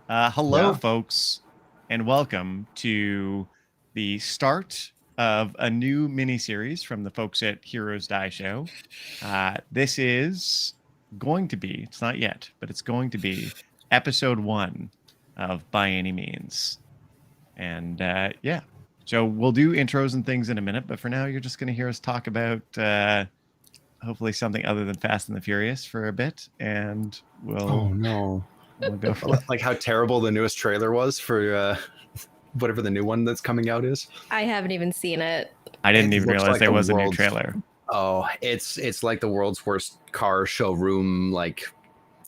Hello, folks, and welcome to the start of a new mini-series from the folks at Heroes Die Show. This is going to be, it's not yet, but it's going to be episode 1 of By Any Means. And so we'll do intros and things in a minute, but for now, you're just going to hear us talk about hopefully something other than Fast and the Furious for a bit, and we'll go for like how terrible the newest trailer was for whatever the new one that's coming out is. I haven't even seen it. I didn't even realize there was a new trailer. Oh, it's like the world's worst car showroom, like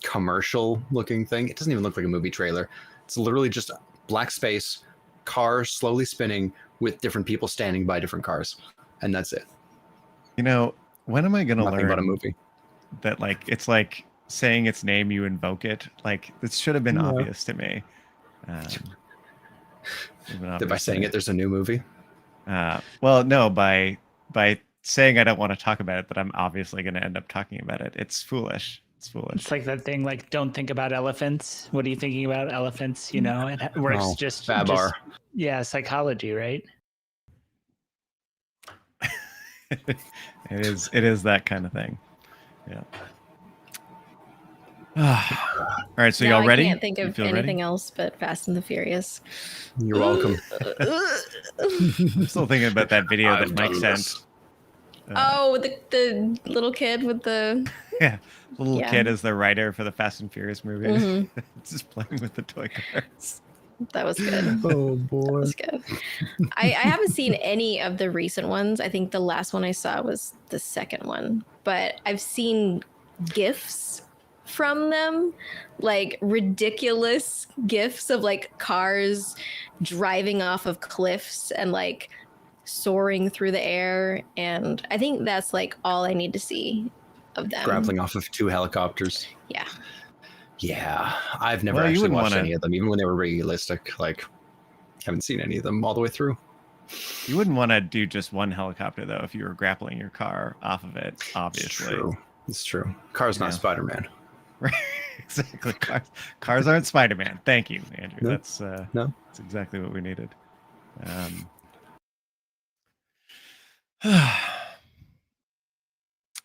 commercial looking thing. It doesn't even look like a movie trailer. It's literally just black space, car slowly spinning with different people standing by different cars, and that's it. You know, when am I going to learn about a movie that like it's like saying its name, you invoke it? Like this should have been obvious to me. That by saying it, there's a new movie. Well, no, by saying I don't want to talk about it, but I'm obviously going to end up talking about it. It's foolish. It's foolish. It's like that thing, like, don't think about elephants. What are you thinking about elephants? You know, it works just psychology, right? It is that kind of thing. Yeah. All right, so y'all ready? I can't think of anything else but Fast and the Furious. You're welcome. I'm still thinking about that video that Mike sent. The little kid with the little kid as the writer for the Fast and Furious movies. Mm-hmm. Just playing with the toy cars. That was good. Oh boy, that was good. I haven't seen any of the recent ones. I think the last one I saw was the second one, but I've seen GIFs from them, like ridiculous GIFs of like cars driving off of cliffs and like soaring through the air, and I think that's like all I need to see of them. Grappling off of 2 helicopters. Yeah, I've never actually watched any of them, even when they were realistic. Like, haven't seen any of them all the way through. You wouldn't want to do just one helicopter though if you were grappling your car off of it. Obviously, it's true. Car's not Spider-Man. Right, exactly. Cars aren't Spider-Man. Thank you, Andrew. No. That's exactly what we needed.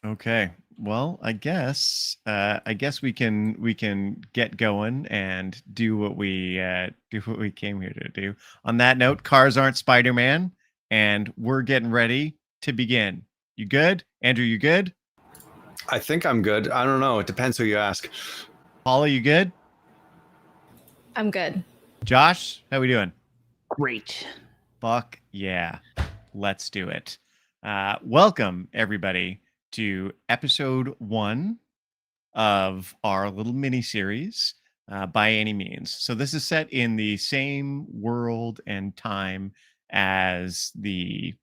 Okay. Well, I guess we can get going and do what we came here to do. On that note, cars aren't Spider-Man, and we're getting ready to begin. You good, Andrew? You good? I think I'm good. I don't know. It depends who you ask. Paula, you good? I'm good. Josh, how we doing? Great. Fuck yeah. Let's do it. Welcome, everybody, to episode 1 of our little mini-series, By Any Means. So this is set in the same world and time as the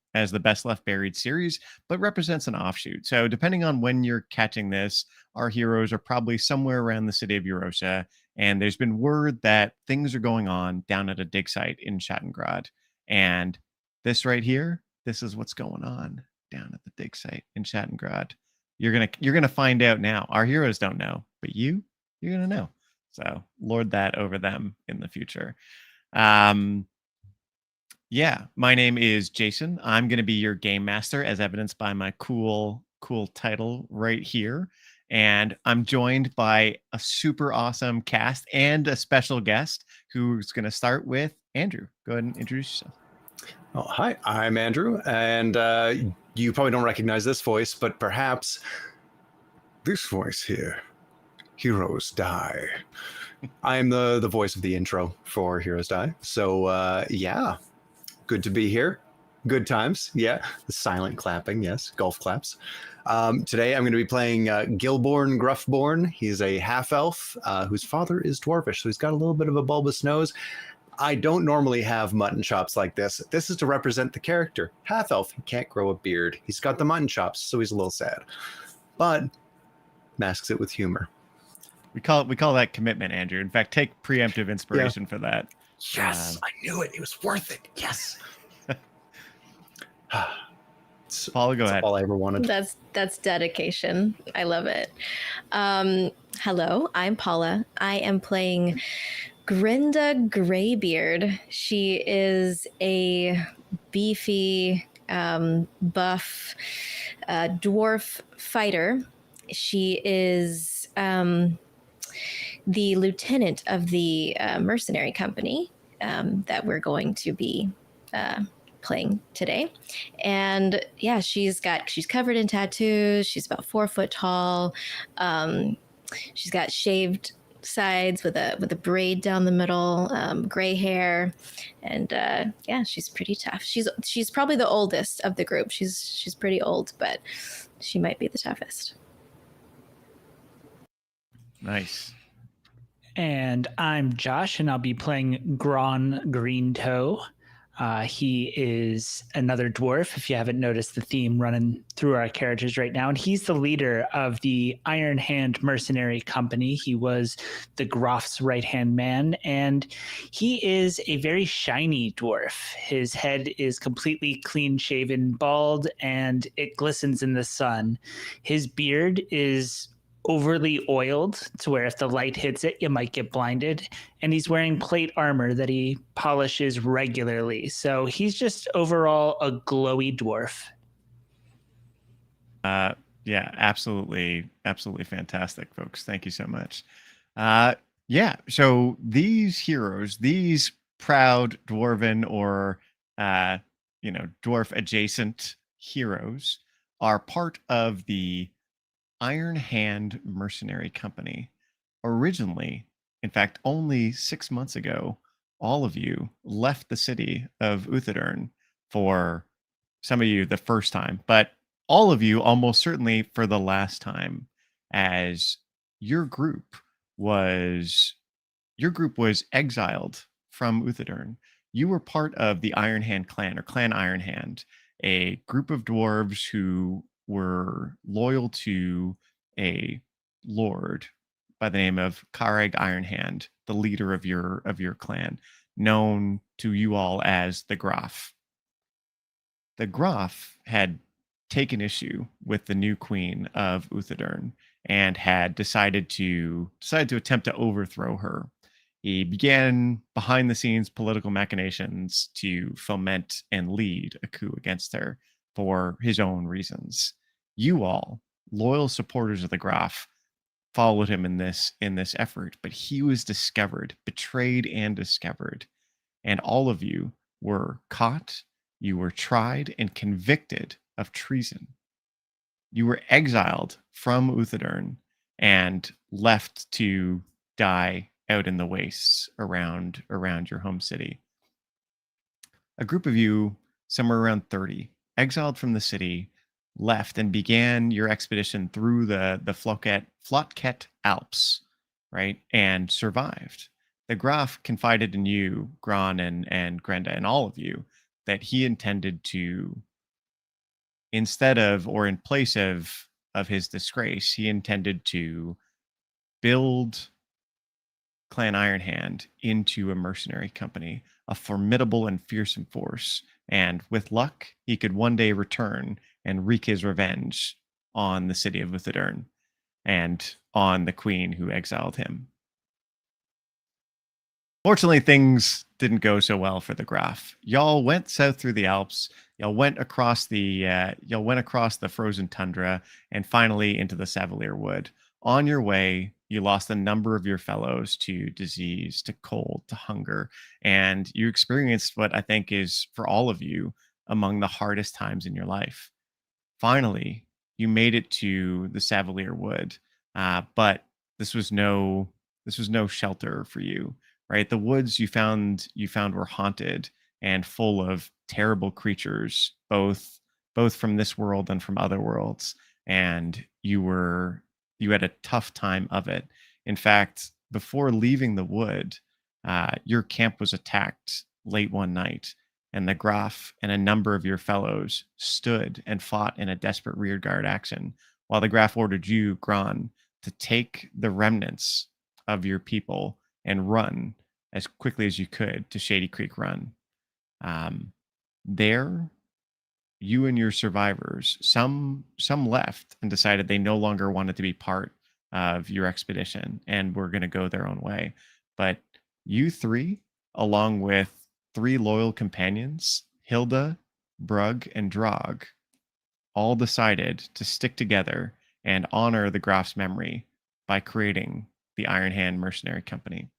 Best Left Buried series, but represents an offshoot. So depending on when you're catching this, our heroes are probably somewhere around the city of Erosa, and there's been word that things are going on down at a dig site in Schattengrad. And this right here, this is what's going on down at the dig site in Schattengrad. You're gonna find out now. Our heroes don't know, but you're gonna know. So lord that over them in the future. Yeah, my name is Jason. I'm gonna be your game master, as evidenced by my cool title right here. And I'm joined by a super awesome cast and a special guest who's gonna start with Andrew. Go ahead and introduce yourself. Oh, hi, I'm Andrew, and you probably don't recognize this voice, but perhaps this voice here, Heroes Die. I am the voice of the intro for Heroes Die. So, yeah, good to be here. Good times, yeah. The silent clapping, yes, golf claps. Today I'm going to be playing Gilborn Gruffborn. He's a half-elf whose father is dwarvish, so he's got a little bit of a bulbous nose. I don't normally have mutton chops like this. This is to represent the character. Half-elf, he can't grow a beard. He's got the mutton chops, so he's a little sad. But masks it with humor. We call that commitment, Andrew. In fact, take preemptive inspiration for that. Yes, I knew it. It was worth it. Yes. Paula, go ahead. That's all I ever wanted. That's dedication. I love it. Hello, I'm Paula. I am playing Grinda Greybeard. She is a beefy, buff dwarf fighter. She is the lieutenant of the mercenary company that we're going to be playing today. And yeah, she's covered in tattoos. She's about 4 foot tall. She's got shaved sides with a braid down the middle, gray hair, and yeah, she's pretty tough. She's probably the oldest of the group. She's pretty old, but she might be the toughest. Nice. And I'm Josh, and I'll be playing Gron Greentoe. He is another dwarf, if you haven't noticed the theme running through our characters right now. And he's the leader of the Iron Hand Mercenary Company. He was the Graf's right-hand man, and he is a very shiny dwarf. His head is completely clean-shaven, bald, and it glistens in the sun. His beard is overly oiled to where if the light hits it, you might get blinded. And he's wearing plate armor that he polishes regularly. So he's just overall a glowy dwarf. Yeah, absolutely. Absolutely fantastic, folks. Thank you so much. Yeah, so these heroes, these proud dwarven or, dwarf adjacent heroes are part of the Iron Hand Mercenary Company. Originally, in fact, only 6 months ago, all of you left the city of Uthadern for some of you the first time, but all of you almost certainly for the last time, as your group was exiled from Uthadern. You were part of the Iron Hand clan or Clan Iron Hand, a group of dwarves who were loyal to a lord by the name of Kareg Ironhand, the leader of your clan, known to you all as the Graf. The Graf had taken issue with the new queen of Uthadern and had decided to attempt to overthrow her. He began behind the scenes political machinations to foment and lead a coup against her for his own reasons. You all, loyal supporters of the Graf, followed him in this effort, but he was discovered, betrayed and discovered, and all of you were caught, you were tried and convicted of treason. You were exiled from Uthadern and left to die out in the wastes around your home city. A group of you, somewhere around 30, exiled from the city, left and began your expedition through the Flotket Alps, right? And survived. The Graf confided in you, Gron and Grenda, and all of you, that he intended to, instead of or in place of his disgrace, he intended to build Clan Ironhand into a mercenary company, a formidable and fearsome force. And with luck, he could one day return and wreak his revenge on the city of Uthadern and on the queen who exiled him. Fortunately, things didn't go so well for the Graf. Y'all went south through the Alps. Y'all went across the frozen tundra and finally into the Savalier Wood. On your way, you lost a number of your fellows to disease, to cold, to hunger, and you experienced what I think is, for all of you, among the hardest times in your life. Finally, you made it to the Savalier Wood, but this was no shelter for you, right? The woods you found were haunted and full of terrible creatures, both from this world and from other worlds, and you had a tough time of it. In fact, before leaving the wood, your camp was attacked late one night, and the Graf and a number of your fellows stood and fought in a desperate rearguard action, while the Graf ordered you, Gron, to take the remnants of your people and run as quickly as you could to Shady Creek Run. There, you and your survivors, some left and decided they no longer wanted to be part of your expedition and were going to go their own way. But you three, along with three loyal companions, Hilda, Brug, and Drog, all decided to stick together and honor the Graf's memory by creating the Iron Hand Mercenary Company.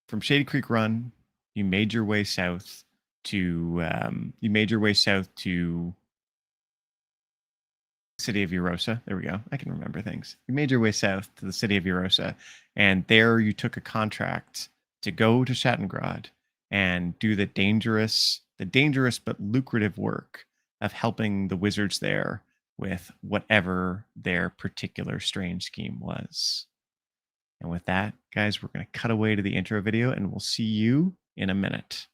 From Shady Creek Run, you made your way south to city of Eurosa. There we go. I can remember things. You made your way south to the city of Eurosa, and there you took a contract to go to Shattengrad and do the dangerous but lucrative work of helping the wizards there with whatever their particular strange scheme was. And with that, guys, we're going to cut away to the intro video, and we'll see you in a minute.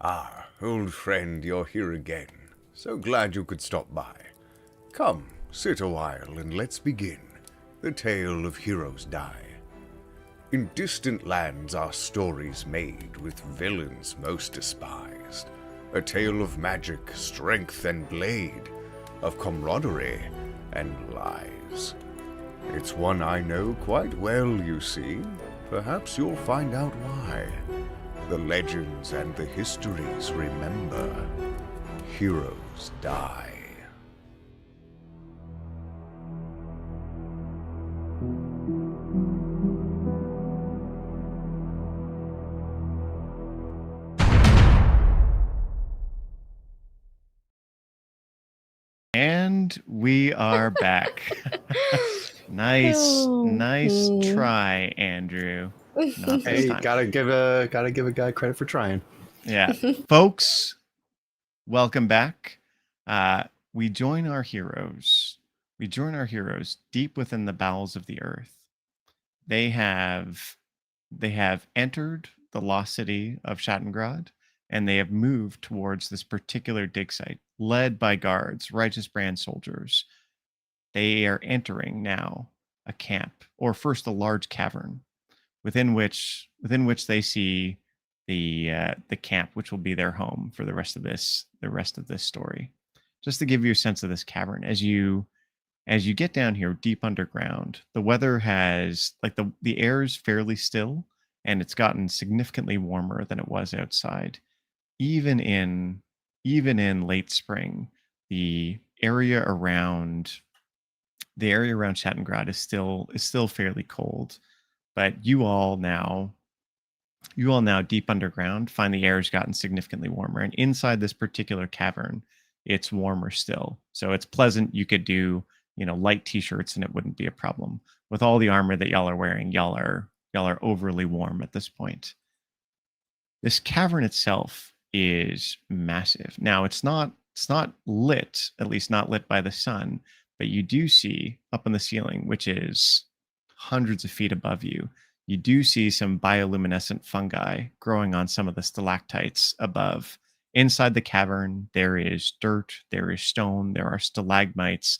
Ah, old friend, you're here again. So glad you could stop by. Come, sit a while and let's begin. The tale of heroes die. In distant lands are stories made with villains most despised. A tale of magic, strength, and blade, of camaraderie and lies. It's one I know quite well, you see. Perhaps you'll find out why. The legends and the histories remember. Heroes die. And we are back. Nice try, Andrew. Not this Hey, time. gotta give a guy credit for trying. Yeah. Folks, welcome back. We join our heroes. We join our heroes deep within the bowels of the earth. They have entered the lost city of Shattengrad, and they have moved towards this particular dig site, led by guards, righteous brand soldiers. They are entering now a camp, or first a large cavern, within which they see the camp, which will be their home for the rest of this story. Just to give you a sense of this cavern, as you get down here deep underground, the weather has the air is fairly still, and it's gotten significantly warmer than it was outside. Even in late spring, the area around Shattengrad is still fairly cold. But you all now deep underground find the air has gotten significantly warmer, and inside this particular cavern, it's warmer still. So it's pleasant. You could do light t-shirts and it wouldn't be a problem. With all the armor that y'all are wearing, y'all are overly warm at this point. This cavern itself is massive. Now it's not lit, at least not lit by the sun, but you do see up on the ceiling, which is hundreds of feet above you, you do see some bioluminescent fungi growing on some of the stalactites above. Inside the cavern, there is dirt, there is stone, there are stalagmites.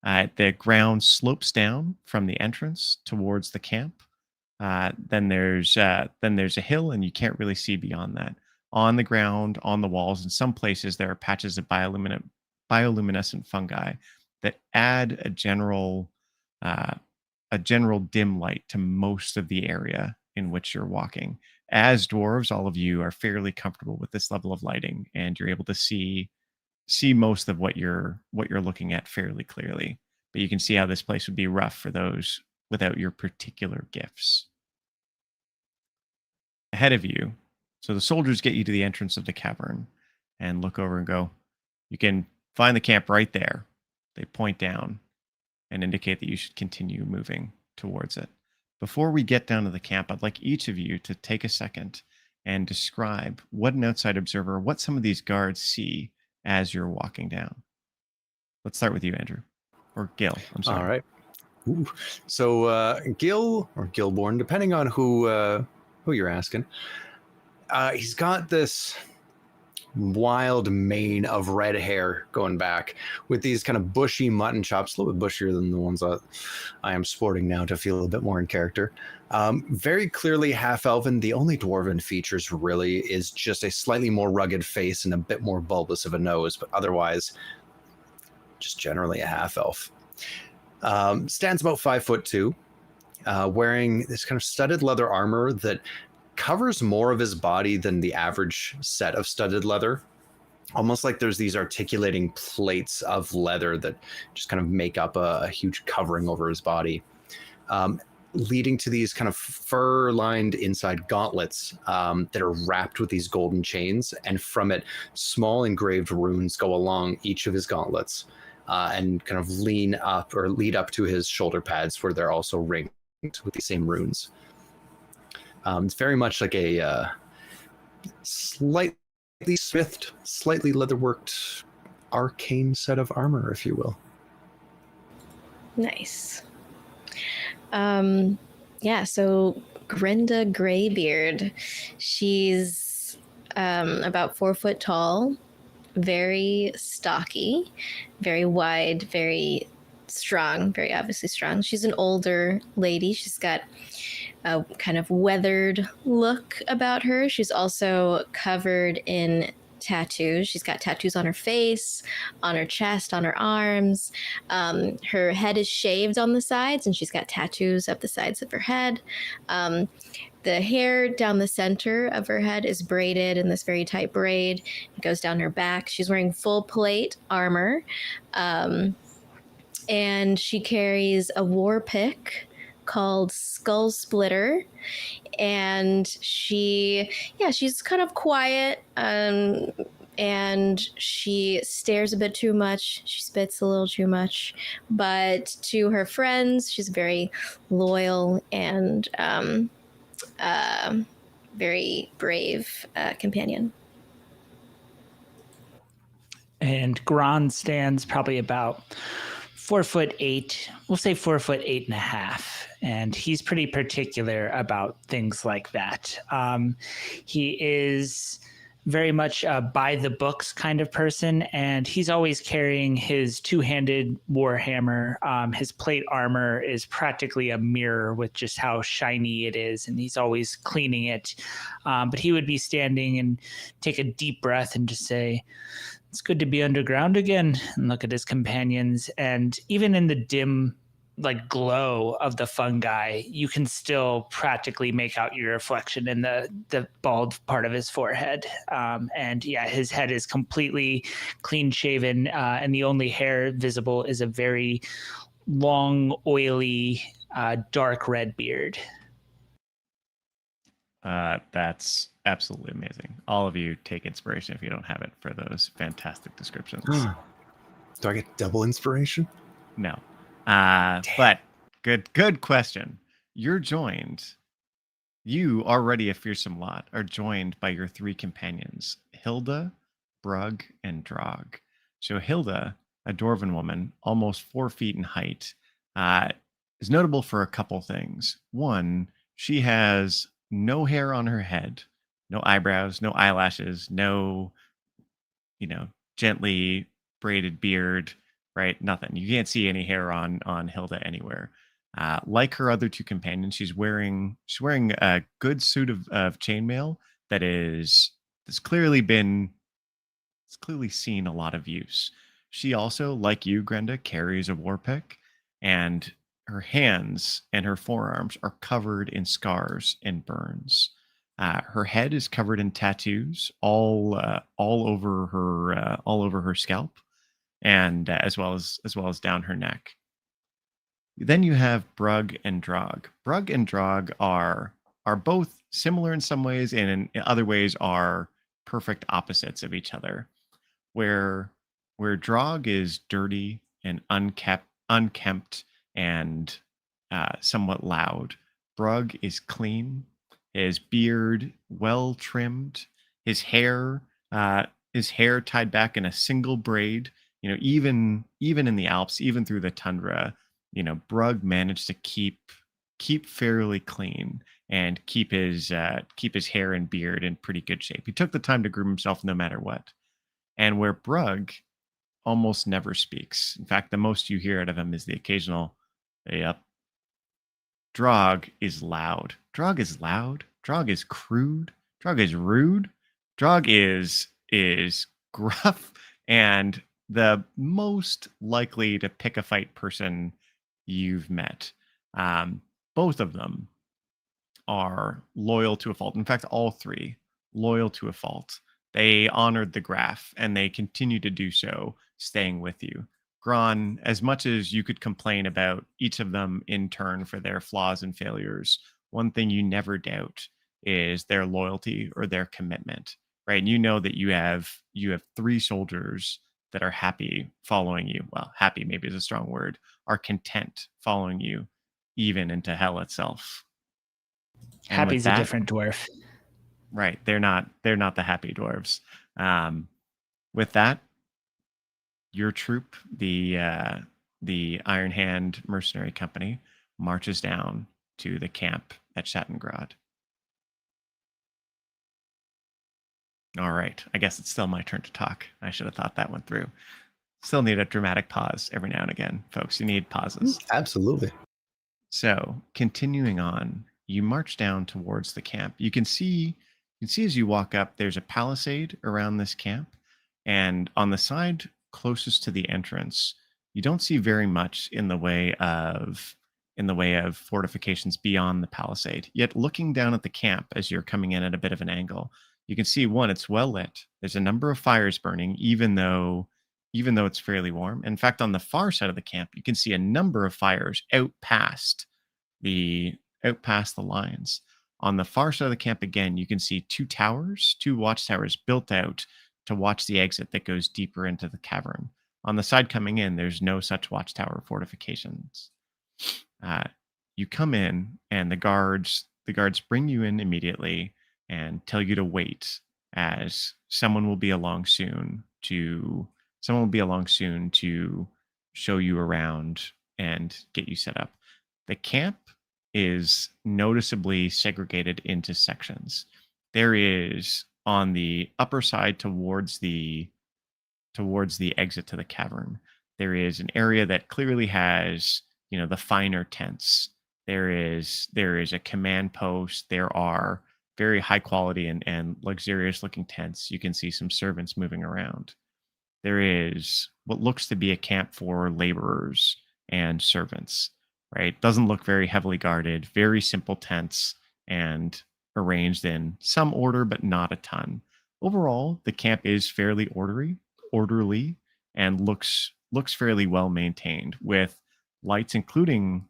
The ground slopes down from the entrance towards the camp. Then there's a hill, and you can't really see beyond that. On the ground, on the walls, in some places, there are patches of bioluminescent fungi that add a general dim light to most of the area in which you're walking. As dwarves, all of you are fairly comfortable with this level of lighting, and you're able to see most of what you're looking at fairly clearly. But you can see how this place would be rough for those without your particular gifts. Ahead of you, so the soldiers get you to the entrance of the cavern and look over and go, you can find the camp right there. They point down and indicate that you should continue moving towards it. Before we get down to the camp, I'd like each of you to take a second and describe what an outside observer, what some of these guards see as you're walking down. Let's start with you, Andrew, or Gil. I'm sorry. All right. Ooh. So Gil or Gilborn, depending on who you're asking, he's got this wild mane of red hair going back with these kind of bushy mutton chops, a little bit bushier than the ones that I am sporting now to feel a bit more in character. Very clearly half elven. The only dwarven features really is just a slightly more rugged face and a bit more bulbous of a nose, but otherwise just generally a half elf. Stands about 5'2", wearing this kind of studded leather armor that covers more of his body than the average set of studded leather. Almost like there's these articulating plates of leather that just kind of make up a huge covering over his body, leading to these kind of fur-lined inside gauntlets that are wrapped with these golden chains. And from it, small engraved runes go along each of his gauntlets and kind of lead up to his shoulder pads, where they're also ringed with the same runes. It's very much like a slightly smithed, slightly leatherworked, arcane set of armor, if you will. Nice. Yeah, so Grenda Greybeard, she's about 4 foot tall, very stocky, very wide, very strong, very obviously strong. She's an older lady. She's got a kind of weathered look about her. She's also covered in tattoos. She's got tattoos on her face, on her chest, on her arms. Her head is shaved on the sides, and she's got tattoos up the sides of her head. The hair down the center of her head is braided in this very tight braid. It goes down her back. She's wearing full plate armor. And she carries a war pick called Skull Splitter. And she's kind of quiet, and she stares a bit too much. She spits a little too much. But to her friends, she's very loyal and very brave companion. And Gron stands probably about 4'8". We'll say 4'8.5". And he's pretty particular about things like that. He is very much a by the books kind of person, and he's always carrying his two-handed warhammer. His plate armor is practically a mirror with just how shiny it is, and he's always cleaning it. But he would be standing and take a deep breath and just say, "It's good to be underground again," and look at his companions. And even in the dim glow of the fungi, you can still practically make out your reflection in the bald part of his forehead. And yeah, his head is completely clean shaven, and the only hair visible is a very long, oily, dark red beard. That's absolutely amazing. All of you take inspiration if you don't have it for those fantastic descriptions. Do I get double inspiration? No. But good question. You already a fearsome lot, are joined by your 3 companions, Hilda, Brug, and Drog. So Hilda, a dwarven woman, almost 4 feet in height, is notable for a couple things. One, she has no hair on her head, no eyebrows, no eyelashes, no, gently braided beard, right? Nothing. You can't see any hair on Hilda anywhere. Like her other 2 companions, she's wearing a good suit of chainmail that's clearly seen a lot of use. She also, like you, Grenda, carries a war pick, and her hands and her forearms are covered in scars and burns. Her head is covered in tattoos all over her scalp, and as well as down her neck. Then you have Brug and Drog. Brug and Drog are both similar in some ways, and in other ways are perfect opposites of each other. Where Drog is dirty and unkempt and somewhat loud, Brug is clean. His beard well trimmed. His hair tied back in a single braid. Even in the Alps, even through the tundra, Brug managed to keep fairly clean and keep his hair and beard in pretty good shape. He took the time to groom himself no matter what. And where Brug almost never speaks. In fact, the most you hear out of him is the occasional, "Yep." Drog is loud. Drog is loud. Drog is crude. Drog is rude. Drog is gruff and the most likely to pick a fight person you've met. Both of them are loyal to a fault. In fact, all three loyal to a fault. They honored the graph and they continue to do so, staying with you. Gron, as much as you could complain about each of them in turn for their flaws and failures, one thing you never doubt is their loyalty or their commitment, right? And you know that you have three soldiers that are happy following you. Well, happy maybe is a strong word, are content following you even into hell itself. And with Happy's a that- different dwarf. Right. They're not the happy dwarves. With that, your troop, the Iron Hand Mercenary Company, marches down to the camp at Schattengrad. All right. I guess it's still my turn to talk. I should have thought that one through. Still need a dramatic pause every now and again, folks. You need pauses. Absolutely. So, continuing on, you march down towards the camp. You can see as you walk up, there's a palisade around this camp, and on the side closest to the entrance, you don't see very much in the way of fortifications beyond the palisade. Yet, looking down at the camp as you're coming in at a bit of an angle, you can see one, it's well lit. There's a number of fires burning, even though it's fairly warm. In fact, on the far side of the camp, you can see a number of fires out past the lines. On the far side of the camp, again, you can see two watchtowers built out to watch the exit that goes deeper into the cavern. On the side coming in, there's no such watchtower fortifications. You come in, and the guards bring you in immediately and tell you to wait, as someone will be along soon to show you around and get you set up. The camp is noticeably segregated into sections. There is, on the upper side towards the exit to the cavern, there is an area that clearly has, the finer tents. There is a command post. There are very high quality and luxurious looking tents. You can see some servants moving around. There is what looks to be a camp for laborers and servants, right? Doesn't look very heavily guarded, very simple tents and arranged in some order, but not a ton. Overall, the camp is fairly orderly and looks fairly well maintained, with lights, including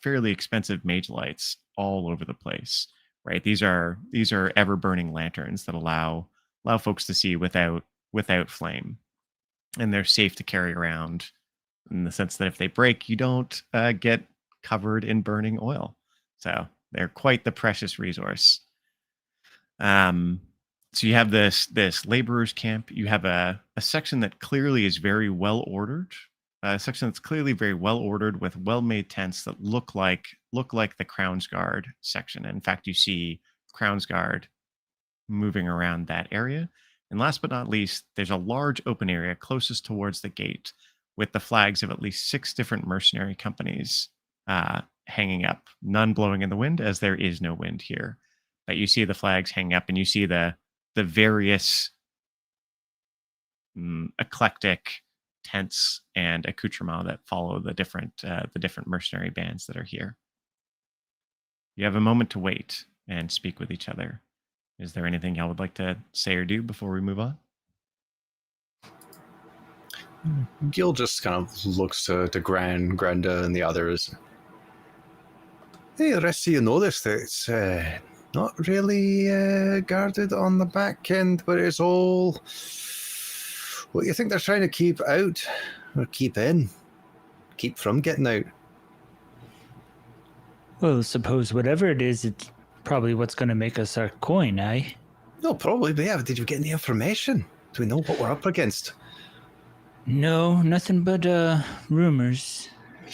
fairly expensive mage lights all over the place, right? These are ever burning lanterns that allow folks to see without flame, and they're safe to carry around in the sense that if they break, you don't get covered in burning oil. So they're quite the precious resource. So you have this laborers camp. You have a section that clearly is very well ordered. A section that's clearly very well ordered, with well-made tents that look like the Crownsguard section. In fact, you see Crownsguard moving around that area. And last but not least, there's a large open area closest towards the gate, with the flags of at least 6 different mercenary companies hanging up, none blowing in the wind, as there is no wind here. But you see the flags hanging up, and you see the various eclectic tents and accoutrements that follow the different mercenary bands that are here. You have a moment to wait and speak with each other. Is there anything y'all would like to say or do before we move on? Gil just kind of looks to Granda, and the others. Hey, the rest of you noticed that it's not really guarded on the back end, but it's all what you think they're trying to keep out, or keep in, keep from getting out. Well, suppose whatever it is, it's probably what's going to make us our coin, eh? No, probably, but yeah, did you get any information? Do we know what we're up against? No, nothing but rumors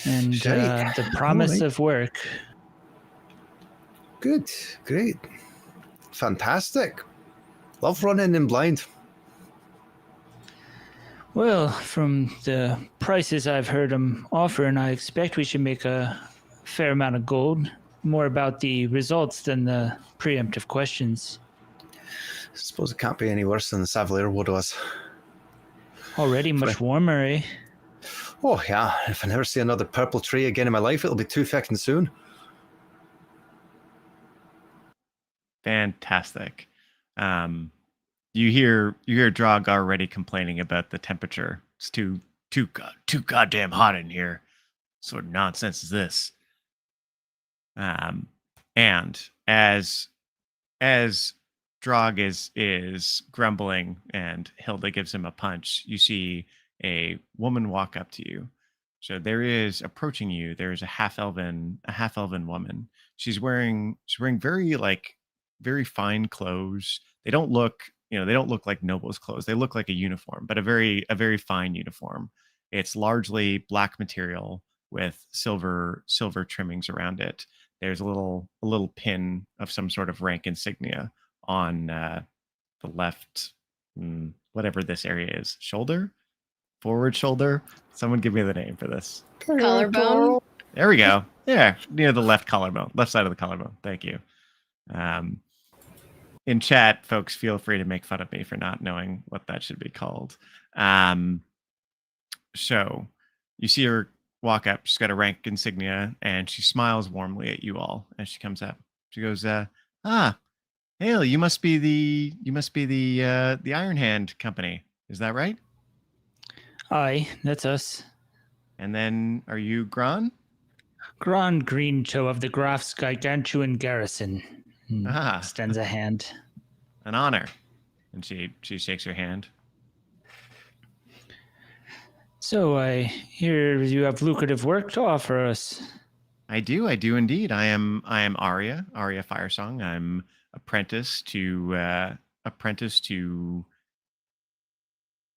and Right. the promise Alright. of work. Good, great, fantastic. Love running in blind. Well, from the prices I've heard them offering, I expect we should make a fair amount of gold. More about the results than the preemptive questions. Suppose it can't be any worse than the Savalier Wood was. Already much warmer, eh? Oh, yeah. If I never see another purple tree again in my life, it'll be too feckin' soon. Fantastic. You hear Drog already complaining about the temperature. It's too goddamn hot in here. What sort of nonsense is this? And as Drog is grumbling and Hilda gives him a punch, you see a woman walk up to you. So there is approaching you. There's a half elven woman. She's wearing very fine clothes. They don't look like nobles' clothes. They look like a uniform, but a very fine uniform. It's largely black material with silver trimmings around it. There's a little pin of some sort of rank insignia on the left, whatever this area is, forward shoulder. Someone give me the name for this. Collarbone. There we go. Yeah, near the left collarbone, left side of the collarbone. Thank you. In chat, folks, feel free to make fun of me for not knowing what that should be called. So you see her walk up. She's got a rank insignia, and she smiles warmly at you all as she comes up. She goes, Hale, you must be the Iron Hand company. Is that right? Aye, that's us. And then, are you Gron? Gron Greentoe of the Graf's Gargantuan Garrison. Extends a hand. An honor. And she shakes her hand. So I hear you have lucrative work to offer us. I do indeed. I am Arya Firesong. I'm apprentice to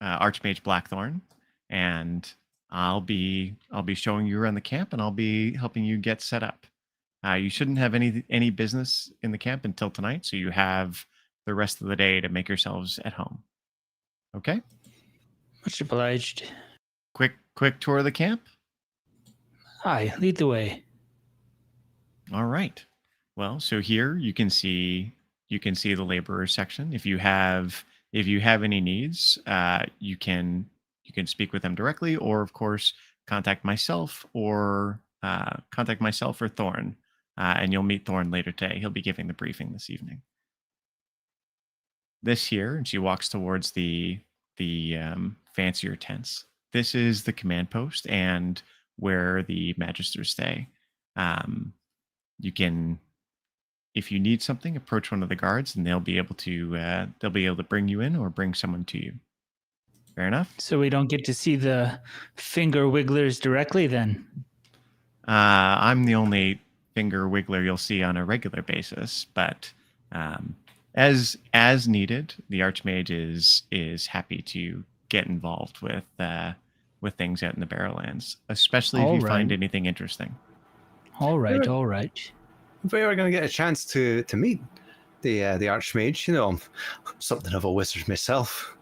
Archmage Blackthorn, and I'll be showing you around the camp, and I'll be helping you get set up. You shouldn't have any business in the camp until tonight, so you have the rest of the day to make yourselves at home. Okay? Much obliged. Quick tour of the camp. Aye, lead the way. All right. Well, so here you can see the laborers section. If you have any needs, you can speak with them directly, or of course contact myself or Thorn, and you'll meet Thorn later today. He'll be giving the briefing this evening. This here, and she walks towards the fancier tents. This is the command post and where the magisters stay. You can, if you need something, approach one of the guards, and they'll be able to bring you in or bring someone to you. Fair enough. So we don't get to see the finger wigglers directly, then. I'm the only finger wiggler you'll see on a regular basis, but as needed, the Archmage is happy to get involved with things out in the Barrowlands, especially if you find anything interesting. All right. If we ever going to get a chance to meet the Archmage, I'm something of a wizard myself.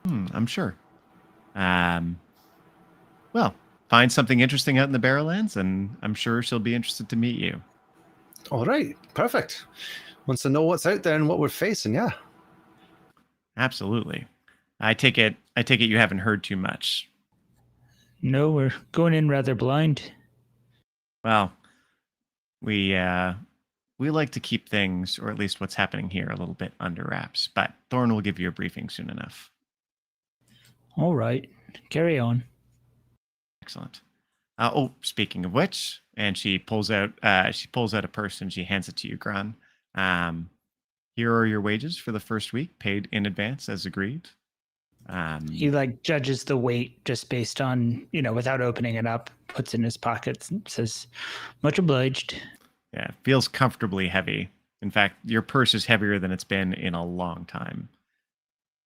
I'm sure. Well, find something interesting out in the Barrowlands, and I'm sure she'll be interested to meet you. All right, perfect. Wants to know what's out there and what we're facing, yeah. Absolutely. I take it you haven't heard too much. No, we're going in rather blind. Well, we like to keep things, or at least what's happening here, a little bit under wraps, but Thorn will give you a briefing soon enough. All right, carry on. Excellent. Speaking of which, and she pulls out a purse and she hands it to you, Gran. Here are your wages for the first week, paid in advance as agreed. He judges the weight just based on, without opening it up, puts it in his pockets and says, much obliged. Yeah, it feels comfortably heavy. In fact, your purse is heavier than it's been in a long time.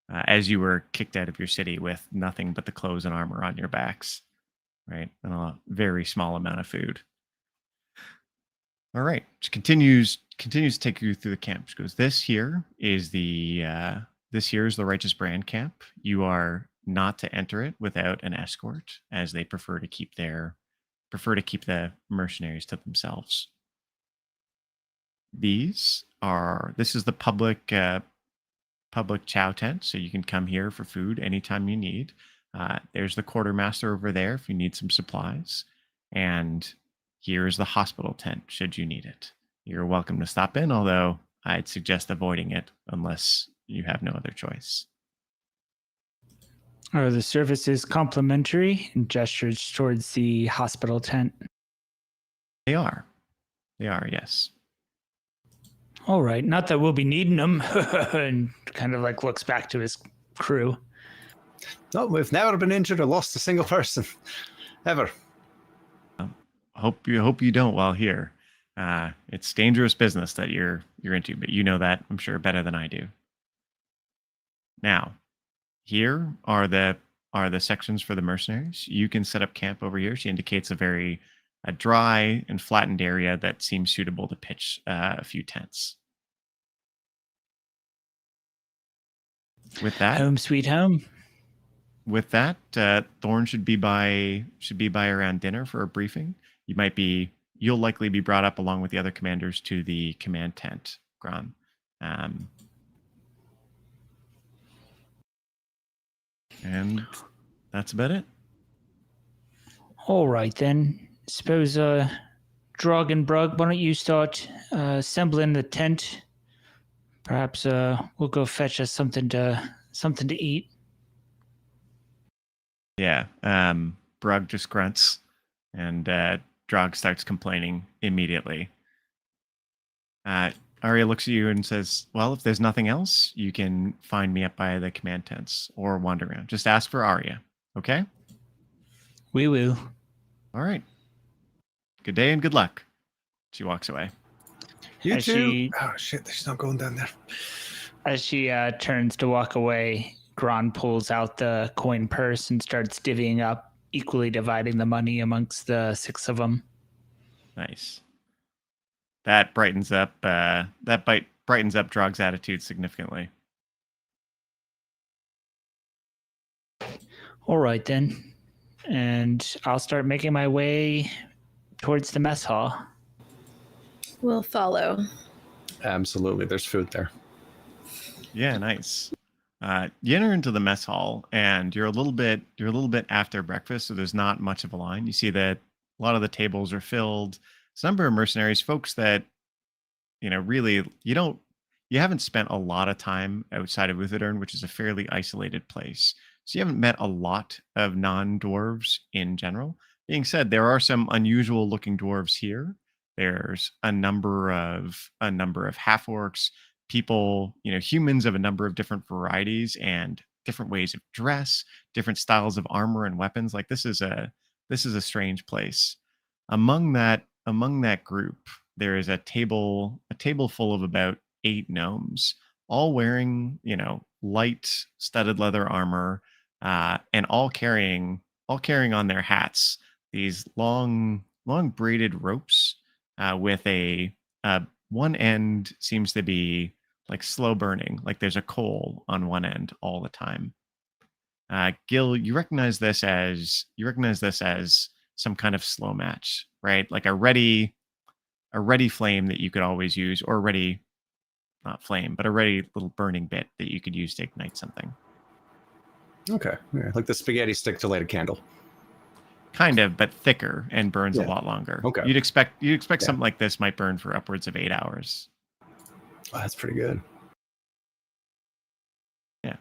As you were kicked out of your city with nothing but the clothes and armor on your backs, right? And a very small amount of food. All right. She continues to take you through the camp. She goes, this here is the Righteous Brand camp. You are not to enter it without an escort, as they prefer to keep the mercenaries to themselves. This is the public public chow tent, so you can come here for food anytime you need. There's the quartermaster over there if you need some supplies. And here's the hospital tent should you need it. You're welcome to stop in, although I'd suggest avoiding it unless you have no other choice. Are the services complimentary? And gestures towards the hospital tent. They are. They are, yes. All right, not that we'll be needing them. And kind of like looks back to his crew. No, we've never been injured or lost a single person. Ever. Hope you don't while here. It's dangerous business that you're into, but you know that, I'm sure, better than I do. Now, here are the sections for the mercenaries. You can set up camp over here. She indicates a dry and flattened area that seems suitable to pitch a few tents. With that, Home sweet home. With that, Thorn should be by around dinner for a briefing. You'll likely be brought up along with the other commanders to the command tent, Gron. And that's about it. All right, then. Suppose, Drog and Brug, why don't you start assembling the tent? Perhaps we'll go fetch us something to eat. Yeah. Brug just grunts, and Drog starts complaining immediately. Arya looks at you and says, well, if there's nothing else, you can find me up by the command tents or wander around. Just ask for Arya, okay? We will. All right. Good day and good luck. She walks away. You As too. Oh, shit, she's not going down there. As she turns to walk away, Gron pulls out the coin purse and starts divvying up, equally dividing the money amongst the 6 of them. Nice. That brightens up Drog's attitude significantly. All right, then. And I'll start making my way towards the mess hall. We'll follow. Absolutely. There's food there. Yeah, nice. You enter into the mess hall, and you're a little bit after breakfast, so there's not much of a line. You see that a lot of the tables are filled. It's a number of mercenaries, folks that really you haven't spent a lot of time outside of Uthadern, which is a fairly isolated place. So you haven't met a lot of non-dwarves in general. Being said, there are some unusual looking dwarves here. There's a number of half-orcs, people, humans of a number of different varieties and different ways of dress, different styles of armor and weapons. Like this is a strange place. Among that group, there is a table full of about 8 gnomes, all wearing, light studded leather armor, and all carrying on their hats these long braided ropes, with one end seems to be like slow burning, like there's a coal on one end all the time. Gil, you recognize this as some kind of slow match, right? Like a ready flame that you could always use, or not flame, but a ready little burning bit that you could use to ignite something. Okay. Yeah, like the spaghetti stick to light a candle. Kind of, but thicker and burns a lot longer. Okay. You'd expect something like this might burn for upwards of 8 hours. Oh, that's pretty good. Yeah.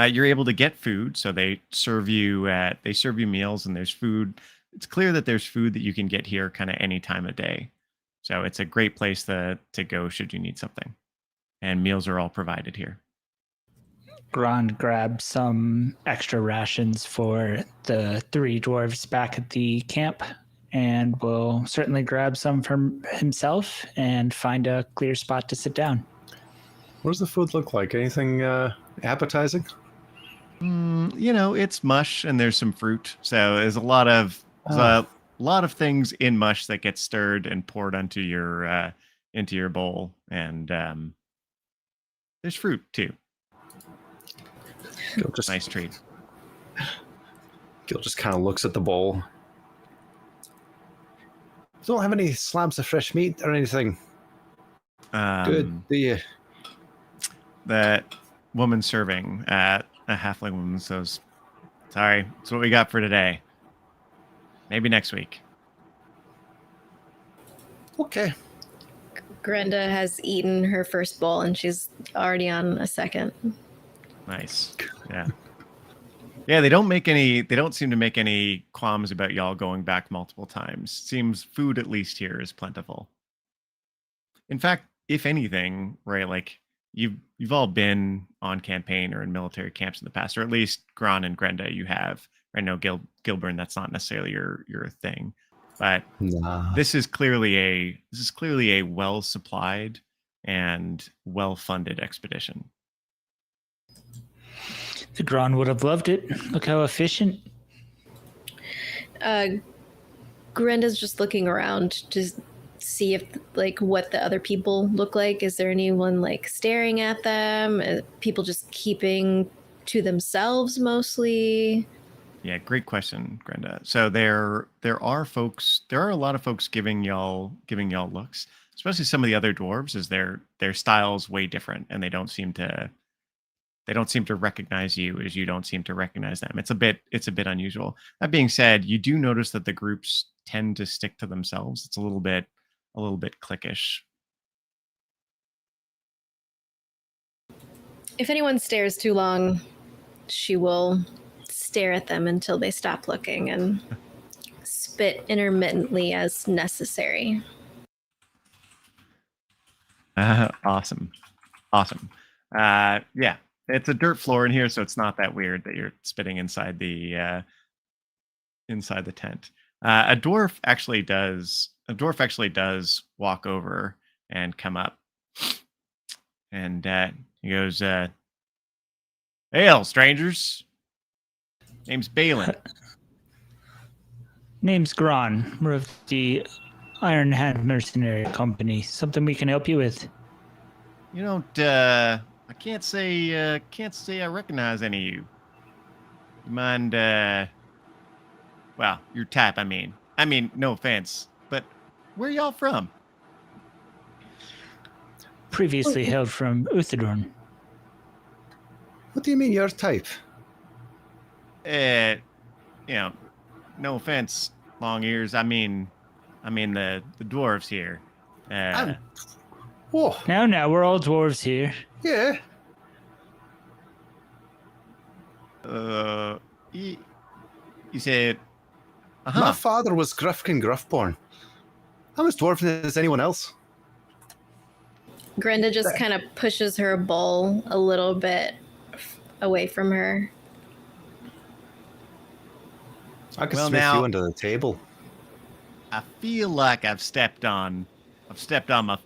You're able to get food, so they serve you meals, and there's food. It's clear that there's food that you can get here kind of any time of day. So it's a great place to go should you need something. And meals are all provided here. Gron grabs some extra rations for the 3 dwarves back at the camp, and will certainly grab some for himself and find a clear spot to sit down. What does the food look like? Anything appetizing? It's mush and there's some fruit. So there's a lot of things in mush that get stirred and poured into your bowl, and there's fruit too. Nice treat. Gil just kind of looks at the bowl. Don't have any slabs of fresh meat or anything. Good. that woman serving at a halfling woman says, "Sorry, that's what we got for today. Maybe next week." Okay. Grenda has eaten her first bowl and she's already on a second. Nice. Yeah. Yeah, they don't seem to make any qualms about y'all going back multiple times. Seems food at least here is plentiful. In fact, if anything, right, like you've all been on campaign or in military camps in the past, or at least Gron and Grenda you have. I know Gilburn, that's not necessarily your thing. But Nah. this is clearly a well supplied and well funded expedition. The Gron would have loved it. Look how efficient. Grenda's just looking around to see if like what the other people look like. Is there anyone like staring at them? People just keeping to themselves mostly? Yeah, great question, Grenda. So there are a lot of folks giving y'all looks, especially some of the other dwarves, as their style's way different, and they don't seem to recognize you as you don't seem to recognize them. It's a bit unusual. That being said, you do notice that the groups tend to stick to themselves. It's a little bit cliquish. If anyone stares too long, she will stare at them until they stop looking and spit intermittently as necessary. Awesome. Yeah, it's a dirt floor in here, so it's not that weird that you're spitting inside the tent. A dwarf actually does walk over and come up, and he goes, "Hail, strangers! Name's Balin." Name's Gron. We're of the Iron Hand Mercenary Company. Something we can help you with? You don't. I can't say I recognize any of you. You mind? Well, your type. I mean, no offense, but where y'all from? Previously hailed from Uthadorn. What do you mean your type? No offense, long ears. I mean the dwarves here. Whoa. Now, we're all dwarves here. Yeah. You said, My father was Grufkin Gruffborn. I'm as dwarven as anyone else. Grenda just kind of pushes her bowl a little bit away from her. I could Well, smith now- you under the table. I feel like I've stepped on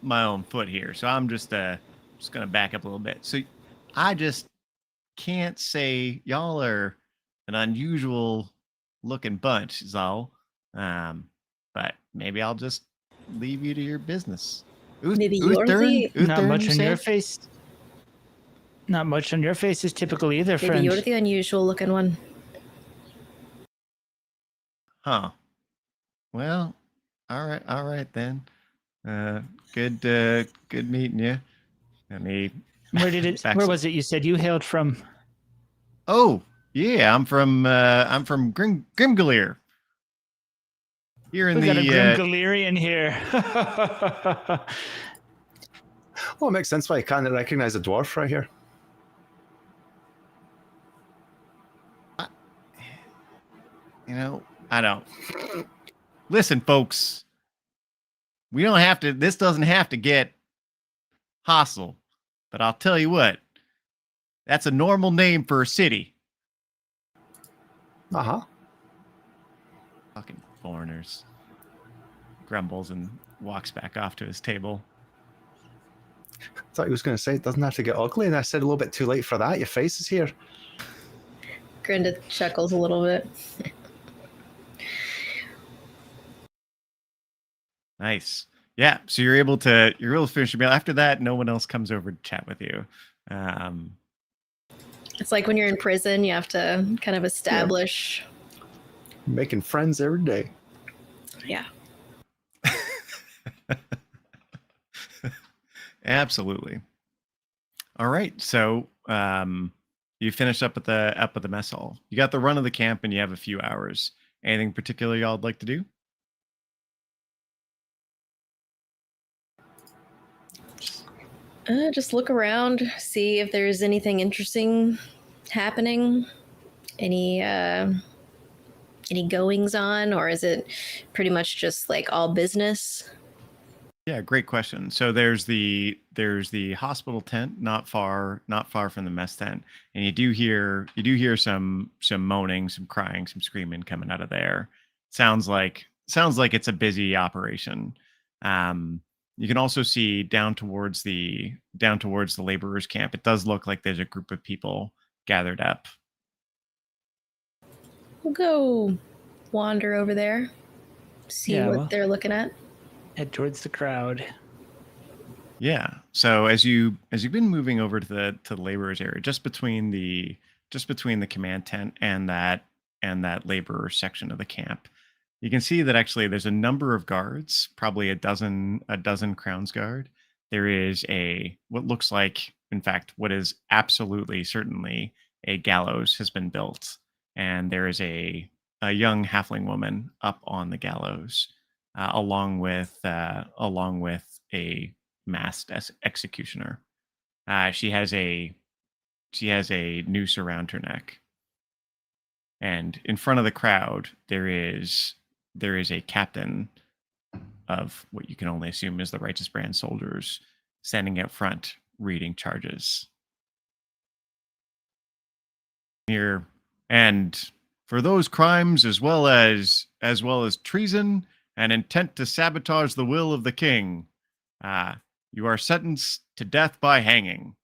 my own foot here, so I'm just gonna back up a little bit. So I just can't say y'all are an unusual looking bunch, is all. But maybe I'll just leave you to your business. Maybe you're the- Not Uthern, much you on your said? face. Not much on your face is typical either, Maybe friend. you're the unusual looking one. Huh. Well, all right then. Good meeting you. Where was it you said you hailed from? Oh, yeah, I'm from Grimgalier. Here in We got a the Grim Galerian here. Well, it makes sense why you can't recognize a dwarf right here. I don't. Listen, folks. This doesn't have to get hostile, but I'll tell you what. That's a normal name for a city. Uh-huh. Fucking foreigners. Grumbles and walks back off to his table. Thought he was going to say it doesn't have to get ugly, and I said a little bit too late for that. Your face is here. Grenda chuckles a little bit. Nice. Yeah. So you're able to finish your meal. After that, no one else comes over to chat with you. It's like when you're in prison, you have to kind of establish. Making friends every day. Yeah. Absolutely. All right. So you finish up at the mess hall. You got the run of the camp, and you have a few hours. Anything particular y'all would like to do? Just look around, see if there's anything interesting happening. Any goings on, or is it pretty much just like all business? Yeah, great question. So there's the hospital tent not far from the mess tent, and you do hear some moaning, some crying, some screaming coming out of there. Sounds like it's a busy operation. Um, you can also see down towards the laborers camp. It does look like there's a group of people gathered up. We'll go wander over there, see Yeah, what well. they're looking at. Head towards the crowd. Yeah. So as you've been moving over to the laborers area, just between the command tent and that laborer section of the camp, you can see that actually there's a number of guards, probably a dozen crowns guard. There is what looks like, in fact, what is absolutely certainly a gallows has been built, and there is a young halfling woman up on the gallows, along with a masked executioner. She has a noose around her neck, and in front of the crowd there is a captain of what you can only assume is the Righteous Brand soldiers standing out front reading charges. Here, and for those crimes as well as treason and intent to sabotage the will of the king, you are sentenced to death by hanging.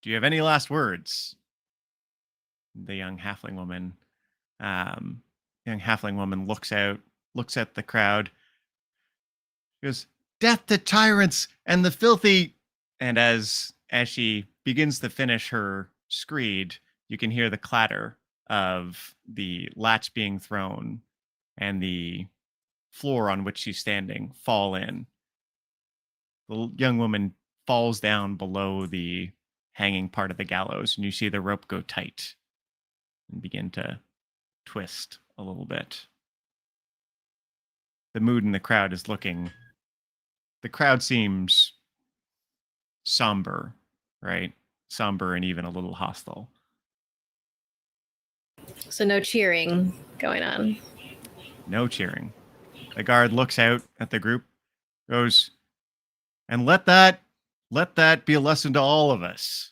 Do you have any last words? The young halfling woman looks at the crowd. She goes, "Death to tyrants and the filthy." And as she begins to finish her screed, you can hear the clatter of the latch being thrown and the floor on which she's standing fall in. The young woman falls down below the hanging part of the gallows, and you see the rope go tight and begin to twist a little bit. The mood in the crowd is looking. The crowd seems somber, right? Somber and even a little hostile. So no cheering going on. No cheering. The guard looks out at the group, goes, "And let that be a lesson to all of us,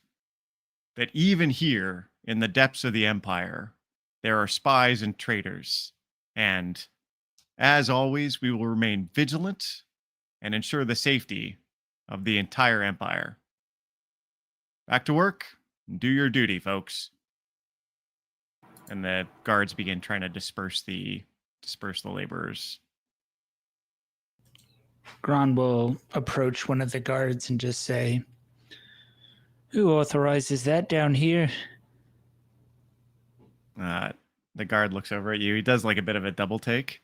that even here in the depths of the empire, there are spies and traitors. And as always, we will remain vigilant and ensure the safety of the entire empire. Back to work and do your duty, folks." And the guards begin trying to disperse the laborers. Gron will approach one of the guards and just say, "Who authorizes that down here?" The guard looks over at you. He does like a bit of a double take.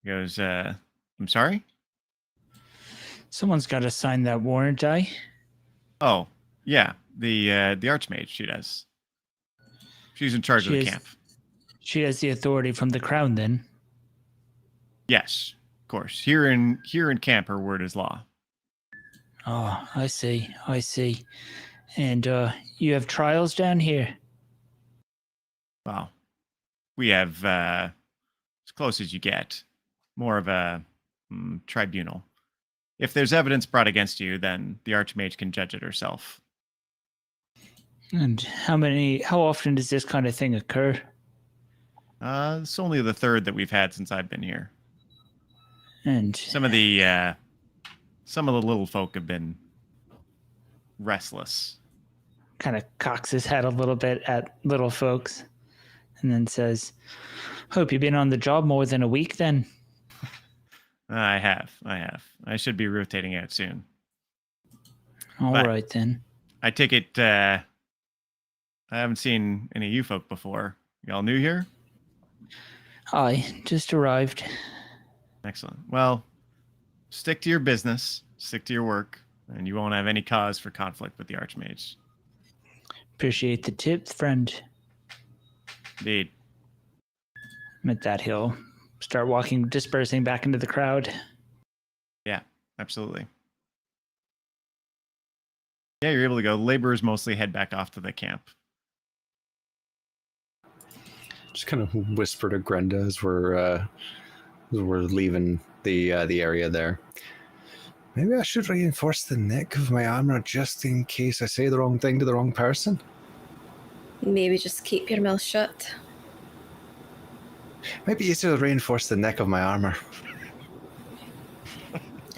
He goes, "I'm sorry?" Someone's got to sign that warrant, "Oh, yeah, the Archmage, she does. She's in charge of the camp." She has the authority from the crown, then. "Yes, of course. Here in camp, her word is law." Oh, I see. And you have trials down here? Well, we have, as close as you get, more of a tribunal. If there's evidence brought against you, then the Archmage can judge it herself. And how often does this kind of thing occur? It's only the third that we've had since I've been here. And Some of the little folk have been restless. kind of cocks his head a little bit at little folks and then says, "Hope you've been on the job more than a week then." I have. I should be rotating out soon. All But- right then. I take it, I haven't seen any of you folk before. Y'all new here? I just arrived. Excellent. Well, stick to your business. Stick to your work. and you won't have any cause for conflict with the Archmage. Appreciate the tip, friend. Indeed. At that, he'll start walking, dispersing back into the crowd. Yeah, absolutely. Yeah, you're able to go. Laborers mostly head back off to the camp. Just kind of whisper to Grenda as we're leaving the area there. Maybe I should reinforce the neck of my armor just in case I say the wrong thing to the wrong person. Maybe just keep your mouth shut. Maybe easier to reinforce the neck of my armor.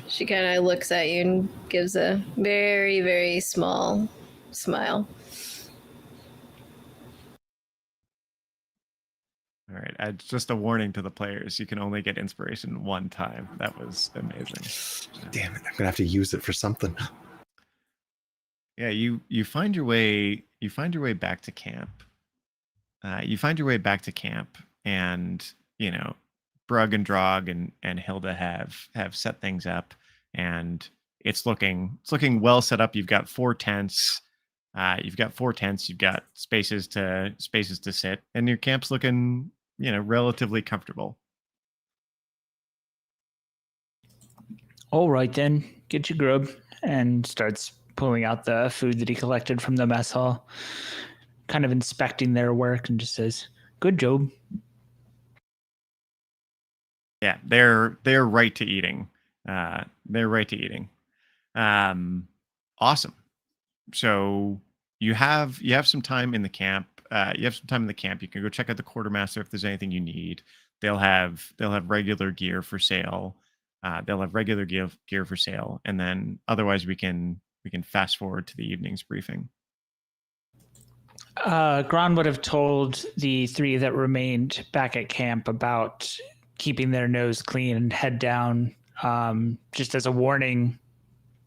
She kind of looks at you and gives a very, very small smile. All right. Just a warning to the players. You can only get inspiration one time. That was amazing. Damn it, I'm gonna have to use it for something. Yeah, you find your way back to camp. And Brug and Drog and Hilda have set things up, and it's looking well set up. You've got 4 tents. You've got spaces to sit, and your camp's looking, relatively comfortable. All right, then. Get your grub. And starts pulling out the food that he collected from the mess hall, kind of inspecting their work, and just says, "Good job." Yeah, they're right to eating. Awesome. So you have some time in the camp. You can go check out the quartermaster if there's anything you need. They'll have regular gear for sale. And then otherwise we can fast forward to the evening's briefing. Gron would have told the 3 that remained back at camp about keeping their nose clean and head down, just as a warning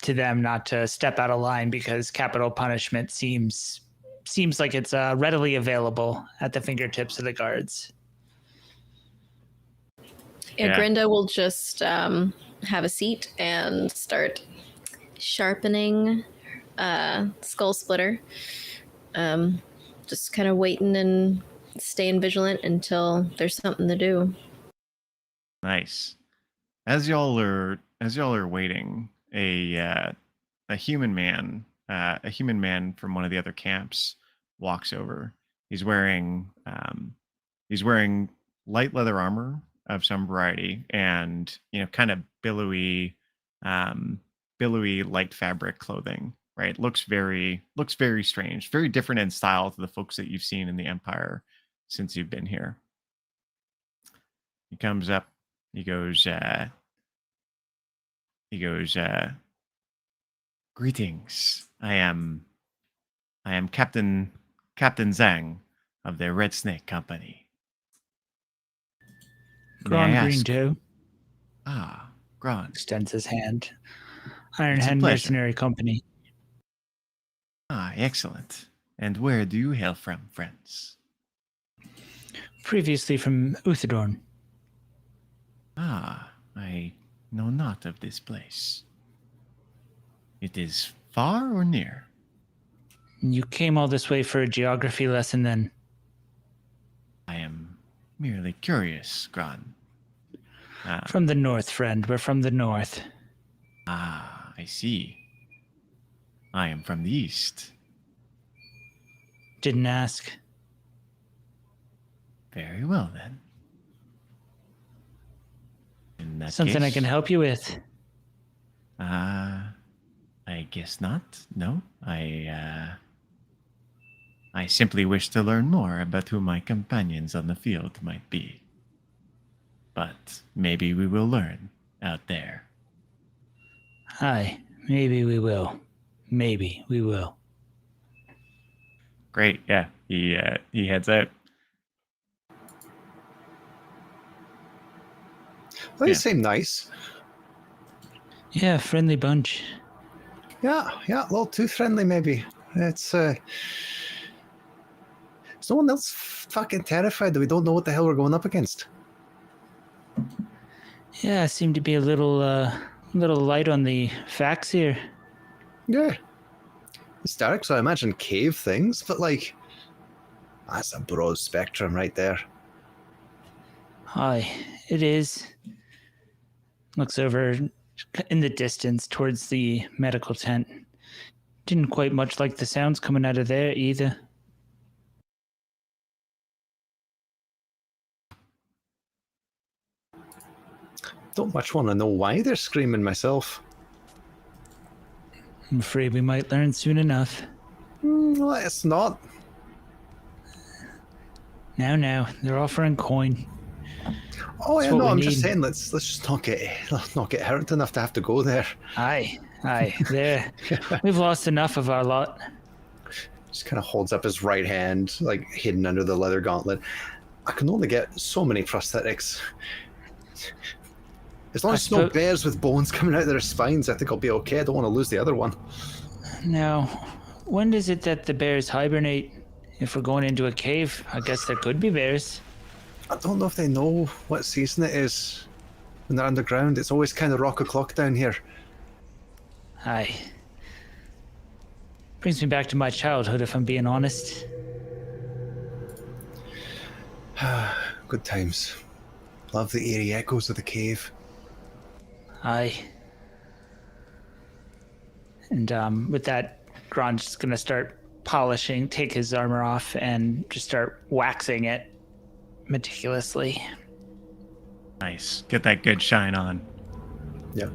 to them not to step out of line, because capital punishment seems like it's readily available at the fingertips of the guards. Yeah, Yeah. Grinda will just have a seat and start sharpening Skull Splitter. Just kind of waiting and staying vigilant until there's something to do. Nice. As y'all are waiting, a human man from one of the other camps walks over. He's wearing light leather armor of some variety, and kind of billowy light fabric clothing. Right, looks very strange, very different in style to the folks that you've seen in the Empire since you've been here. He comes up. He goes, "Greetings. I am Captain Zhang of the Red Snake Company. May I Gron ask-" Green Toe Gron. extends his hand. Iron It's a Hand pleasure. Mercenary Company. Excellent. And where do you hail from, friends? Previously from Uthadorn. I know not of this place. It is far or near? You came all this way for a geography lesson then? I am merely curious, Gron. From the north, friend. We're from the north. I see. I am from the east. Didn't ask. Very well, then. In that Something I case, can help you with. I guess not. No, I simply wish to learn more about who my companions on the field might be. But maybe we will learn out there. Aye, maybe we will. Maybe we will. Great, yeah. He heads out. Well, you Yeah. seem nice. Yeah, friendly bunch. Yeah, a little too friendly maybe. It's is no one else fucking terrified that we don't know what the hell we're going up against? Yeah, seem to be a little light on the facts here. Yeah. It's dark, so I imagine cave things, but like, that's a broad spectrum right there. Aye, it is. Looks over in the distance towards the medical tent. Didn't quite much like the sounds coming out of there either. Don't much want to know why they're screaming myself. I'm afraid we might learn soon enough. Let's not. Now, they're offering coin. Oh That's yeah, what no, we I'm just need. saying let's just not get hurt enough to have to go there. Aye, there. We've lost enough of our lot. Just kind of holds up his right hand, like hidden under the leather gauntlet. I can only get so many prosthetics. As long as no bears with bones coming out of their spines, I think I'll be okay. I don't want to lose the other one. Now, when is it that the bears hibernate? If we're going into a cave, I guess there could be bears. I don't know if they know what season it is when they're underground. It's always kind of rock o'clock down here. Aye. Brings me back to my childhood, if I'm being honest. Good times. Love the eerie echoes of the cave. Aye. And with that, Gron's just gonna start polishing, take his armor off, and just start waxing it meticulously. Nice. Get that good shine on. Yep.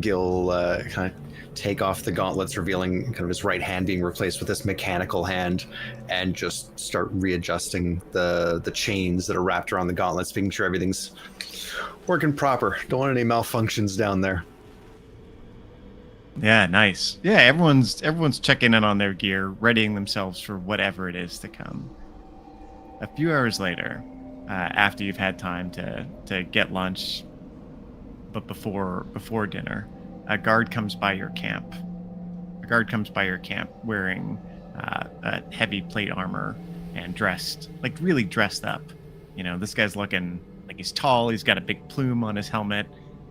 Gil kind of take off the gauntlets, revealing kind of his right hand being replaced with this mechanical hand, and just start readjusting the chains that are wrapped around the gauntlets, making sure everything's working proper. Don't want any malfunctions down there. Yeah, nice. Yeah, everyone's checking in on their gear, readying themselves for whatever it is to come. A few hours later, after you've had time to get lunch, but before dinner, a guard comes by your camp. A guard comes by your camp wearing a heavy plate armor and really dressed up. You know, this guy's looking like he's tall. He's got a big plume on his helmet,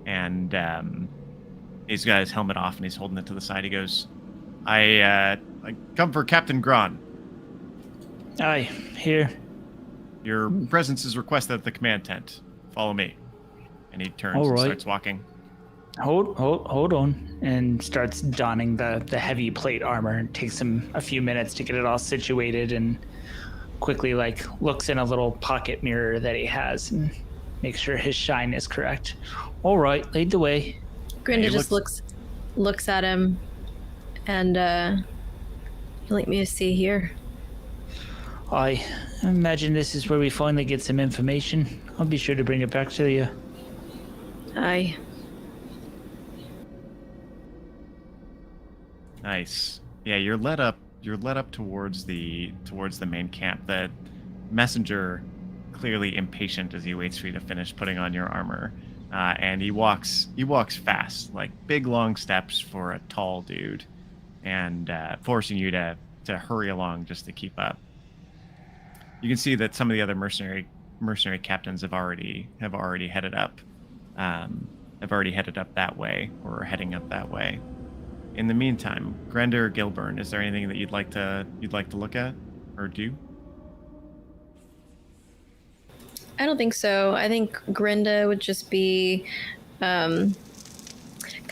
and he's got his helmet off and he's holding it to the side. He goes, I come for Captain Gron. Aye, here. Your presence is requested at the command tent. Follow me. And he turns All and right. starts walking. Hold on, and starts donning the heavy plate armor. It takes him a few minutes to get it all situated, and quickly looks in a little pocket mirror that he has and makes sure his shine is correct. All right, lead the way. Grinda He just looks at him, and you like me to see here? I imagine this is where we finally get some information. I'll be sure to bring it back to you. Aye. Nice. Yeah, you're led up towards the main camp. The messenger, clearly impatient as he waits for you to finish putting on your armor. And he walks fast, like big long steps for a tall dude, and forcing you to hurry along just to keep up. You can see that some of the other mercenary captains have already headed up. Have already headed up that way, or are heading up that way. In the meantime, Grenda or Gilburn, is there anything that you'd like to look at or do? I don't think so. I think Grinda would just be kind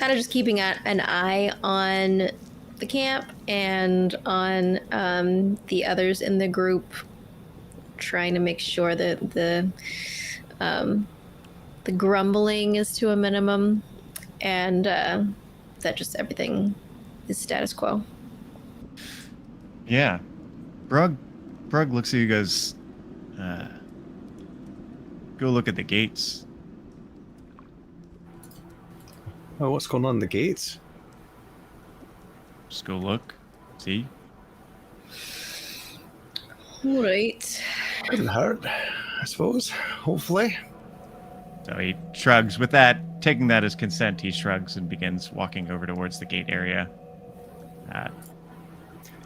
of just keeping an eye on the camp and on the others in the group, trying to make sure that the grumbling is to a minimum, and that just everything is status quo. Yeah. Brug looks at you and goes, go look at the gates. Oh, what's going on in the gates? Just go look. See? All right. Couldn't hurt, I suppose. Hopefully. So he shrugs. With that, taking that as consent, he shrugs and begins walking over towards the gate area.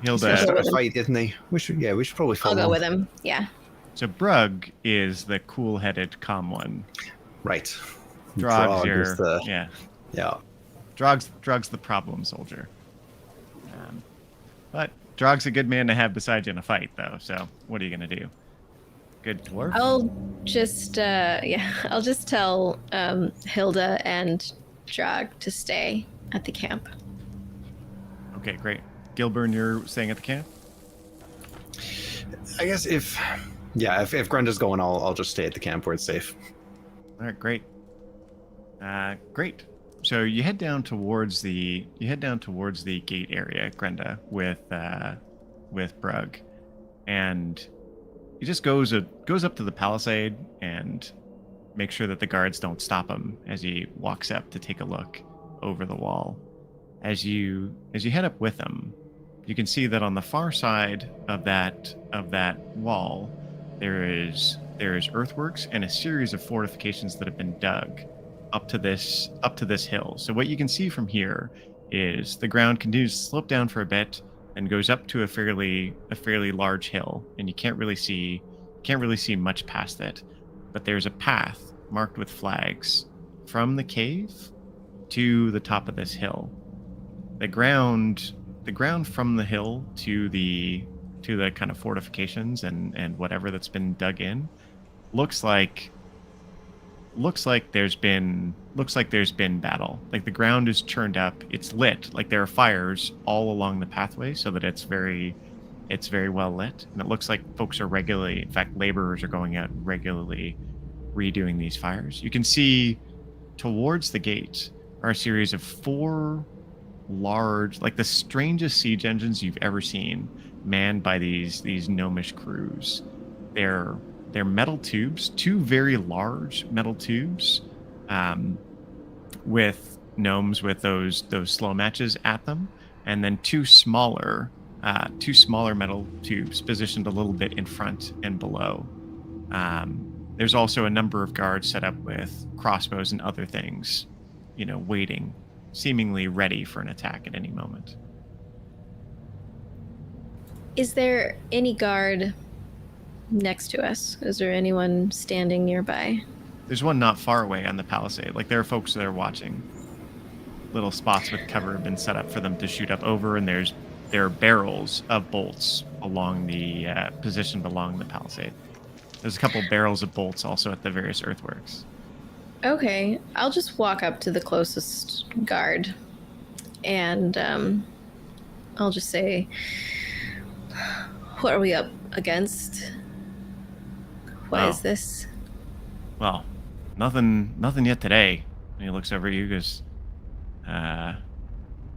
He'll Hilda. start a fight, didn't he? We should probably follow I'll go him. with him. Yeah. So Brug is the cool-headed, calm one. Right. Drog's Drog your is the yeah. yeah. Drog's the problem soldier. But Drog's a good man to have beside you in a fight, though. So what are you gonna do? Good dwarf. I'll just I'll just tell Hilda and Drog to stay at the camp. Okay, great. Gilburn, you're staying at the camp. I guess if Grenda's going, I'll just stay at the camp where it's safe. All right, great. Great. So you head down towards the gate area, Grenda, with Brug, and he just goes up to the palisade and makes sure that the guards don't stop him as he walks up to take a look over the wall. As you head up with him, you can see that on the far side of that wall, there is earthworks and a series of fortifications that have been dug up to this hill. So what you can see from here is the ground continues to slope down for a bit and goes up to a fairly large hill, and you can't really see much past it. But there's a path marked with flags from the cave to the top of this hill. The ground from the hill to the kind of fortifications and whatever that's been dug in looks like there's been battle. Like the ground is churned up, it's lit, like there are fires all along the pathway so that it's very well lit, and it looks like folks are regularly, in fact laborers are going out regularly redoing these fires. You can see towards the gate are a series of 4 large, like the strangest siege engines you've ever seen, manned by these gnomish crews. They're metal tubes, 2 very large metal tubes, with gnomes with those slow matches at them, and then 2 smaller metal tubes positioned a little bit in front and below. There's also a number of guards set up with crossbows and other things, waiting, seemingly ready for an attack at any moment. Is there any guard next to us? Is there anyone standing nearby? There's one not far away on the palisade. Like there are folks that are watching. Little spots with cover have been set up for them to shoot up over, and there are barrels of bolts along the positioned along the palisade. There's a couple barrels of bolts also at the various earthworks. Okay, I'll just walk up to the closest guard, and I'll just say, "What are we up against? What is this?" Well, nothing yet today. And he looks over at you, goes,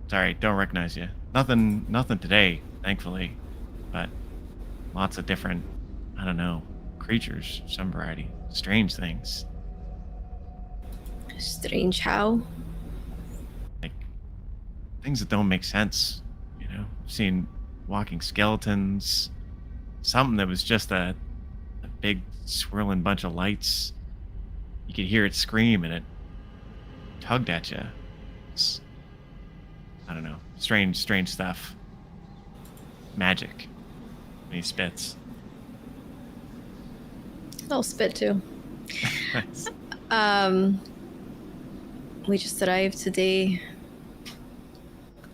"Sorry, don't recognize you. Nothing today, thankfully, but lots of different, I don't know, creatures, some variety, strange things." Strange how? Like things that don't make sense, seen walking skeletons, something that was just a big swirling bunch of lights. You could hear it scream and it tugged at you. It's, I don't know, strange stuff. Magic. And he spits. I'll spit too. Nice. We just arrived today.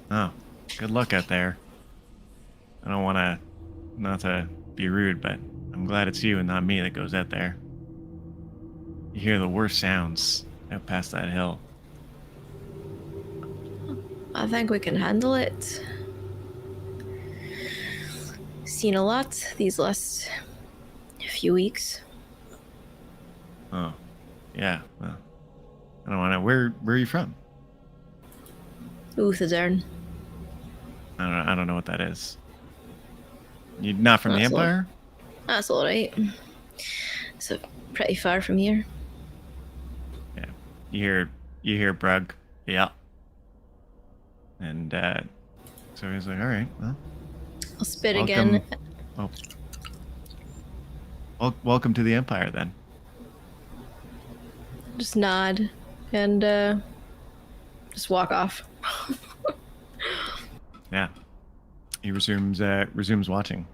Oh, good luck out there. I don't want to, not to be rude, but I'm glad it's you and not me that goes out there. You hear the worst sounds out past that hill. I think we can handle it. Seen a lot these last few weeks. Oh, yeah. Well, I don't want to. Where are you from? Uthadern. I don't know what that is. You're not from the That's all. Empire? That's all right. It's pretty far from here. Yeah. You hear Brug. Yeah. And so he's like, all right, well. I'll spit Welcome. again. Welcome to the Empire, then. Just nod and just walk off. Yeah. He resumes watching.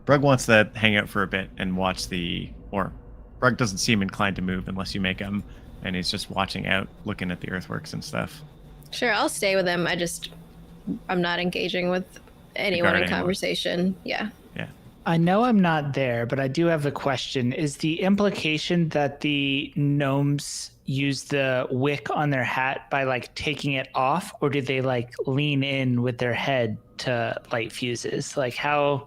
Brug wants to hang out for a bit and watch Brug doesn't seem inclined to move unless you make him, and he's just watching out, looking at the earthworks and stuff. Sure, I'll stay with him. I'm not engaging with anyone in anymore. conversation. Yeah. I know I'm not there, but I do have a question. Is the implication that the gnomes use the wick on their hat by like taking it off, or do they like lean in with their head to light fuses? Like how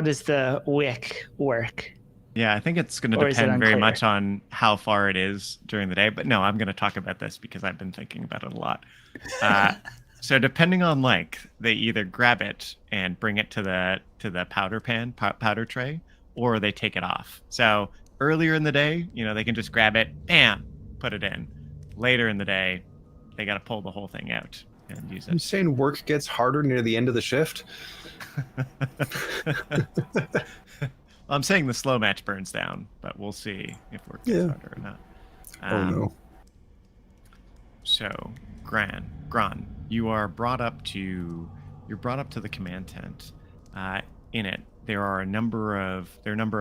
does the wick work? Yeah, I think it's going to Or is it depend very unclear? much on how far it is during the day. But no, I'm going to talk about this because I've been thinking about it a lot. So depending on length, they either grab it and bring it to the powder pan, powder tray, or they take it off. So earlier in the day, they can just grab it, bam, put it in. Later in the day, they got to pull the whole thing out and use You it. saying work gets harder near the end of the shift? I'm saying the slow match burns down, but we'll see if work gets harder or not. Oh no. So, Gran, you are brought up to the command tent. In it, there are a number of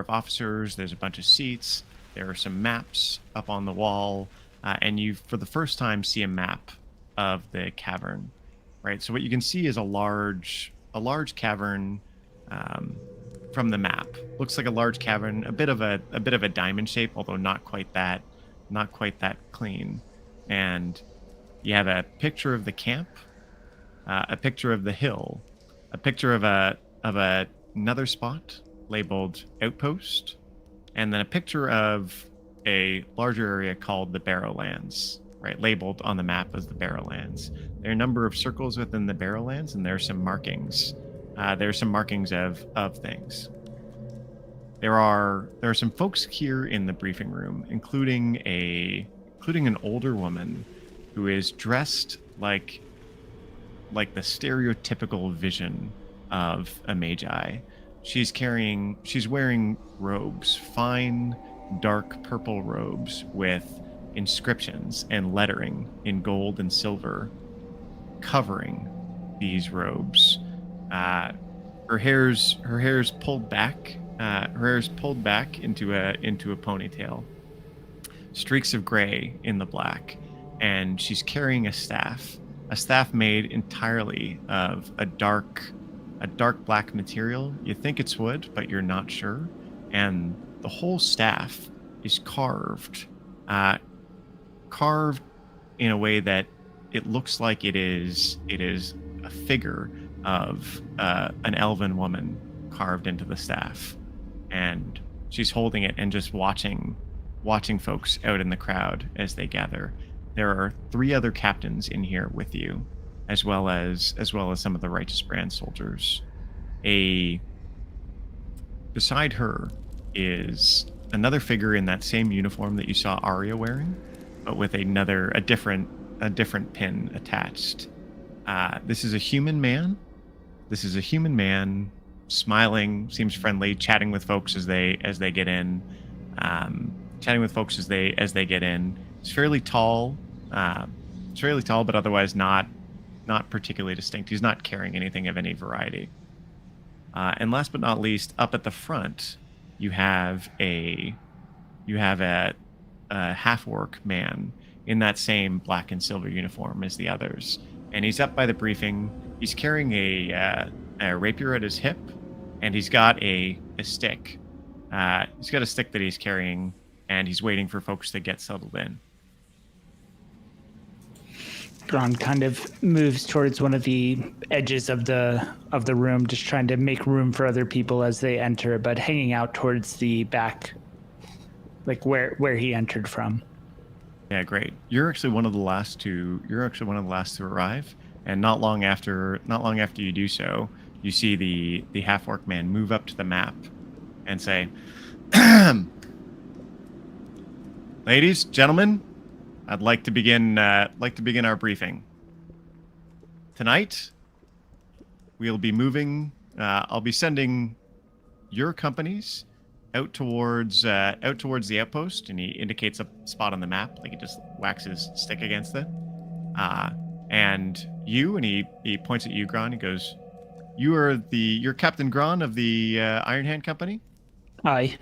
officers. There's a bunch of seats. There are some maps up on the wall, and you, for the first time, see a map of the cavern. Right. So what you can see is a large cavern. From the map, looks like a large cavern, a bit of a diamond shape, although not quite that clean. And you have a picture of the camp, a picture of the hill, a picture of another spot labeled outpost, and then a picture of a larger area called the Barrowlands, right, labeled on the map as the Barrowlands. There are a number of circles within the Barrowlands, and there are some markings. There are some markings of things. There are some folks here in the briefing room, including an older woman who is dressed like the stereotypical vision of a magi. She's wearing robes, fine dark purple robes with inscriptions and lettering in gold and silver covering these robes. Her hair's pulled back. Her hair's pulled back into a ponytail. Streaks of gray in the black, and she's carrying a staff made entirely of a dark black material. You think it's wood, but you're not sure. And the whole staff is carved in a way that it looks like it is a figure of an elven woman carved into the staff, and she's holding it and just watching folks out in the crowd as they gather. There are 3 other captains in here with you, as well as some of the Righteous Brand soldiers. Beside her is another figure in that same uniform that you saw Arya wearing, but with a different pin attached. This is a human man. Smiling, seems friendly, chatting with folks as they get in. He's fairly tall. But otherwise not particularly distinct. He's not carrying anything of any variety. And last but not least, up at the front, you have a half-orc man in that same black and silver uniform as the others, and he's up by the briefing. He's carrying a rapier at his hip, and he's got a stick. He's got a stick that he's carrying, and he's waiting for folks to get settled in. Gron kind of moves towards one of the edges of the room, just trying to make room for other people as they enter, but hanging out towards the back, like where he entered from. Yeah, great. You're actually one of the last to arrive, and not long after you do so, you see the half-orc man move up to the map and say, "Ladies, gentlemen, I'd like to begin our briefing. Tonight, we'll be moving. I'll be sending your companies out towards the outpost," and he indicates a spot on the map, like he just whacks his stick against it. And you, and he points at you, Gron. He goes, "You're Captain Gron of the Iron Hand Company?" Aye.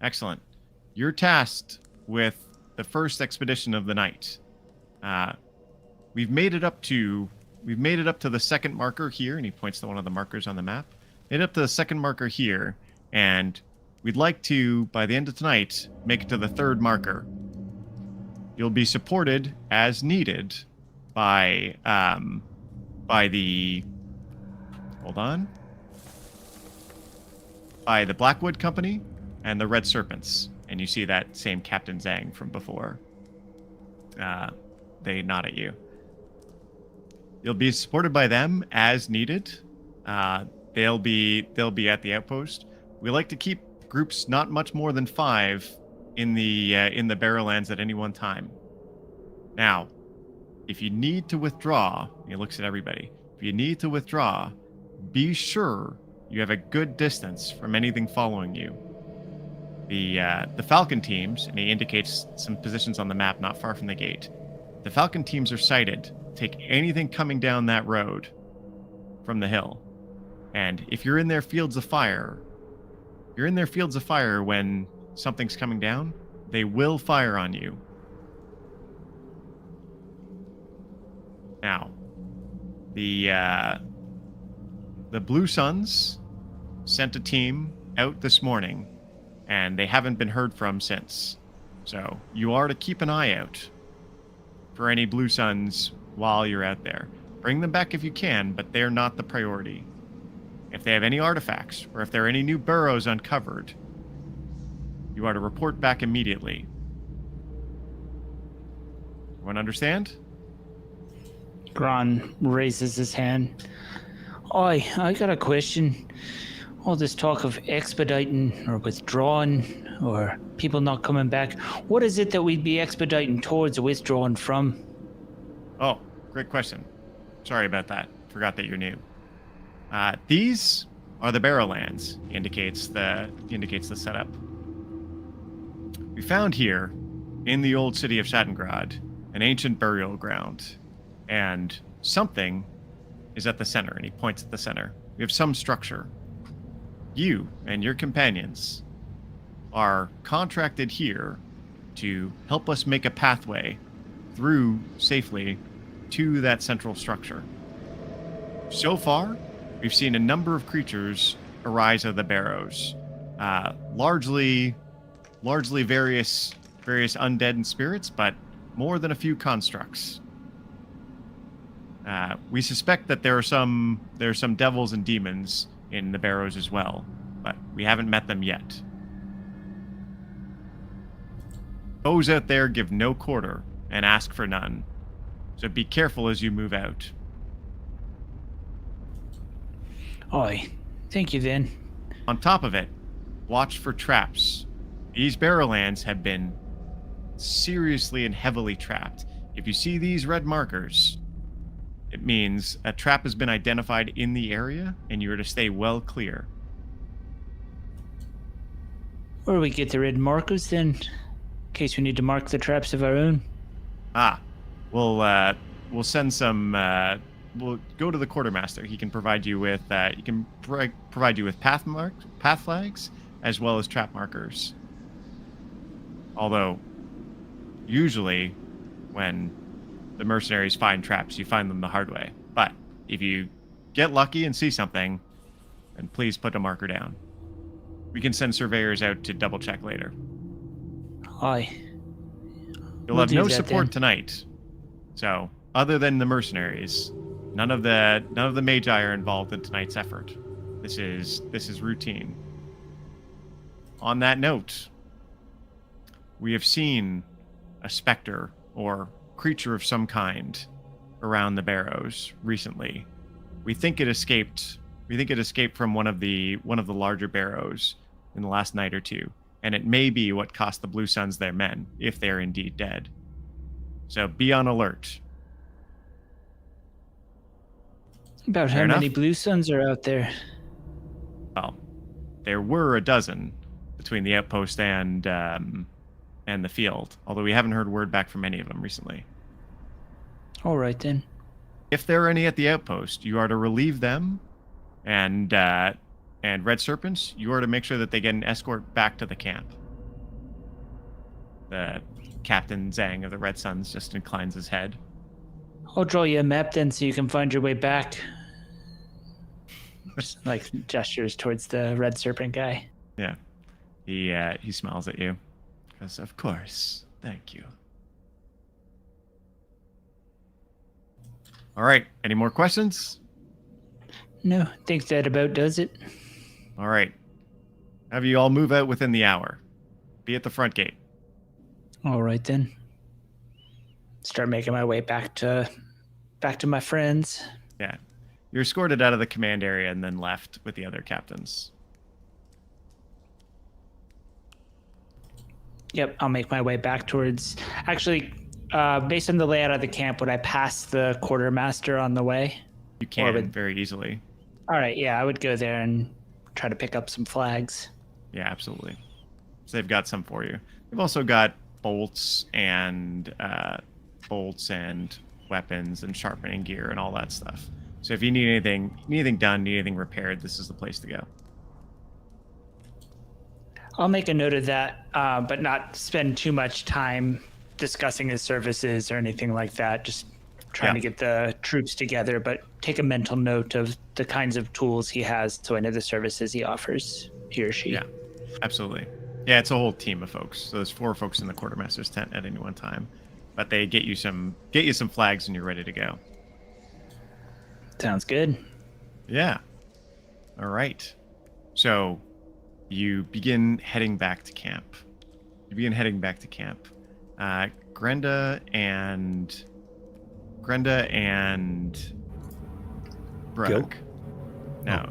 Excellent. You're tasked with the first expedition of the night. We've made it up to we've made it up to the second marker here, and he points to one of the markers on the map. Made it up to the second marker here, and we'd like to, by the end of tonight, make it to the third marker. You'll be supported as needed by the by the Blackwood Company and the Red Serpents. And you see that same Captain Zhang from before. They nod at you. You'll be supported by them as needed. They'll be at the outpost. We like to keep groups not much more than 5 in the Barrowlands at any one time. Now, if you need to withdraw, he looks at everybody. If you need to withdraw, be sure you have a good distance from anything following you. The Falcon teams, and he indicates some positions on the map not far from the gate. The Falcon teams are sighted. Take anything coming down that road from the hill. And if you're in their fields of fire, when something's coming down, they will fire on you. Now, the Blue Suns sent a team out this morning, and they haven't been heard from since. So you are to keep an eye out for any Blue Suns while you're out there. Bring them back if you can, but they're not the priority. If they have any artifacts, or if there are any new burrows uncovered, you are to report back immediately. Everyone understand? Gron raises his hand. I got a question. All this talk of expediting or withdrawing or people not coming back, what is it that we'd be expediting towards or withdrawing from? Oh, great question. Sorry about that. Forgot that you're new. These are the Barrowlands. Indicates the setup. We found here, in the old city of Shattengrad, an ancient burial ground, and something is at the center, and he points at the center. We have some structure. You and your companions are contracted here to help us make a pathway through safely to that central structure. So far, we've seen a number of creatures arise out of the barrows, largely various undead and spirits, but more than a few constructs. We suspect that there are some devils and demons in the barrows as well, but we haven't met them yet. Those out there give no quarter and ask for none, so be careful as you move out. Aye, thank you then. On top of it, watch for traps. These Barrowlands have been seriously and heavily trapped. If you see these red markers, it means a trap has been identified in the area, and you are to stay well clear. Where do we get the red markers then? In case we need to mark the traps of our own. We'll send some. We'll go to the quartermaster. He can provide you with. Provide you with path flags, as well as trap markers. Although, usually, when the mercenaries find traps, you find them the hard way. But if you get lucky and see something, then please put a marker down. We can send surveyors out to double check later. Aye. You'll have no support tonight. So, other than the mercenaries, none of the magi are involved in tonight's effort. This is routine. On that note, we have seen a specter or creature of some kind around the barrows recently. We think it escaped from one of the larger barrows in the last night or two, and it may be what cost the Blue Suns their men, if they're indeed dead. So be on alert. About how many Blue Suns are out there? Well, there were a dozen between the outpost and the field, although we haven't heard word back from any of them recently. All right, then. If there are any at the outpost, you are to relieve them, and Red Serpents, you are to make sure that they get an escort back to the camp. The Captain Zhang of the Red Suns just inclines his head. I'll draw you a map then so you can find your way back. Just, like, gestures towards the red serpent guy. Yeah. He smiles at you. Goes, of course. Thank you. All right. Any more questions? No, think that about does it. All right. Have you all move out within the hour? Be at the front gate. All right then. Start making my way back to my friends. Yeah. You're escorted out of the command area and then left with the other captains. Yep, I'll make my way back towards. Actually, based on the layout of the camp, would I pass the quartermaster on the way? You can would- very easily. All right, yeah, I would go there and try to pick up some flags. Yeah, absolutely. So they've got some for you. They've also got bolts and weapons and sharpening gear and all that stuff. So if you need anything done, need anything repaired, this is the place to go. I'll make a note of that, but not spend too much time discussing his services or anything like that. Just trying to get the troops together, but take a mental note of the kinds of tools he has so I know the services he offers, he or she. Yeah, absolutely. Yeah, it's a whole team of folks. So there's 4 folks in the quartermaster's tent at any one time, but they get you some flags and you're ready to go. Sounds good. Yeah. All right. So you begin heading back to camp. Grenda and Brug. Gil? No.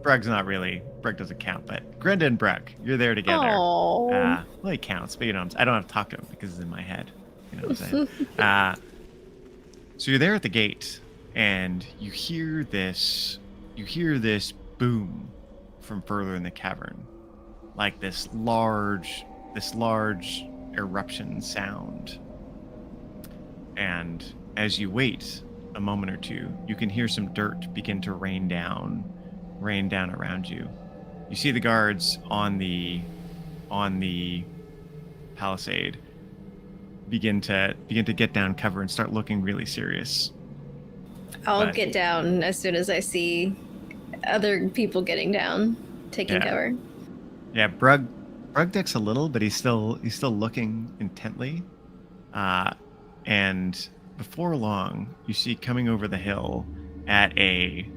Brug's not really. Brug doesn't count, but Grenda and Brug, you're there together. Oh. Well, he counts, but I don't have to talk to him because it's in my head. You know what I'm saying? So you're there at the gate, and you hear this boom from further in the cavern, like this large eruption sound. And as you wait a moment or two, you can hear some dirt begin to rain down around you. You see the guards on the palisade begin to get down cover and start looking really serious. I'll But- get down as soon as I see other people getting down, taking Yeah. cover. Yeah, Brug ducks a little, but he's still looking intently. And before long, you see coming over the hill at a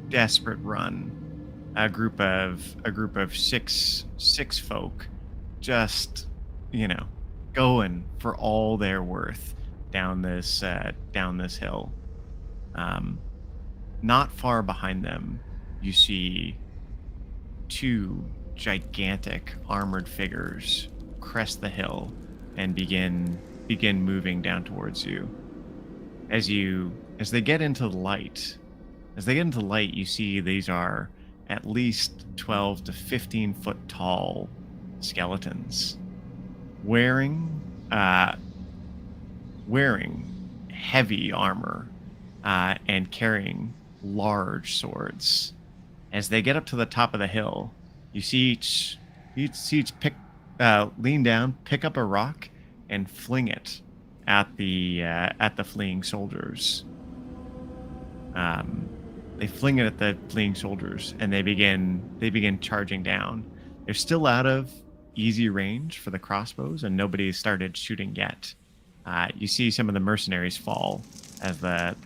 desperate run, a group of six folk, just going for all they're worth down this hill. Not far behind them, you see 2 gigantic armored figures crest the hill and begin moving down towards you. As they get into the light, you see these are at least 12 to 15 foot tall skeletons wearing heavy armor and carrying large swords. As they get up to the top of the hill, you see each lean down, pick up a rock, and fling it at the fleeing soldiers. They fling it at the fleeing soldiers, and they begin charging down. They're still out of easy range for the crossbows, and nobody's started shooting yet. You see some of the mercenaries fall as the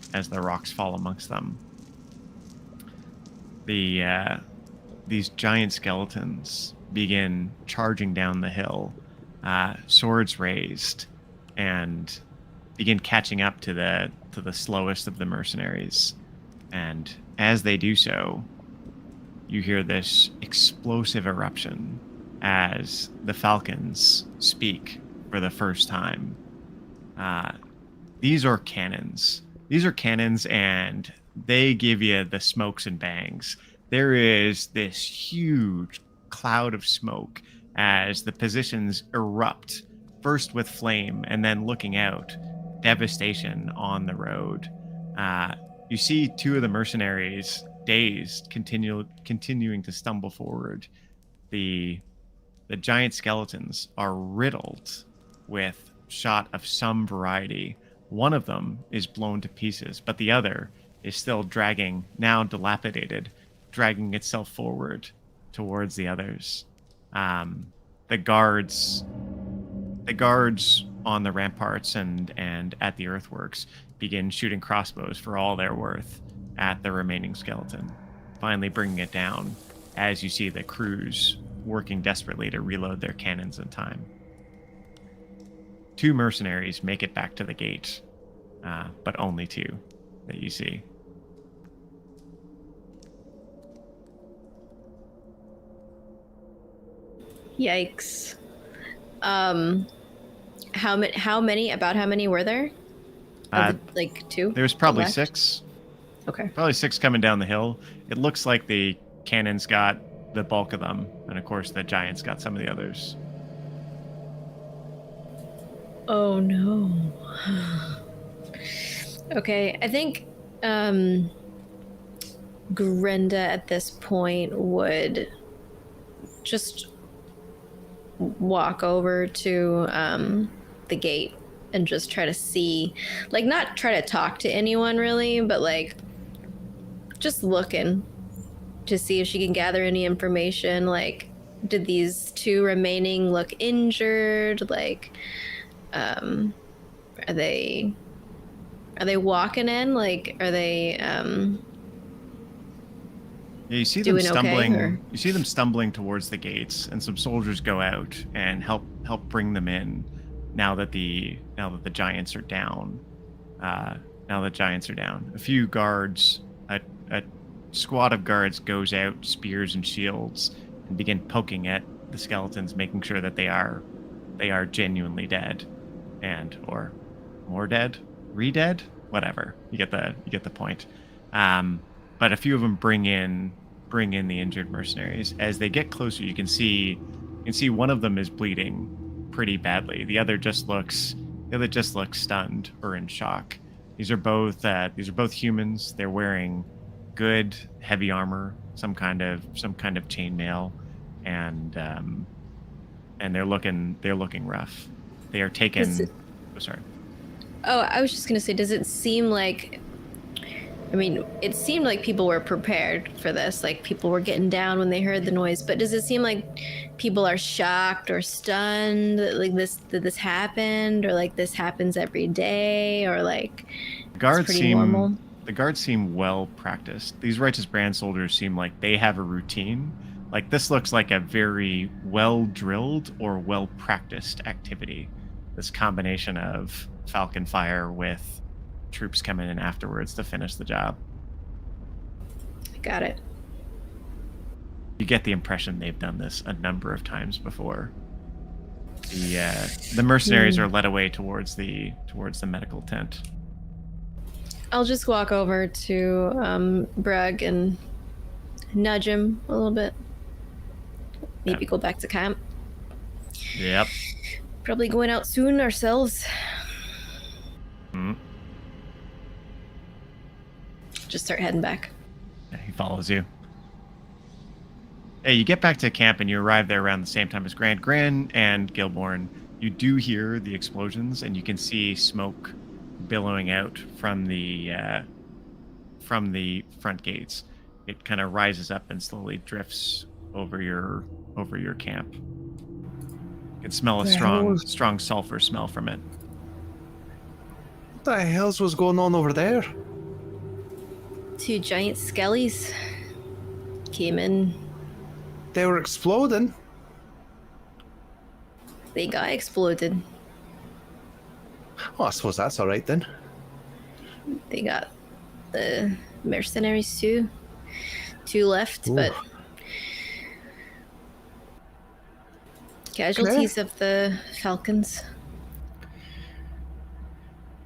rocks fall amongst them. These giant skeletons begin charging down the hill, swords raised, and begin catching up to the slowest of the mercenaries. And as they do so, you hear this explosive eruption as the Falcons speak for the first time. These are cannons. And they give you the smokes and bangs. There is this huge cloud of smoke as the positions erupt, first with flame and then looking out, devastation on the road. You see 2 of the mercenaries, dazed, continuing to stumble forward. The giant skeletons are riddled with shot of some variety One of them is blown to pieces, but the other is still dragging, now dilapidated, dragging itself forward towards the others. The guards on the ramparts and at the earthworks begin shooting crossbows for all they're worth at the remaining skeleton, finally bringing it down as you see the crews working desperately to reload their cannons in time. 2 mercenaries make it back to the gate, but only 2 that you see. Yikes. How many were there? Like 2? There's probably left? 6. Okay. Probably 6 coming down the hill. It looks like the cannons got the bulk of them, and of course the giants got some of the others. Oh no. Okay, I think Grenda at this point would just walk over to the gate and just try to see, like, not try to talk to anyone really, but like just looking to see if she can gather any information. Like, did these 2 remaining look injured? Like, are they walking in? Like, are they Yeah, you see them doing okay, stumbling. or- You see them stumbling towards the gates, and some soldiers go out and help bring them in. Now that the giants are down, a few guards, a squad of guards goes out, spears and shields, and begin poking at the skeletons, making sure that they are genuinely dead, and or more dead, re-dead, whatever. You get the point. But a few of them bring in the injured mercenaries. As they get closer, you can see one of them is bleeding pretty badly. The other just looks stunned or in shock. These are both humans. They're wearing good heavy armor, some kind of chainmail, and they're looking rough. They are taken. Oh, sorry. Oh, I was just gonna say, does it seem like, I mean, it seemed like people were prepared for this, like people were getting down when they heard the noise, but does it seem like people are shocked or stunned that, like, that this happened, or like this happens every day, or like it's pretty normal? The guards seem well practiced. These Righteous Brand soldiers seem like they have a routine. Like, this looks like a very well drilled or well practiced activity. This combination of Falcon Fire with troops coming in afterwards to finish the job. Got it. You get the impression they've done this a number of times before. The mercenaries are led away towards the medical tent. I'll just walk over to Bragg and nudge him a little bit. Maybe go back to camp. Yep. Probably going out soon ourselves. Mm. Just start heading back. He follows you. Hey, you get back to camp and you arrive there around the same time as Gran and Gilborn. You do hear the explosions, and you can see smoke billowing out from the front gates. It kind of rises up and slowly drifts over your camp. You can smell a strong sulfur smell from it. What the hell's was going on over there? 2 giant skellies came in. They were exploding. They got exploded. Oh, I suppose that's all right then. They got the mercenaries too. 2 left, Ooh. but casualties of the Falcons.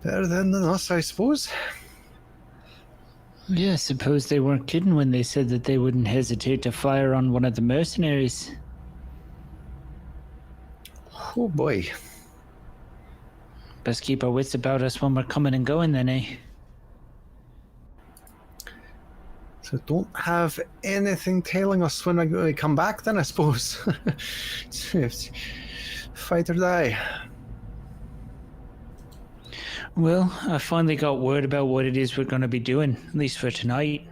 Better than us, I suppose. Yeah, I suppose they weren't kidding when they said that they wouldn't hesitate to fire on one of the mercenaries. Oh boy. Best keep our wits about us when we're coming and going then, eh? So don't have anything telling us when we come back then, I suppose. Fight or die. Well, I finally got word about what it is we're going to be doing, at least for tonight.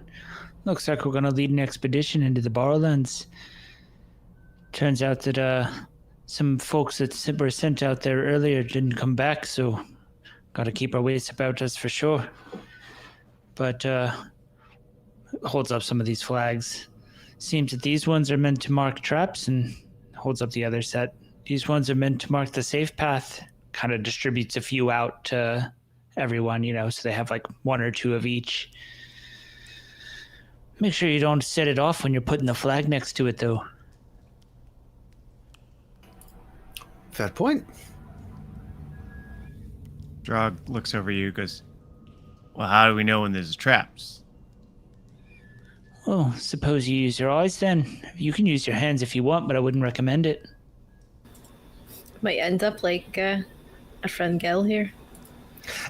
Looks like we're going to lead an expedition into the Borderlands. Turns out that some folks that were sent out there earlier didn't come back, so got to keep our wits about us for sure. But holds up some of these flags. Seems that these ones are meant to mark traps, and holds up the other set. These ones are meant to mark the safe path. Kind of distributes a few out to everyone, so they have like one or two of each. Make sure you don't set it off when you're putting the flag next to it, though. Fair point. Drog looks over you, goes, well, how do we know when there's traps? Oh, suppose you use your eyes then. You can use your hands if you want, but I wouldn't recommend it. Might end up like a friend Gil here.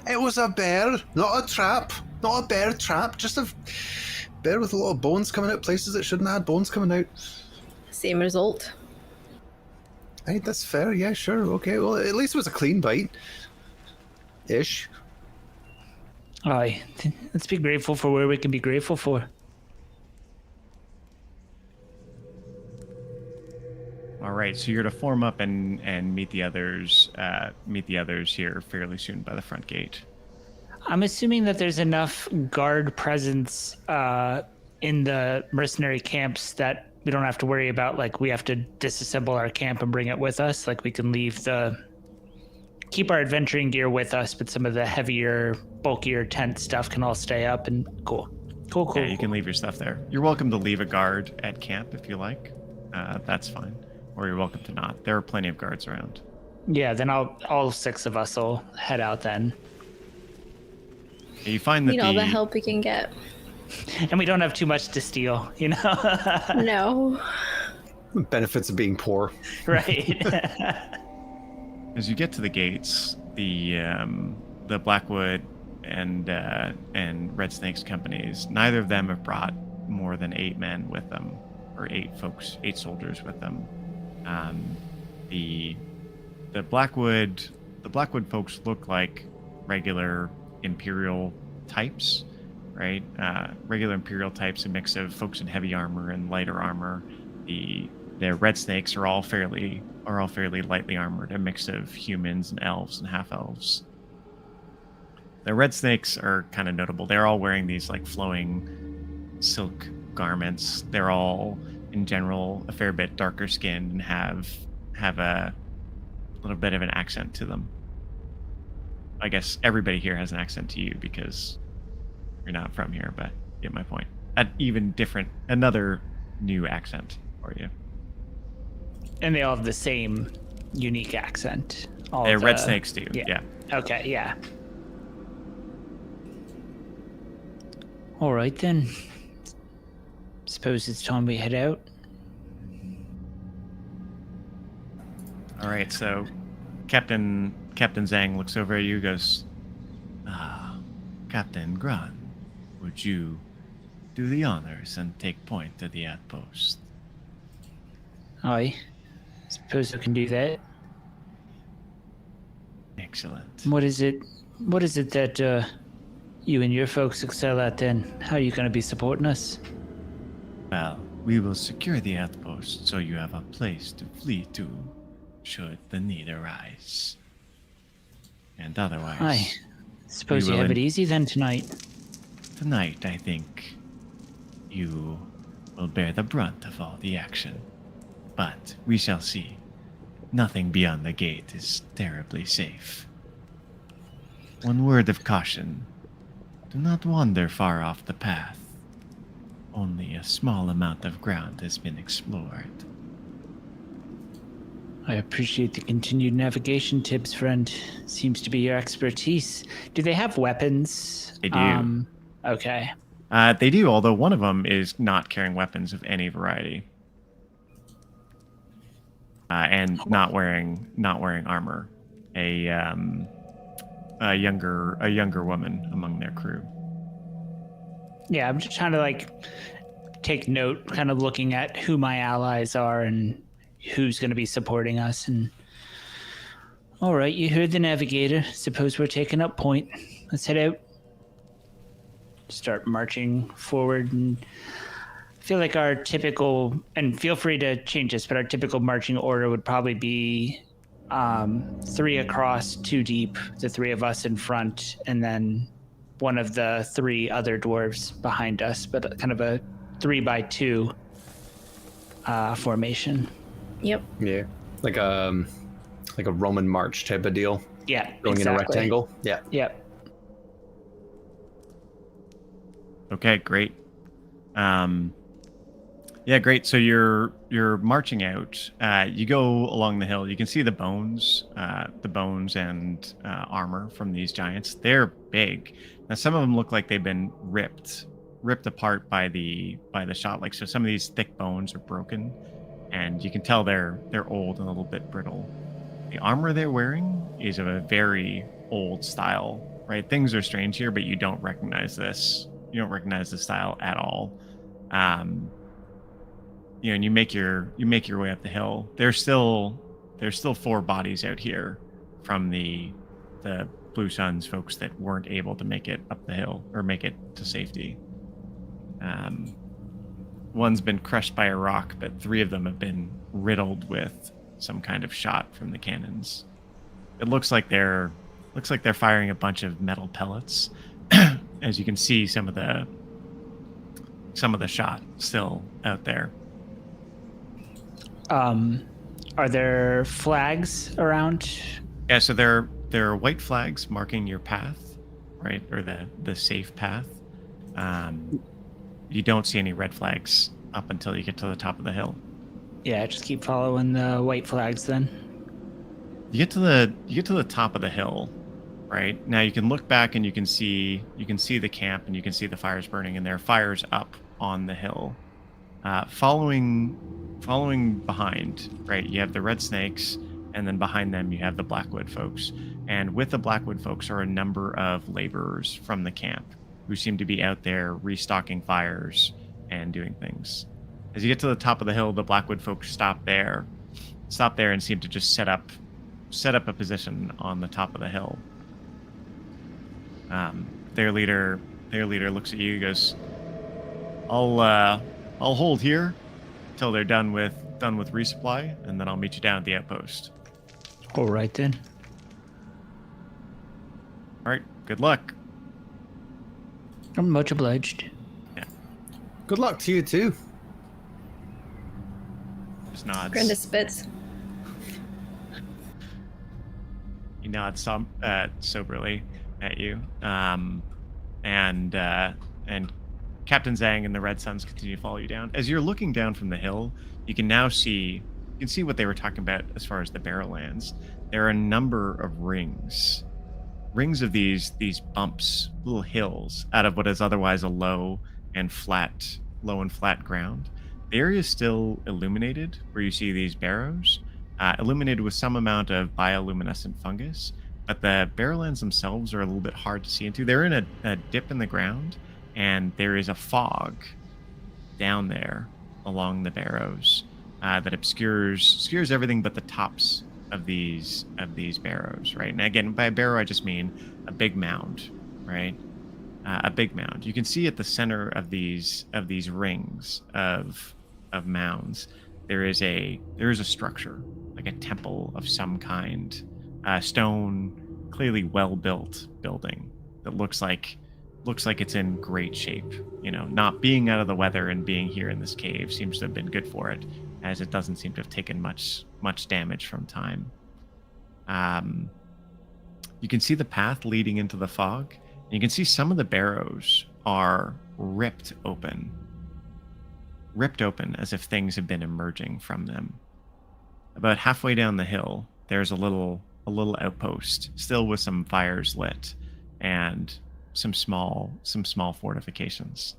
It was a bear, not a trap. Not a bear trap, just a bear with a lot of bones coming out places that shouldn't have bones coming out. Same result. Hey, that's fair. Yeah, sure. Okay. Well, at least it was a clean bite. Ish. Aye. Let's be grateful for where we can be grateful for. All right, so you're to form up and meet the others. Meet the others here fairly soon by the front gate. I'm assuming that there's enough guard presence in the mercenary camps that we don't have to worry about, like, we have to disassemble our camp and bring it with us. Like, we can keep our adventuring gear with us, but some of the heavier, bulkier tent stuff can all stay up, and cool. Yeah, you can leave your stuff there. You're welcome to leave a guard at camp if you like. That's fine. Or you're welcome to not. There are plenty of guards around. Yeah, then all six of us will head out then. You find that Need all the help we can get. And we don't have too much to steal, No. Benefits of being poor. Right. As you get to the gates, the Blackwood and Red Snakes companies, neither of them have brought more than 8 men with them, or 8 soldiers with them. The Blackwood folks look like regular Imperial types, right? Regular Imperial types, a mix of folks in heavy armor and lighter armor. The Red Snakes are all fairly lightly armored, a mix of humans and elves and half elves. The Red Snakes are kind of notable. They're all wearing these like flowing silk garments. They're all, in general, a fair bit darker skinned and have a little bit of an accent to them. I guess everybody here has an accent to you because you're not from here, but you get my point. Another new accent for you. And they all have the same unique accent. Red Snakes do, yeah. Okay, yeah. All right, then. Suppose it's time we head out. All right, so Captain Zhang looks over at you, goes, Captain Gran, would you do the honors and take point to the outpost? Aye. Suppose I can do that. Excellent. What is it that you and your folks excel at then? How are you going to be supporting us? Well, we will secure the outpost so you have a place to flee to should the need arise. And otherwise... Aye. Suppose you have it easy then tonight. Tonight, I think, you will bear the brunt of all the action. But we shall see. Nothing beyond the gate is terribly safe. One word of caution. Do not wander far off the path. Only a small amount of ground has been explored. I appreciate the continued navigation tips, friend. Seems to be your expertise. Do they have weapons? They do. Okay. They do, although one of them is not carrying weapons of any variety. And not wearing armor. A younger woman among their crew. Yeah, I'm just trying to take note, kind of looking at who my allies are and who's going to be supporting us. And All right, you heard the navigator. Suppose we're taking up point. Let's head out. Start marching forward, and I feel like our typical, and feel free to change this, but our typical marching order would probably be 3 across, 2 deep, the 3 of us in front, and then one of the 3 other dwarves behind us, but kind of a 3x2 formation. Yep. Yeah. Like a Roman march type of deal. Yeah, Going in a exactly. rectangle. Yeah. Yep. Okay, great. Yeah, great. So you're marching out. You go along the hill. You can see the bones and armor from these giants. They're big. Now some of them look like they've been ripped apart by the shot. Like, so some of these thick bones are broken, and you can tell they're old and a little bit brittle. The armor they're wearing is of a very old style, right? Things are strange here, but you don't recognize this. You don't recognize the style at all. And you make your way up the hill. There's still 4 bodies out here from the Blue Suns folks that weren't able to make it up the hill or make it to safety. One's been crushed by a rock, but 3 of them have been riddled with some kind of shot from the cannons. It looks like they're firing a bunch of metal pellets. As you can see, some of the shot still out there. Are there flags around? Yeah, so there are white flags marking your path, right, or the safe path. You don't see any red flags up until you get to the top of the hill. Yeah, just keep following the white flags then. You get to the top of the hill, right? Now you can look back and you can see the camp and you can see the fires burning, and there are fires up on the hill. Following behind, right? You have the Red Snakes, and then behind them you have the Blackwood folks. And with the Blackwood folks are a number of laborers from the camp who seem to be out there restocking fires and doing things. As you get to the top of the hill, the Blackwood folks stop there and seem to just set up a position on the top of the hill. Their leader looks at you, goes, I'll hold here till they're done with resupply, and then I'll meet you down at the outpost. All right then. All right, good luck. I'm much obliged. Yeah, Good luck to you too. just nods. Brenda spits. He nods soberly at you, and Captain Zhang and the Red Suns continue to follow you down. As you're looking down from the hill, you can now see what they were talking about as far as the Barrowlands. There are a number of rings of these bumps, little hills out of what is otherwise a low and flat ground. The area is still illuminated, where you see these barrows, illuminated with some amount of bioluminescent fungus, but the Barrowlands themselves are a little bit hard to see into. They're in a dip in the ground, and there is a fog down there along the barrows that obscures everything but the tops of these barrows, right? And again, by a barrow I just mean a big mound, right? A big mound. You can see at the center of these rings of mounds, there is a structure, like a temple of some kind, stone, clearly well built building that looks like it's in great shape. Not being out of the weather and being here in this cave seems to have been good for it, as it doesn't seem to have taken much damage from time. You can see the path leading into the fog, and you can see some of the barrows are ripped open as if things have been emerging from them. About halfway down the hill, there's a little outpost, still with some fires lit, and some small fortifications.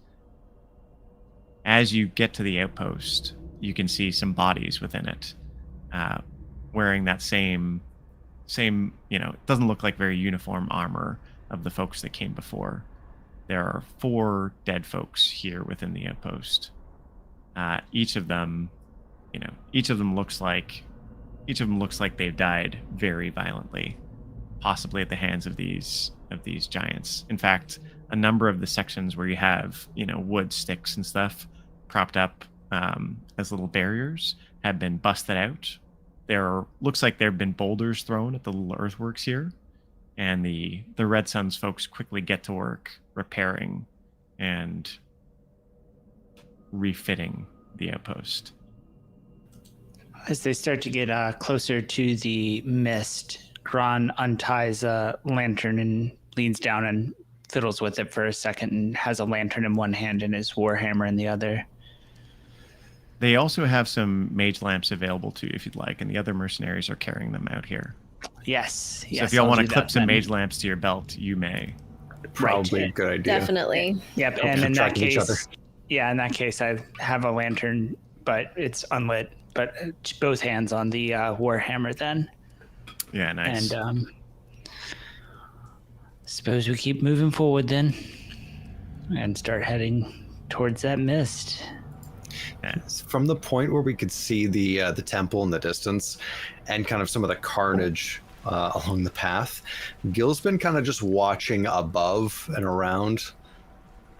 As you get to the outpost, you can see some bodies within it, wearing that same, it doesn't look like very uniform armor of the folks that came before. There are 4 dead folks here within the outpost. Each of them looks like each of them looks like they've died very violently, possibly at the hands of these giants. In fact, a number of the sections where you have, wood sticks and stuff propped up as little barriers have been busted out. There looks like there have been boulders thrown at the little earthworks here, and the Red Suns folks quickly get to work repairing and refitting the outpost. As they start to get closer to the mist, Gron unties a lantern and leans down and fiddles with it for a second and has a lantern in one hand and his warhammer in the other. They also have some mage lamps available to you if you'd like, and the other mercenaries are carrying them out here. Yes. So if y'all want to clip some mage lamps to your belt, you may. Probably a good idea. Definitely. Yep, Helps and them in that track each other. case, in that case, I have a lantern, but it's unlit. But both hands on the warhammer then. Yeah, nice. And suppose we keep moving forward then, and start heading towards that mist. From the point where we could see the temple in the distance, and kind of some of the carnage along the path, Gil's been kind of just watching above and around.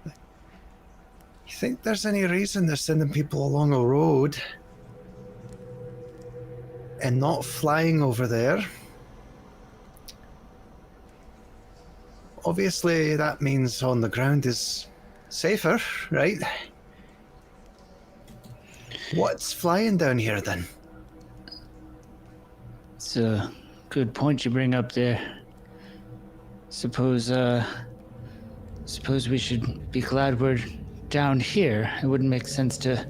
You think there's any reason they're sending people along a road and not flying over there? Obviously, that means on the ground is safer, right? What's flying down here then? It's a good point you bring up there. Suppose we should be glad we're down here. It wouldn't make sense to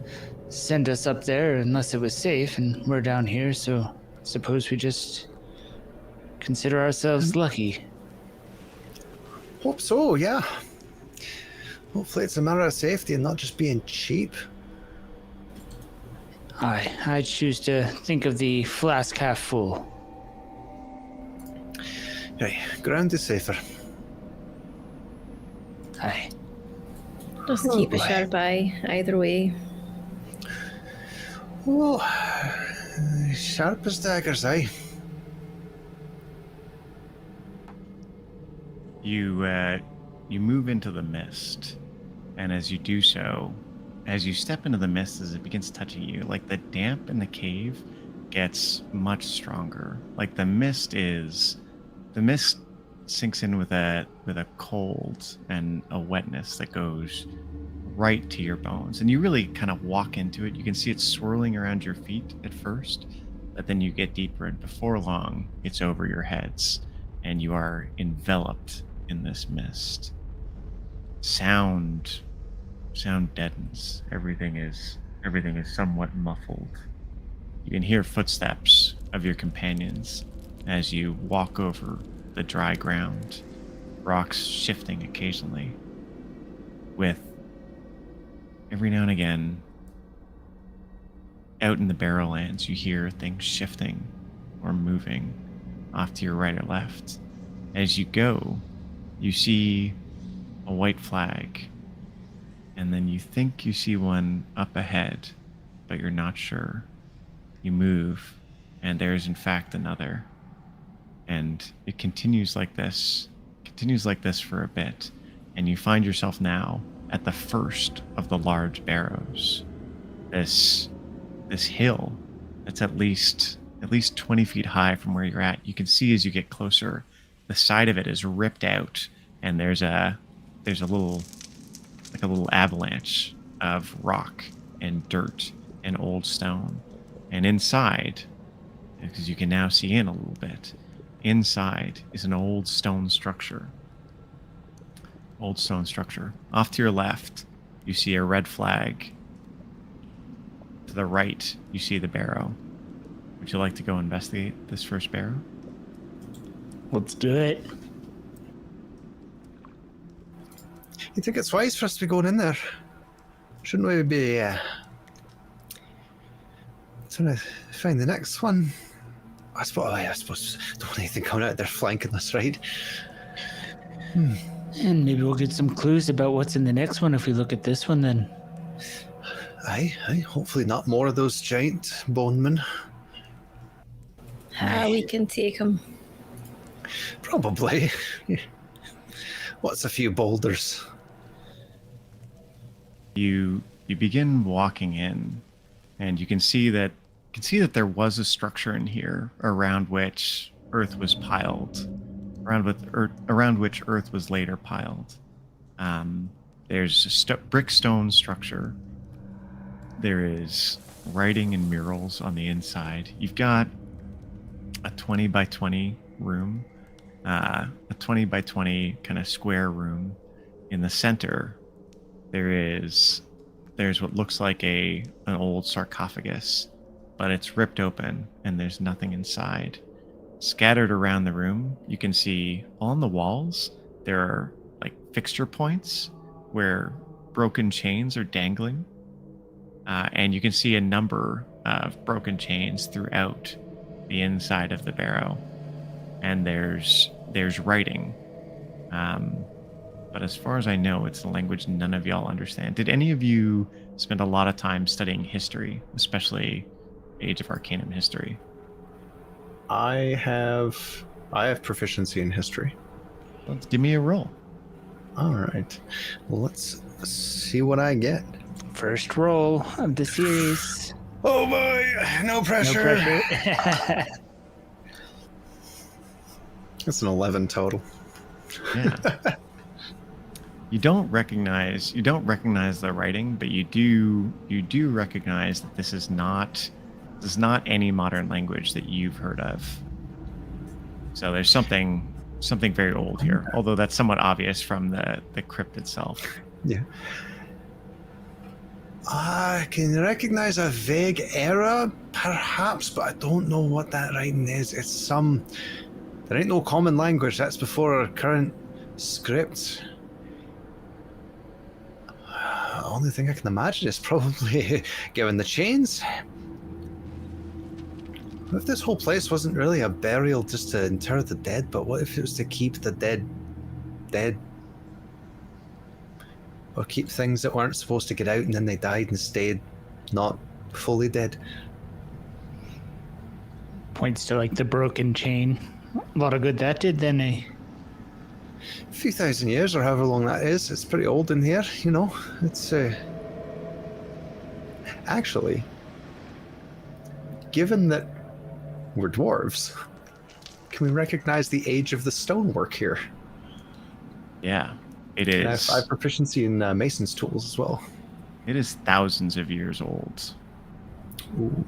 send us up there unless it was safe, and we're down here, so suppose we just consider ourselves lucky. Hope so, yeah. Hopefully it's a matter of safety and not just being cheap. I choose to think of the flask half full. Right, ground is safer. Aye. Just keep a sharp eye either way. Oh, sharp as daggers, aye. You move into the mist, and as you do so, as you step into the mist, as it begins touching you, like the damp in the cave gets much stronger. Like the mist sinks in with a cold and a wetness that goes right to your bones, and you really kind of walk into it. You can see it swirling around your feet at first, but then you get deeper, and before long it's over your heads and you are enveloped in this mist. Sound deadens. Everything is somewhat muffled. You can hear footsteps of your companions as you walk over the dry ground, rocks shifting occasionally, with every now and again out in the Barrowlands you hear things shifting or moving off to your right or left. As you go, you see a white flag, and then you think you see one up ahead, but you're not sure. You move, and there's in fact another. And it continues like this for a bit, and you find yourself now at the first of the large barrows. This hill that's at least 20 feet high from where you're at. You can see as you get closer, the side of it is ripped out, and there's a little avalanche of rock and dirt and old stone. And inside, because you can now see in a little bit, inside is an old stone structure. Off to your left, you see a red flag. To the right, you see the barrow. Would you like to go investigate this first barrow? Let's do it. You think it's wise for us to be going in there? Shouldn't we be trying to find the next one? I suppose don't want anything coming out there flanking us, right? And maybe we'll get some clues about what's in the next one if we look at this one then. Aye, hopefully not more of those giant bone men. We can take him. Probably. What's a few boulders? You begin walking in, and you can see that there was a structure in here around which earth was piled, around which earth was later piled. There's a brick stone structure. There is writing and murals on the inside. You've got a 20 by 20 room, a 20 by 20 kind of square room. In the center, there's what looks like an old sarcophagus, but it's ripped open and there's nothing inside. Scattered around the room, you can see on the walls there are like fixture points where broken chains are dangling, and you can see a number of broken chains throughout the inside of the barrow. And there's writing, but as far as I know, it's a language none of y'all understand. Did any of you spend a lot of time studying history, especially Age of Arcanum history? I have proficiency in history. Let's give me a roll. All right. Well, let's see what I get. First roll of the series. Oh boy, no No pressure. pressure. That's an 11 total. Yeah. You don't recognize the writing, but you do recognize that this is not any modern language that you've heard of. So there's something very old here, although that's somewhat obvious from the crypt itself. Yeah. I can recognize a vague error, perhaps, but I don't know what that writing is. There ain't no common language. That's before our current script. Only thing I can imagine is probably given the chains. What if this whole place wasn't really a burial just to inter the dead, but what if it was to keep the dead? Or keep things that weren't supposed to get out and then they died and stayed not fully dead? Points to like the broken chain. A lot of good that did then, eh? A few thousand years or however long that is. It's pretty old in here, you know. It's actually, given that we're dwarves, can we recognize the age of the stonework here? Yeah, it And is. I have proficiency in mason's tools as well. It is thousands of years old. Ooh.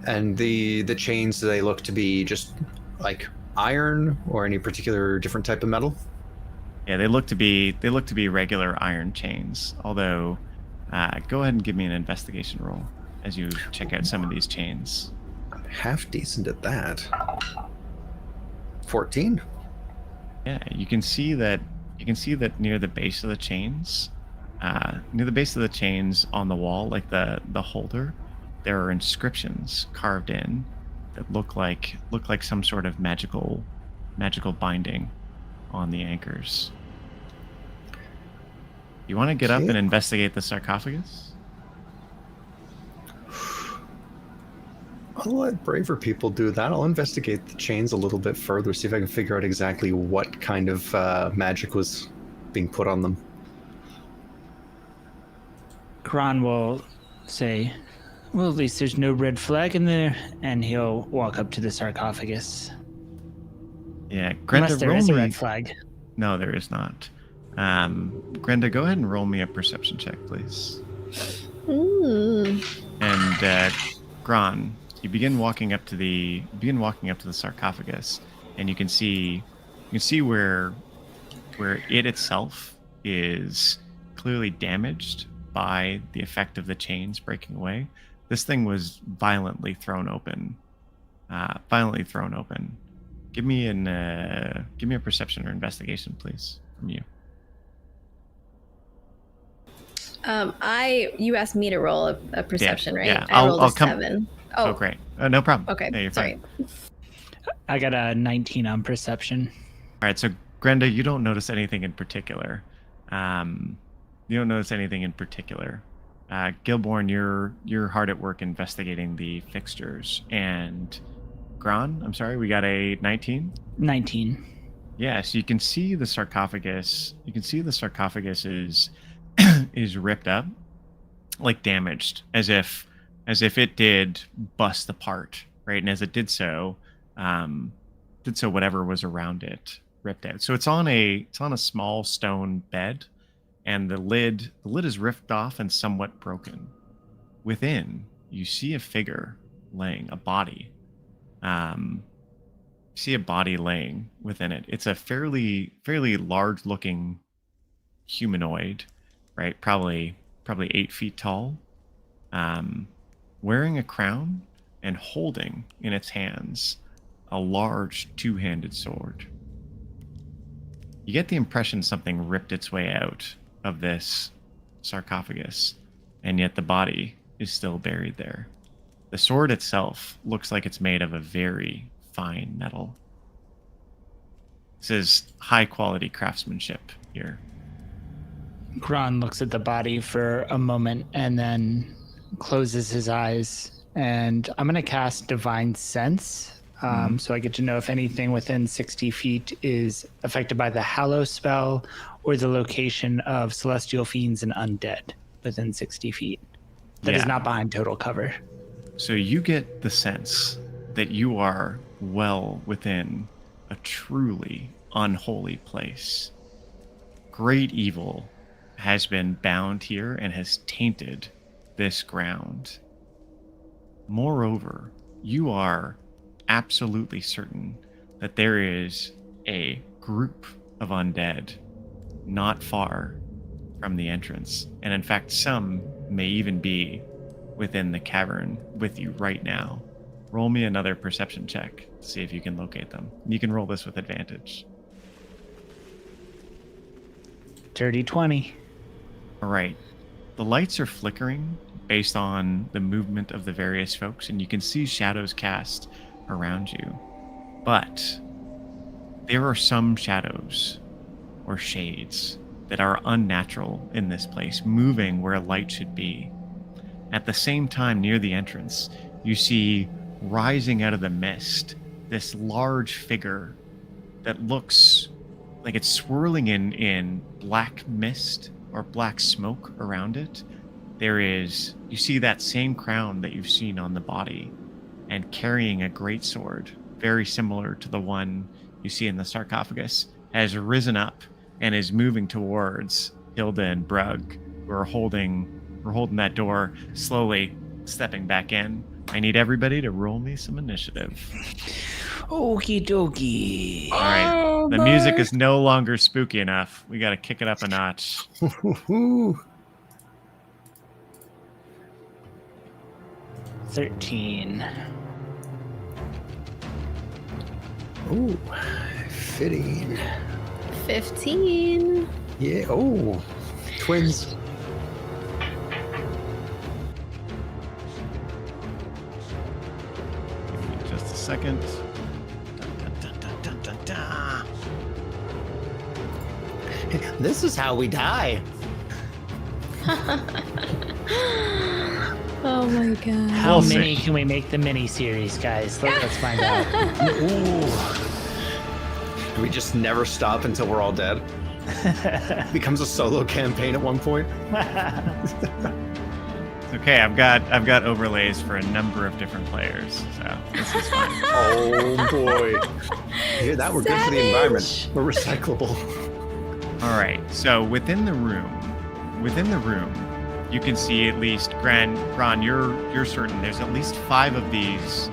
And the chains, do they look to be just like iron or any particular different type of metal? Yeah, they look to be regular iron chains. Although, go ahead and give me an investigation roll as you check out some of these chains. I'm half decent at that. 14. Yeah, you can see that near the base of the chains, on the wall, like the holder, there are inscriptions carved in that look like some sort of magical binding on the anchors. You want to get up Okay. and investigate the sarcophagus? I'll let braver people do that. I'll investigate the chains a little bit further, see if I can figure out exactly what kind of magic was being put on them. Kron will say, well, at least there's no red flag in there, and he'll walk up to the sarcophagus. Yeah, Unless Grenda, there roll is a me. red flag. No, there is not. Grenda, go ahead and roll me a perception check, please. And Gron, you begin walking up to the sarcophagus, and you can see where it itself is clearly damaged by the effect of the chains breaking away. This thing was violently thrown open. Give me a perception or investigation, please, from you. You asked me to roll a perception, right? yeah. I rolled I'll a come- 7. Oh, great. No problem. Okay, Yeah, you're sorry. fine. I got a 19 on perception. All right, so Grenda, you don't notice anything in particular. Gilborn, you're hard at work investigating the fixtures. And Gron, I'm sorry, we got a 19? 19. Yeah, so you can see the sarcophagus. You can see the sarcophagus is is ripped up, like damaged, as if it did bust apart, right? And as it did so, whatever was around it ripped out. So it's on a small stone bed, and the lid is ripped off and somewhat broken. Within, you see a figure laying, a body. See a body laying within it. It's a fairly large looking humanoid, right? Probably 8 feet tall, wearing a crown and holding in its hands a large 2-handed sword. You get the impression something ripped its way out of this sarcophagus, and yet the body is still buried there. The sword itself looks like it's made of a very fine metal. This is high quality craftsmanship here. Gron looks at the body for a moment and then closes his eyes. And I'm going to cast Divine Sense. So I get to know if anything within 60 feet is affected by the Hallow spell or the location of celestial fiends and undead within 60 feet. That is not behind total cover. So you get the sense that you are well within a truly unholy place. Great evil has been bound here and has tainted this ground. Moreover, you are absolutely certain that there is a group of undead not far from the entrance. And in fact, some may even be within the cavern with you right now. Roll me another perception check to see if you can locate them. You can roll this with advantage. Dirty 20. All right. The lights are flickering based on the movement of the various folks, and you can see shadows cast around you. But there are some shadows or shades that are unnatural in this place, moving where light should be. At the same time, near the entrance, you see rising out of the mist this large figure that looks like it's swirling in black mist or black smoke around it. You see that same crown that you've seen on the body, and carrying a greatsword, very similar to the one you see in the sarcophagus, has risen up and is moving towards Hilda and Brug, who are holding that door, slowly stepping back in. I need everybody to roll me some initiative. Okie dokie. All right. The music is no longer spooky enough. We got to kick it up a notch. 13. Ooh, fitting. 15. Yeah. Oh, twins. Give me just a second. Dun, dun, dun, dun, dun, dun, dun. This is how we die. Oh my god. How We'll many see. can we make the mini series, guys? Let's find out. Ooh. Do we just never stop until we're all dead? Becomes a solo campaign at one point. Okay, I've got overlays for a number of different players, so this is fine. Oh boy. Yeah, that we're good for the environment. We're recyclable. All right. So within the room, you can see at least Gron, you're certain there's at least five of these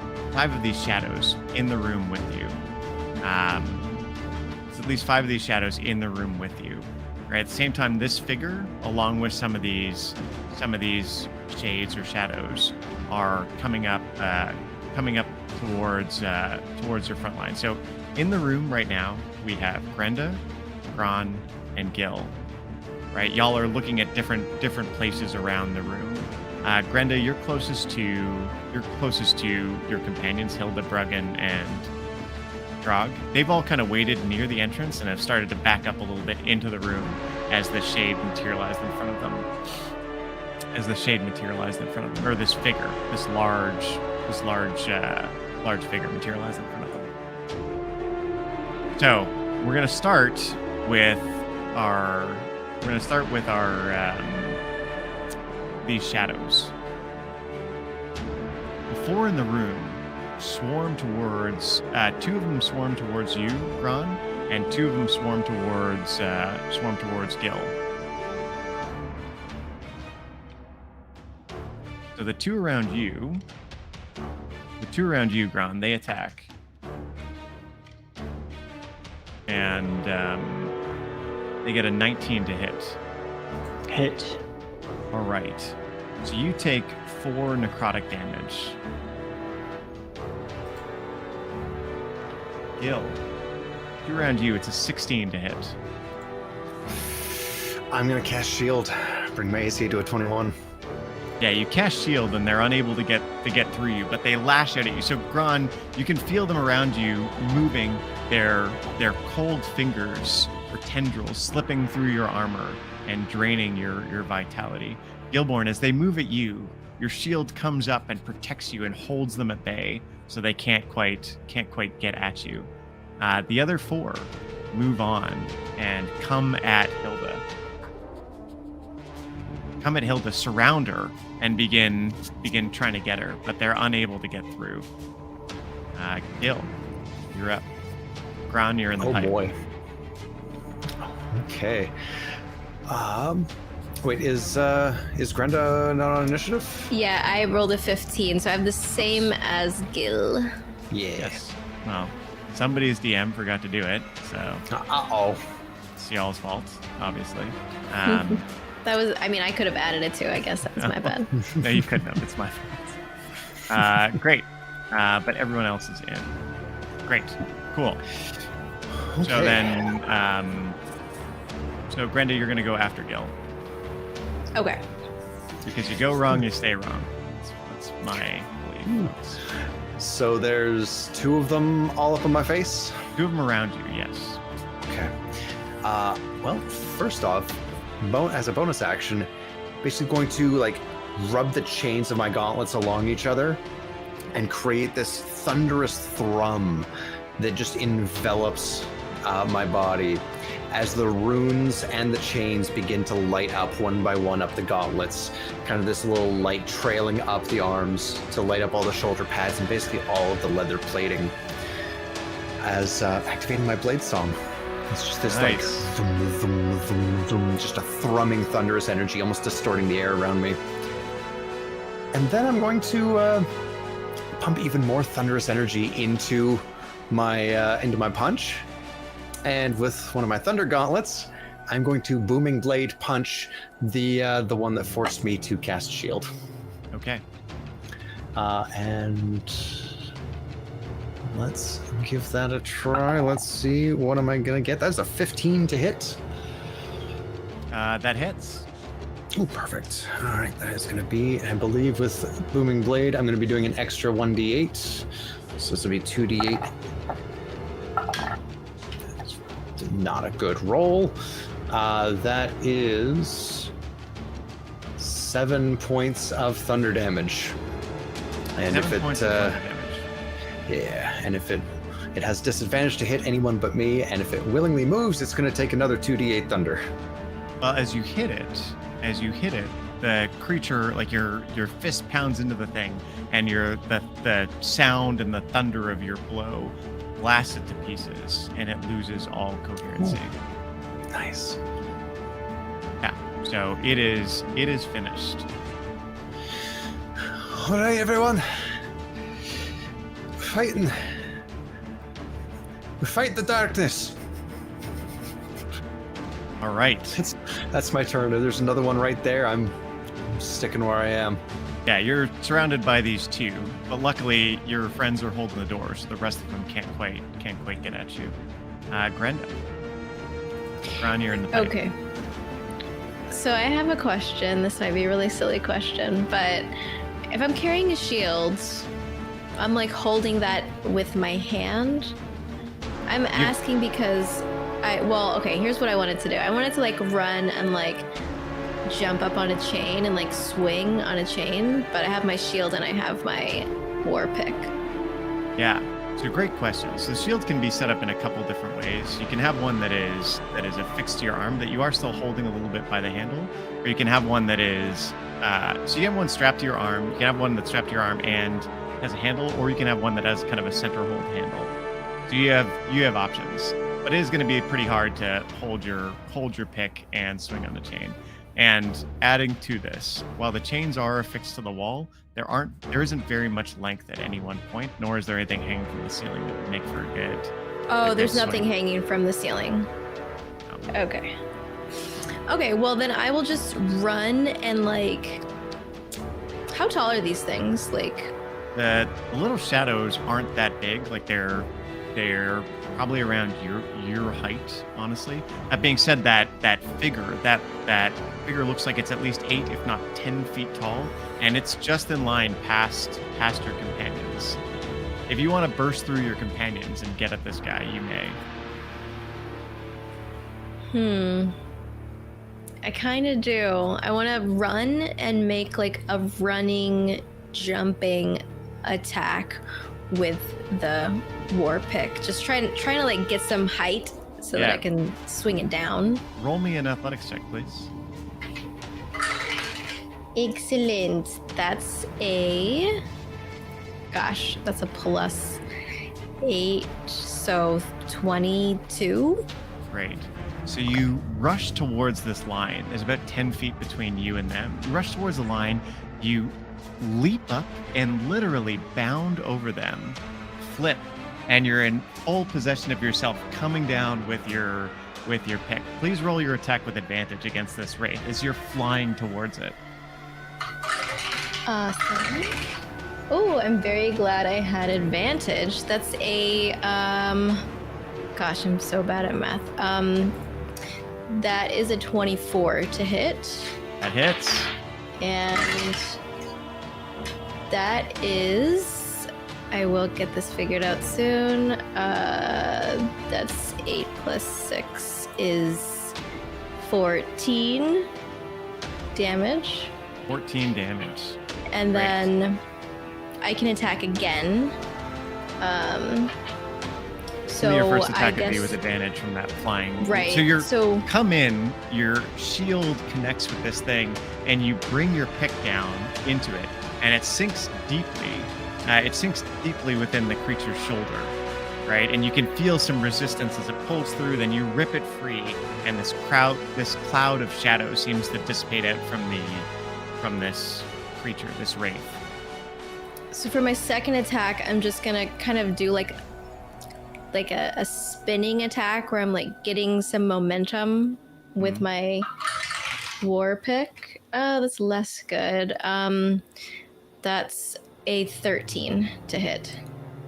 shadows in the room with you. There's at least 5 of these shadows in the room with you. Right. At the same time, this figure, along with some of these shades or shadows, are coming up towards your front line. So in the room right now, we have Grenda, Gron, and Gil. Right, y'all are looking at different places around the room. Grenda, you're closest to your companions, Hilda, Bruggen, and Drog. They've all kind of waited near the entrance and have started to back up a little bit into the room as the shade materialized in front of them. as the shade materialized in front of them, or this figure, this large figure materialized in front of them. So we're gonna start with our these shadows. The four in the room swarm towards two of them swarm towards you, Gron, and two of them swarm towards Gil. So the two around you, Gron, they attack. And they get a 19 to hit. Hit. All right. So you take 4 necrotic damage. Gil, two around you, it's a 16 to hit. I'm gonna cast shield, bring my AC to a 21. Yeah, you cast shield and they're unable to get through you, but they lash out at you. So Gron, you can feel them around you moving their cold fingers or tendrils slipping through your armor and draining your vitality. Gilborn, as they move at you, your shield comes up and protects you and holds them at bay, so they can't quite get at you. The other 4 move on and come at Hilda. Surround her, and begin trying to get her, but they're unable to get through. Gil, you're up. Gron, you're in the pipe. Oh boy. Okay. Wait, is Grenda not on initiative? Yeah, I rolled a 15, so I have the same as Gil. Yeah. Yes. Well, somebody's DM forgot to do it, so Uh-oh. it's y'all's fault, obviously. That was, I mean, I could have added it too. I guess that's my bad. No, you couldn't have. It's my fault. Great. But everyone else is in. Great. Cool. Okay. So then, so Grenda, you're going to go after Gil. Okay. Because you go wrong, you stay wrong. That's my belief. So there's 2 of them all up in my face? 2 of them around you, yes. Okay. Well, first off, as a bonus action, basically going to like rub the chains of my gauntlets along each other and create this thunderous thrum that just envelops my body as the runes and the chains begin to light up one by one up the gauntlets. Kind of this little light trailing up the arms to light up all the shoulder pads and basically all of the leather plating as activating my blade song. It's just this like thum, thum, thum, thum, just a thrumming thunderous energy, almost distorting the air around me. And then I'm going to pump even more thunderous energy into my punch. And with one of my thunder gauntlets, I'm going to booming blade punch the one that forced me to cast shield. Okay. And let's give that a try. Let's see, what am I gonna get? That's a 15 to hit. That hits. Oh, perfect. All right, that is gonna be, I believe, with booming blade, I'm gonna be doing an extra 1d8. So this will be 2d8. That's not a good roll. That is 7 points of thunder damage. And 7 if it points of thunder damage. yeah, and if it has disadvantage to hit anyone but me, and if it willingly moves, it's going to take another 2d8 thunder. Well, as you hit it, the creature, like your fist pounds into the thing, and the sound and the thunder of your blow blasts it to pieces, and it loses all coherency. Ooh. Nice. Yeah. So it is finished. All right, everyone. We fight the darkness. All right. That's my turn. There's another one right there. I'm sticking where I am. Yeah, you're surrounded by these 2, but luckily your friends are holding the door, so the rest of them can't quite get at you. Grenda. Gron, you're in the pipe. Okay. So I have a question. This might be a really silly question, but if I'm carrying a shield, I'm like holding that with my hand. I'm asking because here's what I wanted to do. I wanted to like run and like jump up on a chain and like swing on a chain, but I have my shield and I have my war pick. Yeah. So great question. So the shield can be set up in a couple different ways. You can have one that is affixed to your arm that you are still holding a little bit by the handle, or you can have one that is so you have one strapped to your arm. You can have one that's strapped to your arm and has a handle, or you can have one that has kind of a center hold handle. So you have options, but it is going to be pretty hard to hold your pick and swing on the chain. And adding to this, while the chains are affixed to the wall, there isn't very much length at any one point, nor is there anything hanging from the ceiling that would make for a good. Oh, there's good nothing swing. hanging from the ceiling. No. Okay. Okay, well then I will just run and like. How tall are these things? Like. The little shadows aren't that big. Like they're probably around your height, honestly. That being said, that figure looks like it's at least 8, if not 10 feet tall, and it's just in line past your companions. If you want to burst through your companions and get at this guy, you may. I kind of do. I want to run and make like a running, jumping attack with the war pick. Just trying to like get some height so that I can swing it down. Roll me an athletics check, please. Excellent. That's a +8, so 22. Great. So you rush towards this line. There's about 10 feet between you and them. You rush towards the line. You leap up and literally bound over them, flip, and you're in full possession of yourself, coming down with your pick. Please roll your attack with advantage against this wraith as you're flying towards it. Awesome. Oh, I'm very glad I had advantage. That's a gosh, I'm so bad at math. That is a 24 to hit. That hits. And that is, I will get this figured out soon. That's 8 + 6 is 14 damage. 14 damage. And Great. then I can attack again. So your first attack I would guess be with advantage from that flying. right. So come in, your shield connects with this thing, and you bring your pick down into it, and it sinks deeply. It sinks deeply within the creature's shoulder, right? And you can feel some resistance as it pulls through. Then you rip it free, and this cloud of shadow seems to dissipate out from this creature, this wraith. So for my second attack, I'm just gonna kind of do like a spinning attack where I'm like getting some momentum with my war pick. Oh, that's less good. That's a 13 to hit.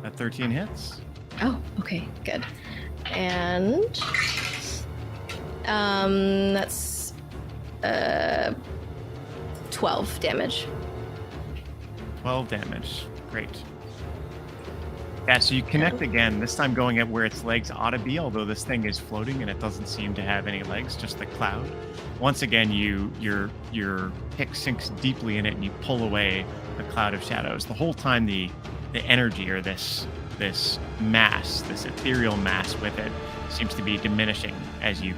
That 13 hits. Oh, okay, good. And that's 12 damage. 12 damage. Great. Yeah, so you connect again, this time going at where its legs ought to be, although this thing is floating and it doesn't seem to have any legs, just the cloud. Once again, your pick sinks deeply in it and you pull away the cloud of shadows. The whole time the energy, or this mass, this ethereal mass with it, seems to be diminishing as you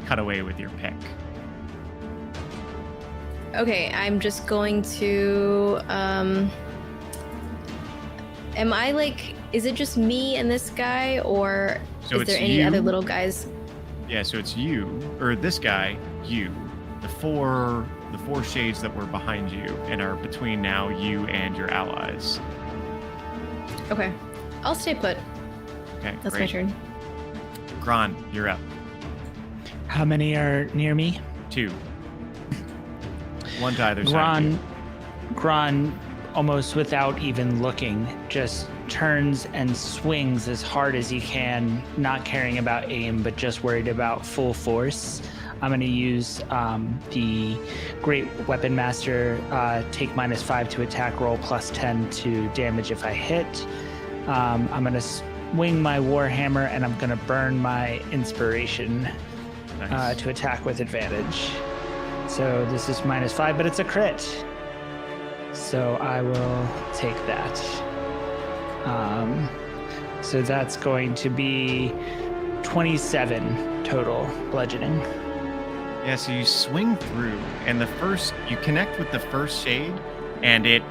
cut away with your pick. Okay, I'm just going to am I like, is it just me and this guy, or So is there it's any you? other little guys? Yeah, so it's you, or this guy, you, the four shades that were behind you and are between now you and your allies. Okay, I'll stay put. Okay, That's great. my turn. Gron, you're up. How many are near me? 2. One to either side. of you. Gron, almost without even looking, just turns and swings as hard as he can, not caring about aim, but just worried about full force. I'm going to use the Great Weapon Master, take -5 to attack roll, +10 to damage if I hit. I'm going to swing my Warhammer, and I'm going to burn my inspiration Nice. to attack with advantage. So this is -5, but it's a crit. So I will take that. So that's going to be 27 total bludgeoning. Yeah, so you swing through, and you connect with the first shade, and it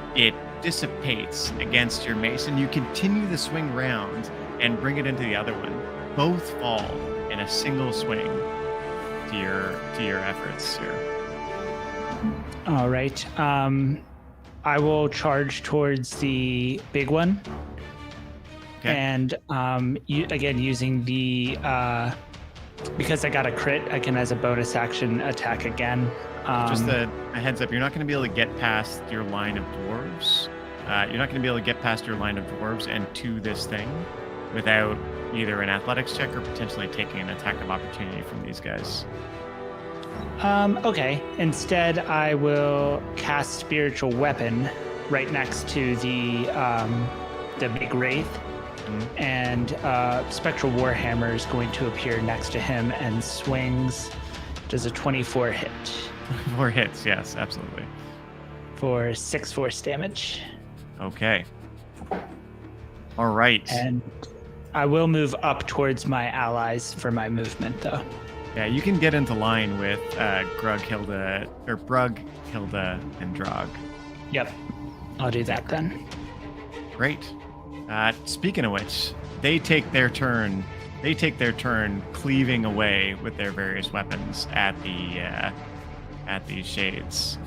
dissipates against your mace, and you continue the swing round and bring it into the other one. Both fall in a single swing to your efforts here. All right. I will charge towards the big one. Okay. And again, using the because I got a crit, I can, as a bonus action, attack again. Just a heads up, you're not going to be able to get past your line of dwarves. You're not going to be able to get past your line of dwarves and to this thing without either an athletics check or potentially taking an attack of opportunity from these guys. Okay. Instead, I will cast Spiritual Weapon right next to the big wraith. Mm-hmm. And Spectral Warhammer is going to appear next to him and swings. Does a 24 hit 4 hits, yes, absolutely. for 6 force damage. Okay. All right. And I will move up towards my allies for my movement, though. Yeah, you can get into line with Brug, Hilda, and Drog. Yep. I'll do that then. Great. Speaking of which, they take their turn cleaving away with their various weapons at these shades.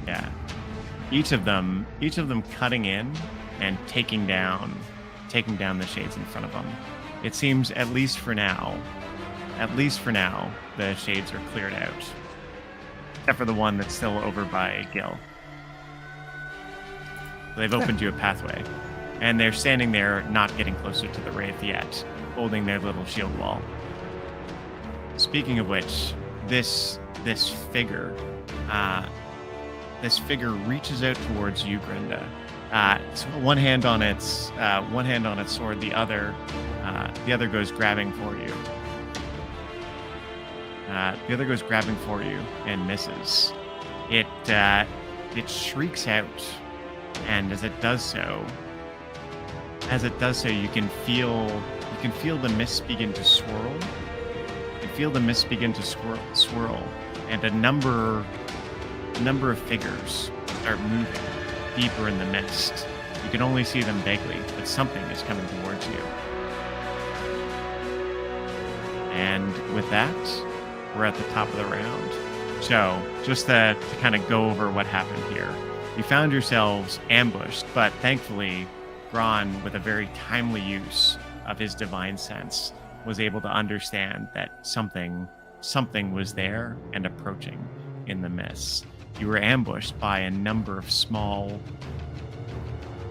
Yeah. Each of them cutting in and taking down the shades in front of them. It seems, at least for now, the shades are cleared out. Except for the one that's still over by Gil. They've opened you a pathway. And they're standing there, not getting closer to the wraith yet, holding their little shield wall. Speaking of which, this figure reaches out towards you, Grenda. So one hand on its sword, the other goes grabbing for you. The other goes grabbing for you and misses. It shrieks out, and as it does so, you can feel the mist begin to swirl. You feel the mist begin to swirl, and a number of figures start moving deeper in the mist. You can only see them vaguely, but something is coming towards you. And with that, we're at the top of the round. So, just to kind of go over what happened here. You found yourselves ambushed, but thankfully, Gron, with a very timely use of his divine sense, was able to understand that something was there and approaching in the mist. You were ambushed by a number of small,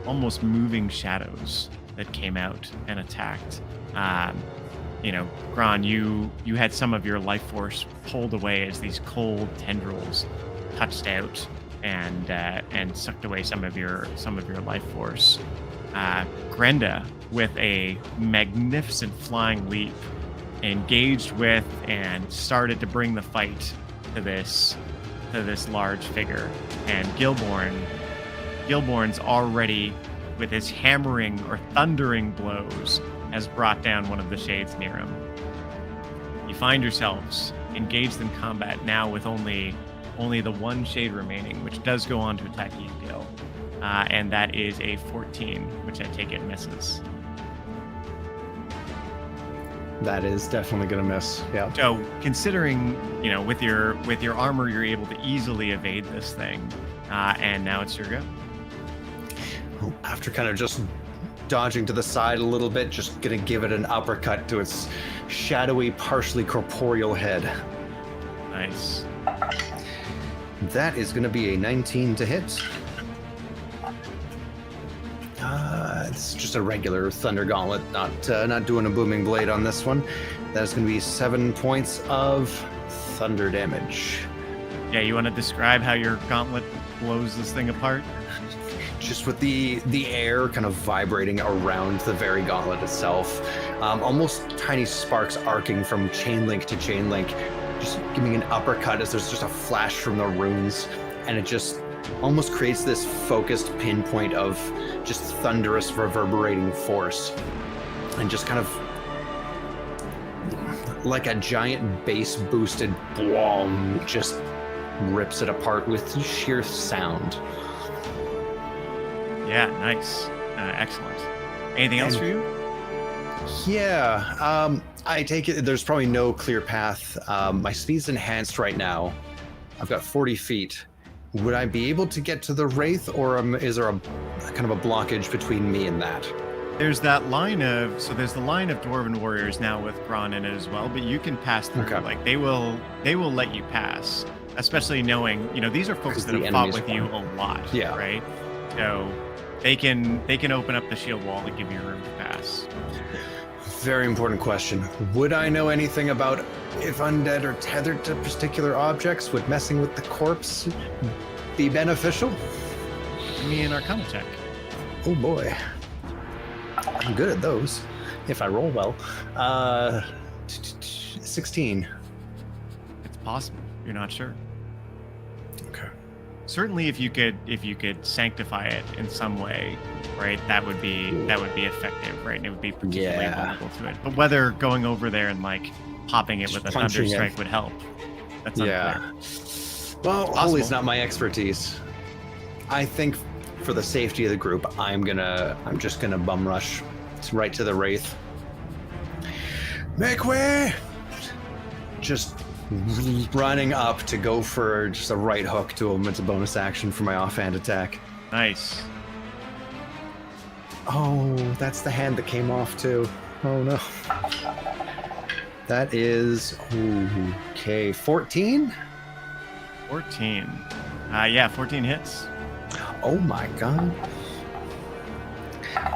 almost moving shadows that came out and attacked. Gron, you had some of your life force pulled away as these cold tendrils touched out and sucked away some of your life force. Grenda, with a magnificent flying leap, engaged with and started to bring the fight to this large figure. And Gilborn's already, with his hammering or thundering blows, has brought down one of the shades near him. You find yourselves engaged in combat now with only the one shade remaining, which does go on to attack you, Gil. And that is a 14, which I take it misses. That is definitely gonna miss. Yeah. So, considering, with your armor, you're able to easily evade this thing, and now it's your go. After kind of just dodging to the side a little bit, just gonna give it an uppercut to its shadowy, partially corporeal head. Nice. That is gonna be a 19 to hit. It's just a regular Thunder Gauntlet, not doing a Booming Blade on this one. That's going to be 7 points of thunder damage. Yeah, you want to describe how your gauntlet blows this thing apart? just with the air kind of vibrating around the very gauntlet itself, almost tiny sparks arcing from chain link to chain link, just giving an uppercut as there's just a flash from the runes, and it just almost creates this focused pinpoint of just thunderous reverberating force, and just kind of like a giant bass boosted boom, just rips it apart with sheer sound. Yeah, nice. Excellent. Anything else for you? Yeah, I take it there's probably no clear path. My speed's enhanced right now. I've got 40 feet. Would I be able to get to the Wraith, or is there a kind of a blockage between me and that? There's that line of, so there's the line of Dwarven warriors now with Gron in it as well, but you can pass through. Okay. Like they will let you pass, especially knowing, these are folks that the have fought enemies with you want- a lot. Yeah. Right. So they can open up the shield wall and give you room to pass. Very important question. Would I know anything about if undead are tethered to particular objects? Would messing with the corpse be beneficial? Give me an Arcana check. Oh boy. I'm good at those, if I roll well. 16. It's possible. You're not sure. Okay. Certainly, if you could sanctify it in some way, right? That would be effective, right? And it would be particularly Yeah. vulnerable to it. But whether going over there and like popping it Just with a thunder punching it. strike would help, that's unclear. Yeah. Well, Possible. holy's not my expertise. I think for the safety of the group, I'm just gonna bum rush right to the Wraith. Make way! Just running up to go for just a right hook to him. It's a bonus action for my offhand attack. Nice. Oh, that's the hand that came off too. Oh no. That is okay. 14? 14. Yeah, 14 hits. Oh my god.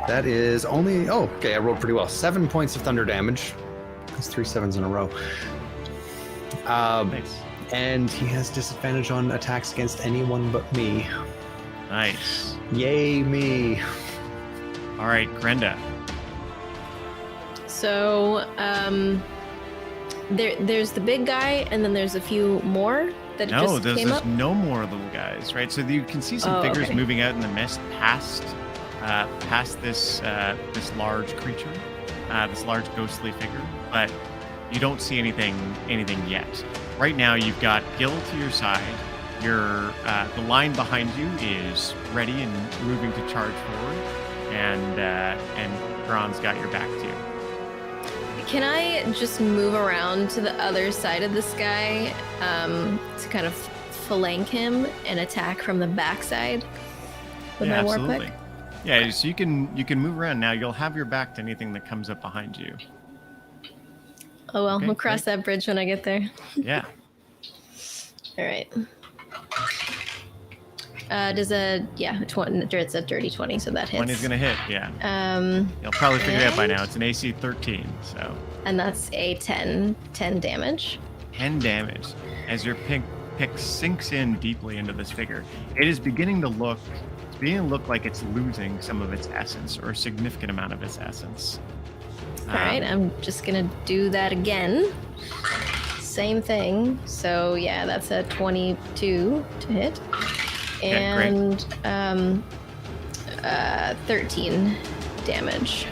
That is only okay, I rolled pretty well. 7 points of thunder damage. That's 3 7s in a row. Nice. And he has disadvantage on attacks against anyone but me. Nice. Yay me. All right, Grenda. So, there's the big guy, and then there's a few more that No, just there's came up. no more little guys, right? So you can see some Oh, figures okay. moving out in the mist past this large creature, this large ghostly figure, but you don't see anything yet. Right now, you've got Gil to your side. The line behind you is ready and moving to charge forward, and Gron's got your back too. Can I just move around to the other side of this guy to kind of flank him and attack from the backside with my war absolutely. pick? Yeah, so you can move around now. You'll have your back to anything that comes up behind you. Oh well, Okay, we'll cross that bridge when I get there. Yeah. All right. It's a dirty 20, so that hits. 20 is gonna hit. Yeah. Um, You'll probably figure it out by and- now. It's an AC 13, so and that's a 10 damage. 10 damage as your pick sinks in deeply into this figure. It is beginning to look like it's losing some of its essence, or a significant amount of its essence. All right, I'm just gonna do that again. Same thing. So yeah, that's a 22 to hit, Okay, great. and 13 damage.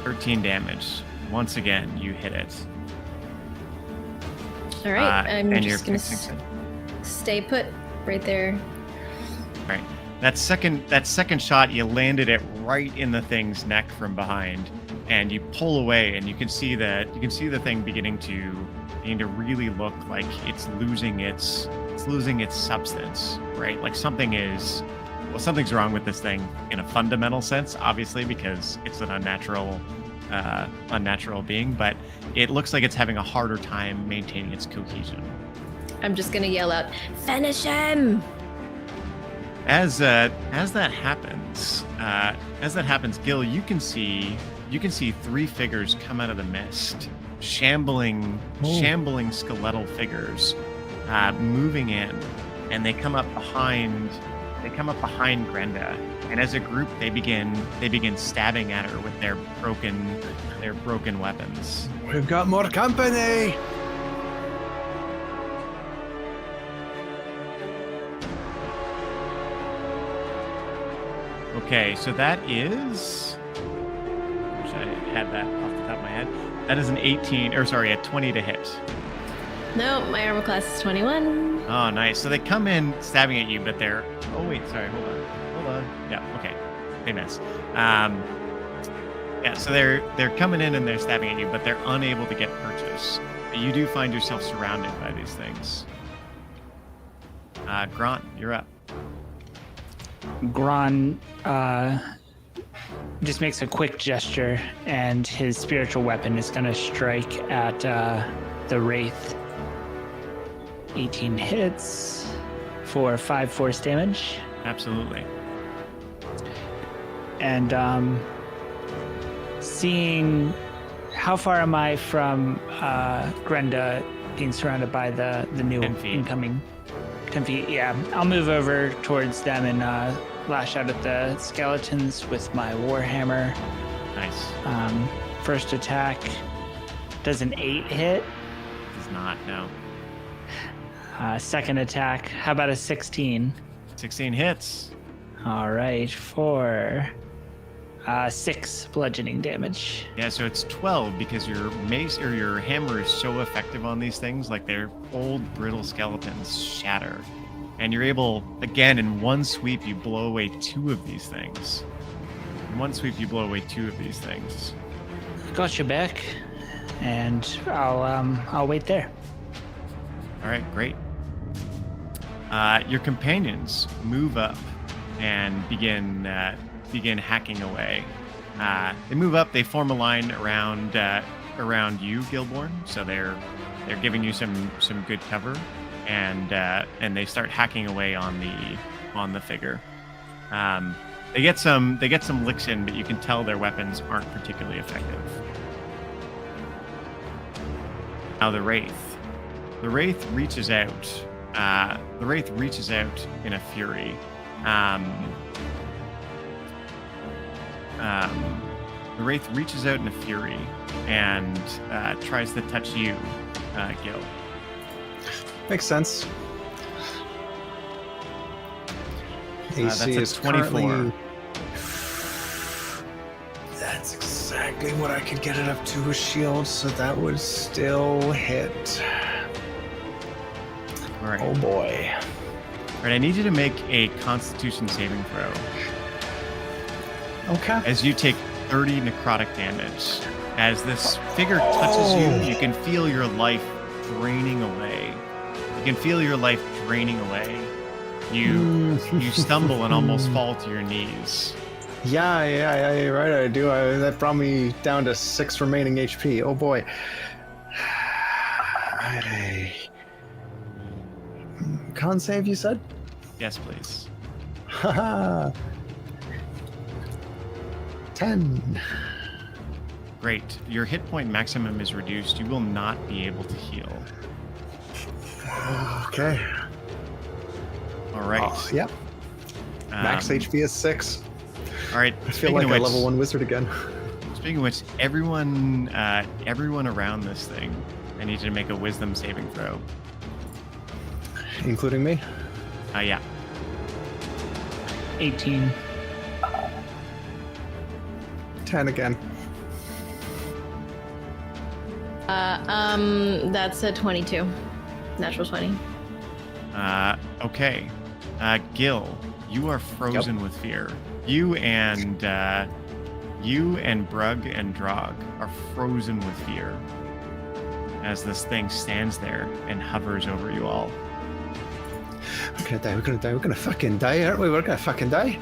13 damage. Once again, you hit it. All right, I'm and your just gonna pick sinks in. stay put right there. Right. That second shot, you landed it right in the thing's neck from behind, and you pull away, and you can see the thing beginning to really look like it's losing its substance, right? Like something's wrong with this thing in a fundamental sense, obviously, because it's an unnatural being, but it looks like it's having a harder time maintaining its cohesion. I'm just gonna yell out, "Finish him!" As that happens, Gil, you can see 3 figures come out of the mist, shambling skeletal figures, moving in, and they come up behind come up behind Grenda, and as a group, they begin stabbing at her with their broken weapons. We've got more company. Okay, so that is. I wish I had that off the top of my head. That is an 18, or sorry, a 20 to hit. No, my armor class is 21. Oh, nice. So they come in stabbing at you, but they're. Oh wait, sorry. Hold on. Yeah. Okay. They miss. Yeah. So they're coming in and they're stabbing at you, but they're unable to get purchase. You do find yourself surrounded by these things. Grant, you're up. Gron just makes a quick gesture, and his spiritual weapon is going to strike at the Wraith. 18 hits for 5 force damage. Absolutely. And seeing how far am I from Grenda being surrounded by the new 10 feet. incoming 10 feet? Yeah, I'll move over towards them and lash out at the skeletons with my warhammer. Nice. First attack does an 8 hit. Does not. No. Second attack, how about a 16? 16 hits. All right, for 6 bludgeoning damage. Yeah, so it's 12 because your mace or your hammer is so effective on these things, like their old brittle skeletons shatter. And you're able, again, in one sweep, you blow away 2 of these things. In one sweep, you blow away 2 of these things. Got you back, and I'll wait there. All right, great. Your companions move up and begin hacking away. They move up. They form a line around you, Gilborn. So they're giving you some good cover, and they start hacking away on the figure. They get some licks in, but you can tell their weapons aren't particularly effective. Now the Wraith. The Wraith reaches out. In a fury. The Wraith reaches out in a fury and tries to touch you, Gil. Makes sense. That's AC a is 24. currently- That's exactly what I could get it up to a shield, so that would still hit. All right. Oh boy. All right. I need you to make a Constitution saving throw Okay. as you take 30 necrotic damage. As this figure touches you, you can feel your life draining away. You can feel your life draining away. You stumble and almost fall to your knees. Yeah, right, I do. That brought me down to 6 remaining HP. Oh boy. Con save, you said? Yes, please. Haha. 10. Great. Your hit point maximum is reduced. You will not be able to heal. Okay. All right. Oh, yep. Max HP is 6. All right. I feel like a level 1 wizard again. Speaking of which, everyone around this thing, I need you to make a Wisdom saving throw. Including me? Yeah. 18. 10 again. That's a 22. Natural 20. Okay. Gil, you are frozen with fear. You and Brug and Drog are frozen with fear as this thing stands there and hovers over you all. We're gonna fucking die, aren't we? We're gonna fucking die.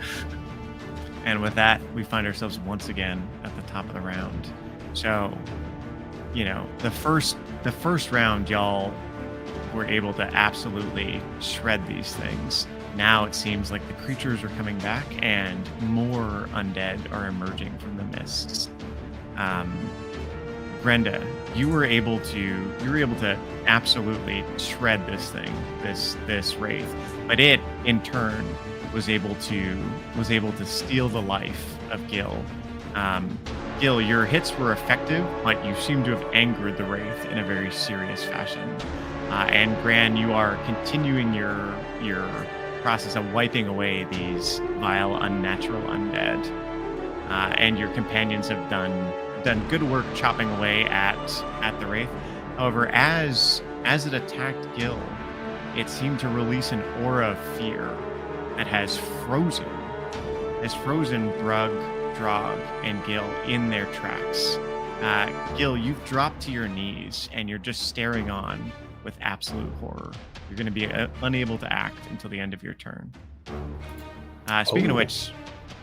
And with that, we find ourselves once again at the top of the round. So, the first round, y'all were able to absolutely shred these things. Now it seems like the creatures are coming back and more undead are emerging from the mists. Grenda, you were able to absolutely shred this thing, this wraith, but it in turn was able to steal the life of Gil. Gil, your hits were effective, but you seem to have angered the Wraith in a very serious fashion. And Gran, you are continuing your process of wiping away these vile, unnatural undead. And your companions have done good work chopping away at the Wraith. However, as it attacked Gil, it seemed to release an aura of fear that has frozen Brug, Drog, and Gil in their tracks. Gil, you've dropped to your knees and you're just staring on with absolute horror. You're going to be unable to act until the end of your turn. Speaking of which,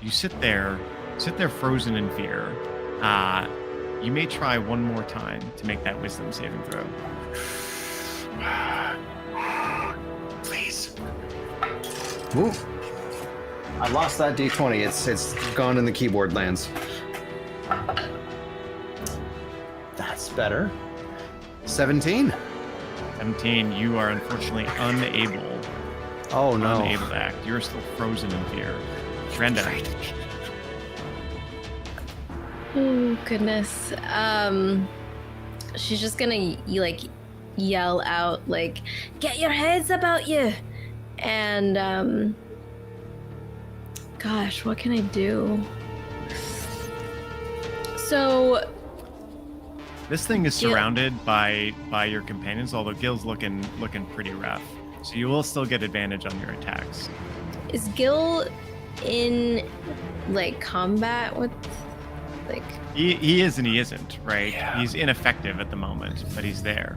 you sit there frozen in fear. You may try one more time to make that wisdom saving throw. Please. Ooh. I lost that D20. It's gone in the keyboard lands. That's better. 17. 17, you are unfortunately unable to act. You're still frozen in fear. Trenda. Oh goodness. She's just gonna yell out like, "Get your heads about you!" And gosh, what can I do? So this thing is surrounded by your companions, although Gil's looking pretty rough. So you will still get advantage on your attacks. is Gil in combat with He is and he isn't, right? Yeah. He's ineffective at the moment, but he's there.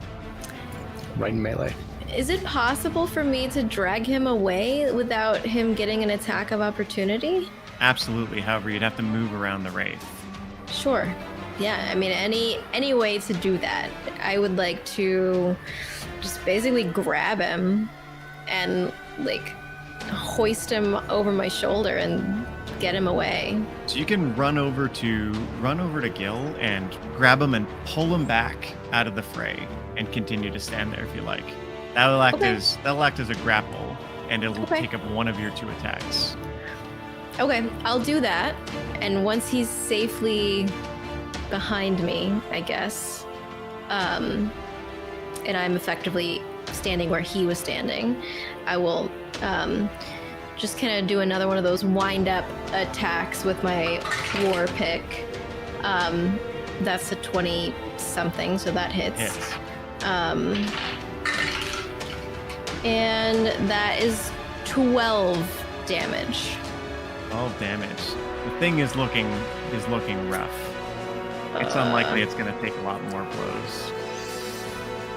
Right in melee. Is it possible for me to drag him away without him getting an attack of opportunity? Absolutely. However, you'd have to move around the Wraith. Sure. Yeah, I mean, any way to do that. I would like to just basically grab him and hoist him over my shoulder and get him away. So you can run over to Gil and grab him and pull him back out of the fray and continue to stand there if you like. That'll act as a grapple, and it'll take up one of your 2 attacks. Okay, I'll do that. And once he's safely behind me, I guess, and I'm effectively standing where he was standing, I will just kind of do another one of those wind-up attacks with my war pick. That's a 20-something, so that hits. And that is 12 damage. 12 damage. The thing is looking rough. It's unlikely it's going to take a lot more blows.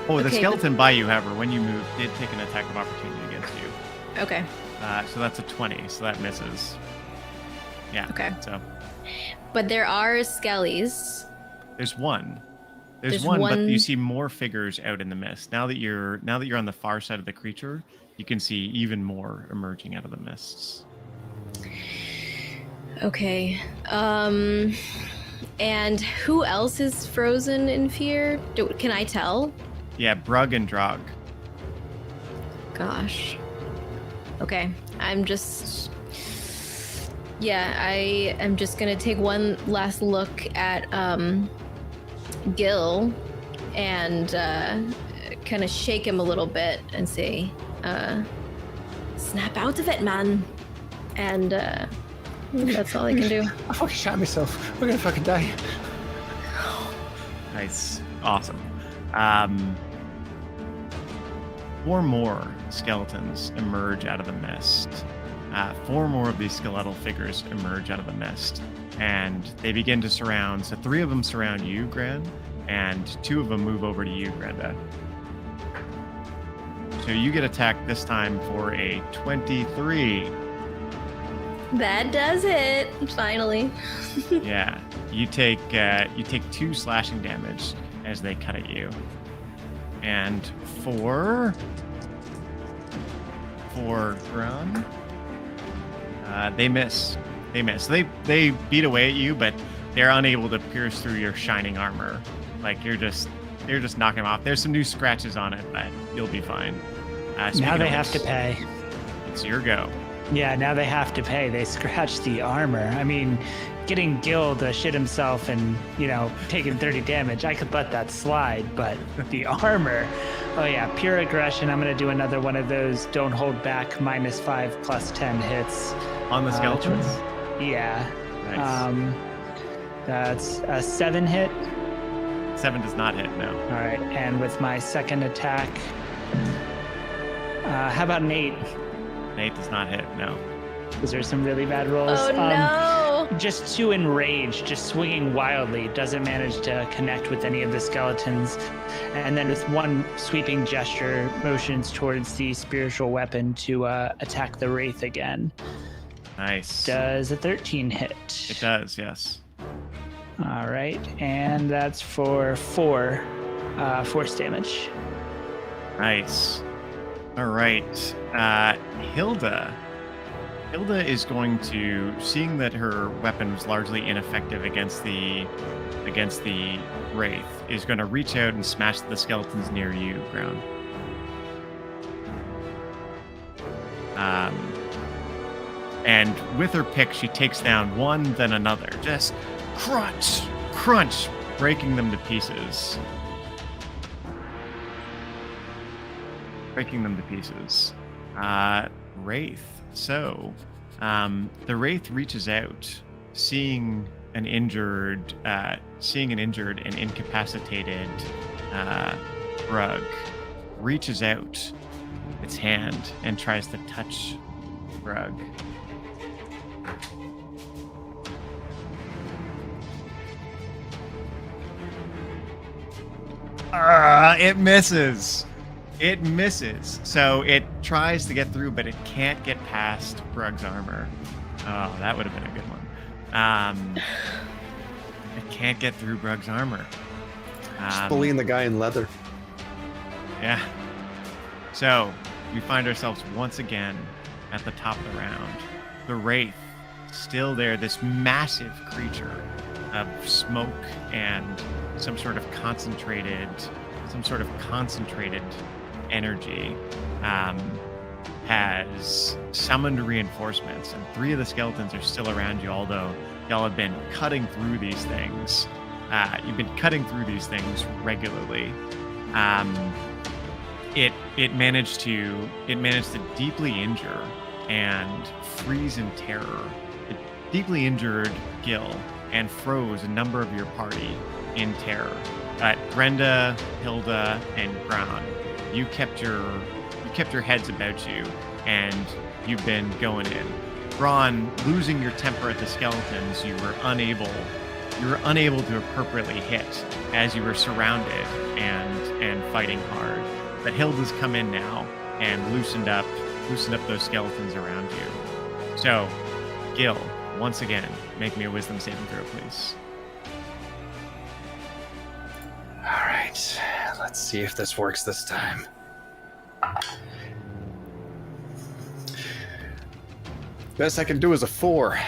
Oh, the skeleton by you, however, when you moved, did take an attack of opportunity against you. Okay. So that's a 20, so that misses. Yeah. Okay. So. But there are skellies. There's one. There's one, but you see more figures out in the mist. Now that you're on the far side of the creature, you can see even more emerging out of the mists. Okay. And who else is frozen in fear? Can I tell? Yeah, Brug and Drog. Gosh. Okay. I am just gonna take one last look at Gil and kind of shake him a little bit and say, snap out of it, man. And that's all I can do. I fucking shot myself. We're gonna fucking die. Nice. Awesome. 4 more skeletons emerge out of the mist. 4 more of these skeletal figures emerge out of the mist. And they begin to surround. So 3 of them surround you, Gran, and 2 of them move over to you, Granda. So you get attacked this time for a 23. That does it. Finally. Yeah. You take 2 slashing damage as they cut at you. And for Grun, they miss. They beat away at you, but they're unable to pierce through your shining armor. They're just knocking them off. There's some new scratches on it, but you'll be fine. Now they have to pay. It's your go. Yeah, now they have to pay. They scratched the armor. I mean, getting Gil to shit himself and, taking 30 damage, I could let that slide, but the armor, oh yeah, pure aggression. I'm going to do another one of those don't hold back -5 +10 hits. On the skeletons? Yeah. Nice. That's a 7 hit. 7 does not hit, no. All right, and with my second attack, how about an 8? 8 does not hit, no. Because there's some really bad rolls. Oh no! Just too enraged, just swinging wildly, doesn't manage to connect with any of the skeletons. And then with one sweeping gesture, motions towards the spiritual weapon to attack the Wraith again. Nice. Does a 13 hit? It does, yes. All right, and that's for 4 force damage. Nice. All right. Hilda. Hilda is going to, seeing that her weapon was largely ineffective against the Wraith, is going to reach out and smash the skeletons near you, Ground. And with her pick, she takes down one, then another. Just crunch, crunch, breaking them to pieces. Wraith. So, the Wraith reaches out, seeing an injured and incapacitated Brug, reaches out its hand and tries to touch Brug. It misses. It misses. So it tries to get through, but it can't get past Brug's armor. Oh, that would have been a good one. It can't get through Brug's armor. Just bullying the guy in leather. Yeah. So we find ourselves once again at the top of the round. The Wraith, still there, this massive creature of smoke and some sort of concentrated energy, has summoned reinforcements, and 3 of the skeletons are still around you, although y'all have been cutting through these things. You've been cutting through these things regularly. It managed to deeply injure and freeze in terror. It deeply injured Gil and froze a number of your party in terror. Brenda, Hilda, and Ground, you kept your heads about you, and you've been going in. Ron, losing your temper at the skeletons, you were unable to appropriately hit as you were surrounded and fighting hard. But Hilda's come in now and loosened up those skeletons around you. So, Gil, once again, make me a wisdom saving throw, please. All right, let's see if this works this time. Best I can do is a 4.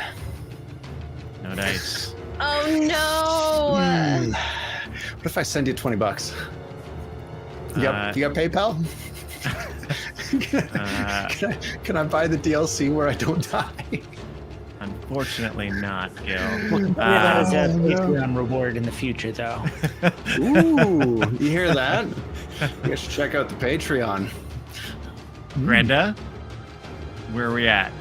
No dice. Oh no! What if I send you $20? You got PayPal? Can I buy the DLC where I don't die? Unfortunately not, Gil. That is a Patreon reward in the future, though. Ooh, you hear that? You guys should check out the Patreon. Brenda, where are we at?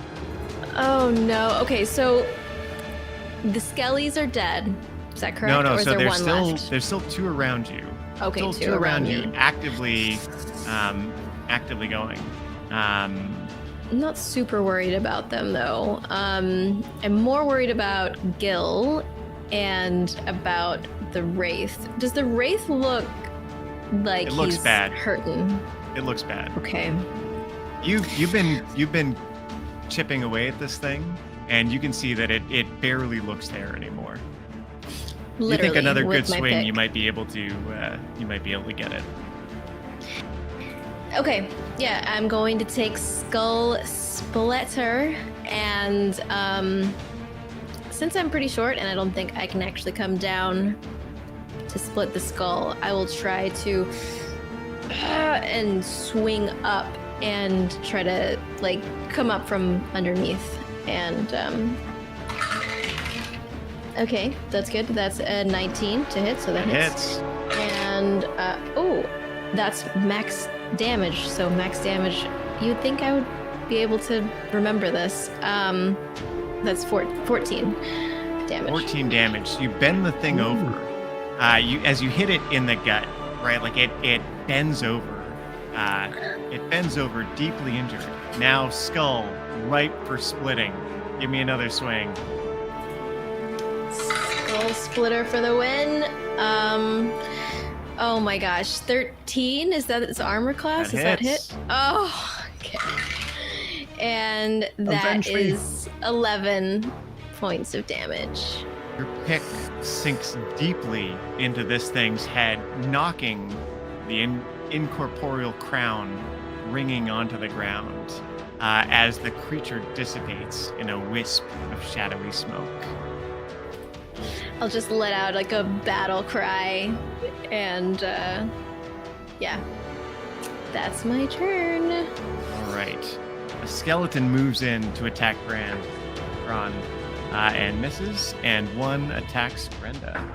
Oh no. Okay, so the skellies are dead. Is that correct? No. Or is So there there's one still left? there's still 2 around you. Okay, Still 2 2 around you, me. actively going. I'm not super worried about them though. I'm more worried about Gil and about the Wraith. Does the Wraith look like It looks he's bad. hurting? It looks bad. Okay. You've been chipping away at this thing, and you can see that it barely looks there anymore. Literally, you think another with good my swing, pick. you might be able to get it. Okay, yeah, I'm going to take Skull Splitter, and since I'm pretty short and I don't think I can actually come down to split the skull, I will try to and swing up and try to like come up from underneath. And okay, that's good. That's a 19 to hit, so that hits. And that's max damage. So max damage. You'd think I would be able to remember this. That's 14 damage. 14 damage. So you bend the thing over. As you hit it in the gut, right? Like it bends over. It bends over, deeply injured. Now skull ripe for splitting. Give me another swing. Skull splitter for the win. Oh my gosh, 13. Is that its armor class? Does that hit? Oh, okay. And that is 11 points of damage. Your pick sinks deeply into this thing's head, knocking the incorporeal crown ringing onto the ground as the creature dissipates in a wisp of shadowy smoke. I'll just let out like a battle cry, and yeah, that's my turn. All right. A skeleton moves in to attack Ron and misses, and one attacks Brenda.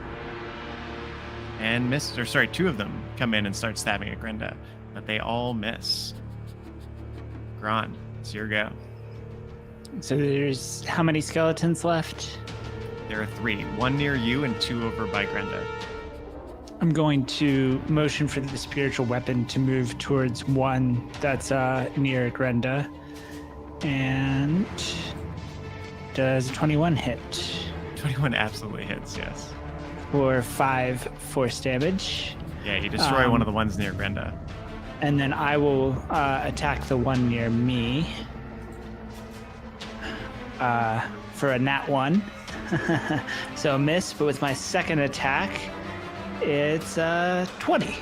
And misses, or sorry, two of them come in and start stabbing at Brenda, but they all miss. Gron, it's your go. So there's how many skeletons left? There are 3, 1 near you and 2 over by Grenda. I'm going to motion for the spiritual weapon to move towards one that's near Grenda. And does 21 hit? 21 absolutely hits, yes. For 5 force damage. Yeah, you destroy one of the ones near Grenda. And then I will attack the one near me for a nat 1. So a miss, but with my second attack, it's 20.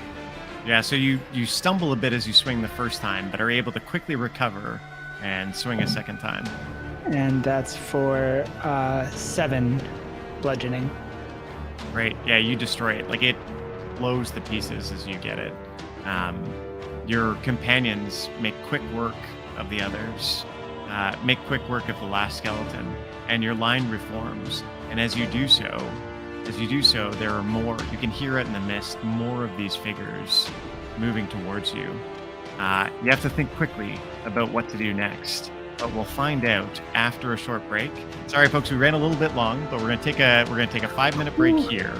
Yeah, so you stumble a bit as you swing the first time, but are able to quickly recover and swing a second time. And that's for 7 bludgeoning. Great. Yeah, you destroy it. Like, it blows to pieces as you get it. Your companions make quick work of the others, make quick work of the last skeleton, and your line reforms. And as you do so, there are more. You can hear it in the mist. More of these figures moving towards you. You have to think quickly about what to do next, but we'll find out after a short break. Sorry, folks, we ran a little bit long, but we're gonna take a 5-minute break here,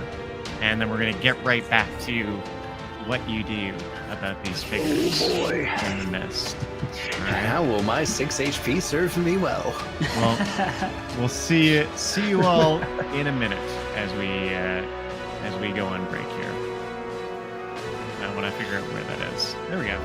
and then we're gonna get right back to what you do about these figures in the mist. Right. How will my 6 HP serve me well? Well, we'll see you all in a minute as we go on break here. Now, when I figure out where that is, there we go.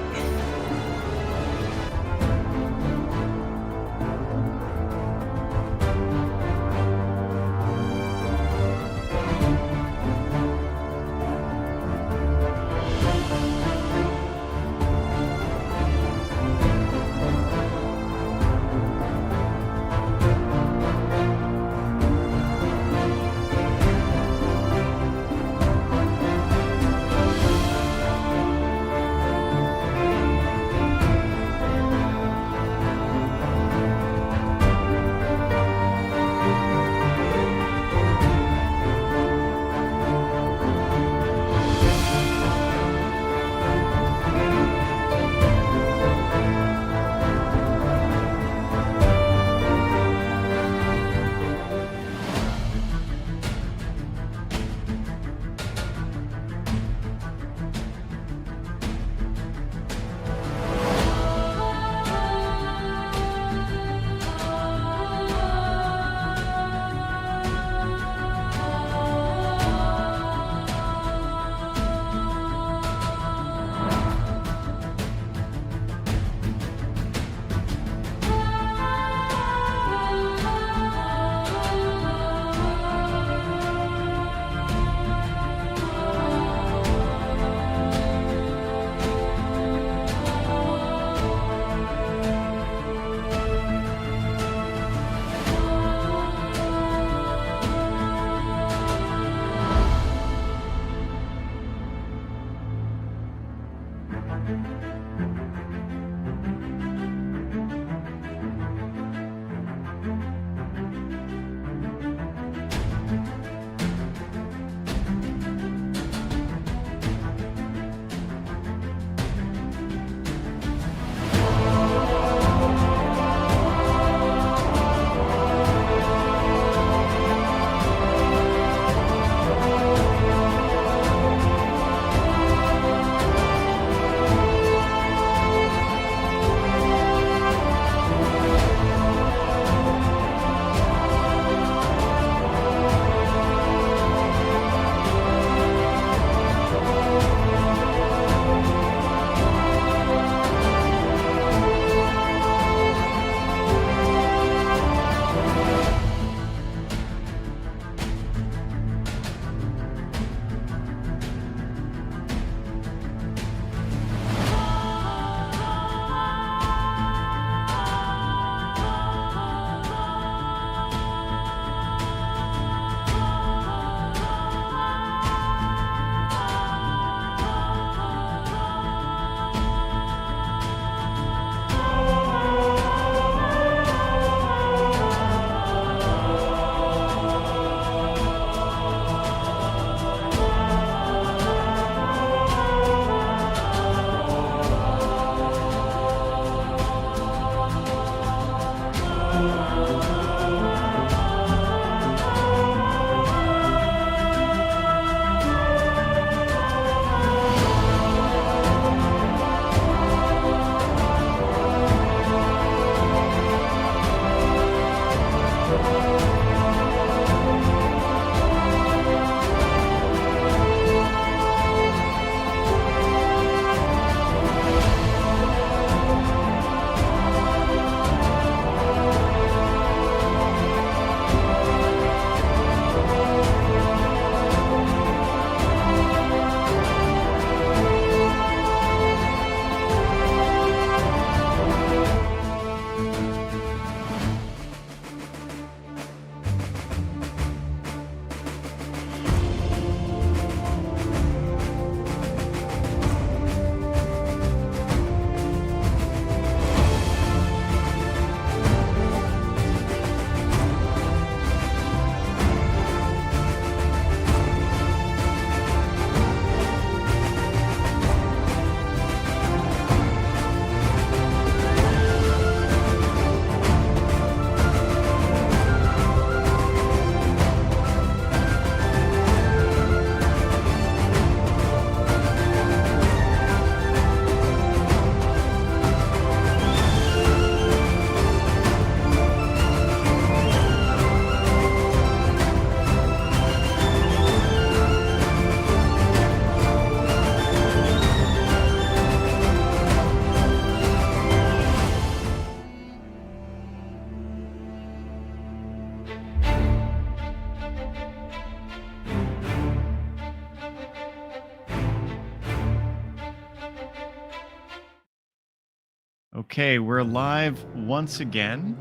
Okay, we're live once again.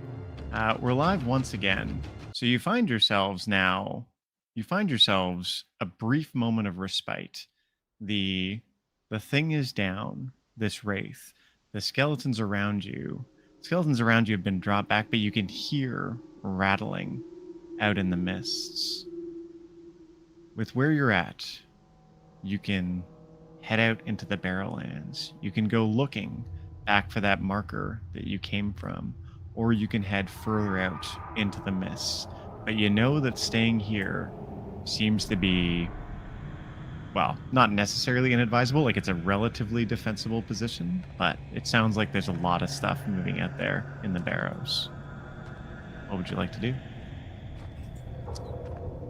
So you find yourselves a brief moment of respite. The thing is down, this wraith. The skeletons around you have been dropped back, but you can hear rattling out in the mists. With where you're at, you can head out into the Barrowlands. You can go looking back for that marker that you came from, or you can head further out into the mists. But you know that staying here seems to be, well, not necessarily inadvisable. Like, it's a relatively defensible position, but it sounds like there's a lot of stuff moving out there in the Barrows. What would you like to do?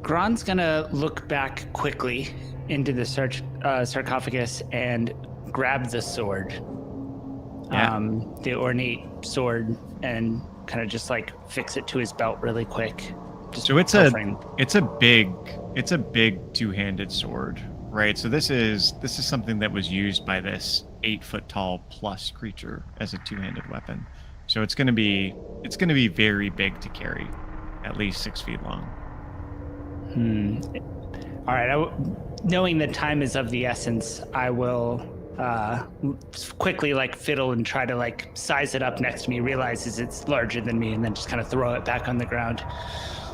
Gron's gonna look back quickly into the sarcophagus and grab the sword. Yeah. The ornate sword, and kind of just like fix it to his belt really quick. So it's a big two-handed sword, right? So this is something that was used by this 8-foot tall plus creature as a two-handed weapon. So it's gonna be very big to carry, at least 6 feet long. All right. Knowing that time is of the essence, I will quickly like fiddle and try to like size it up next to me. Realizes it's larger than me, and then just kind of throw it back on the ground.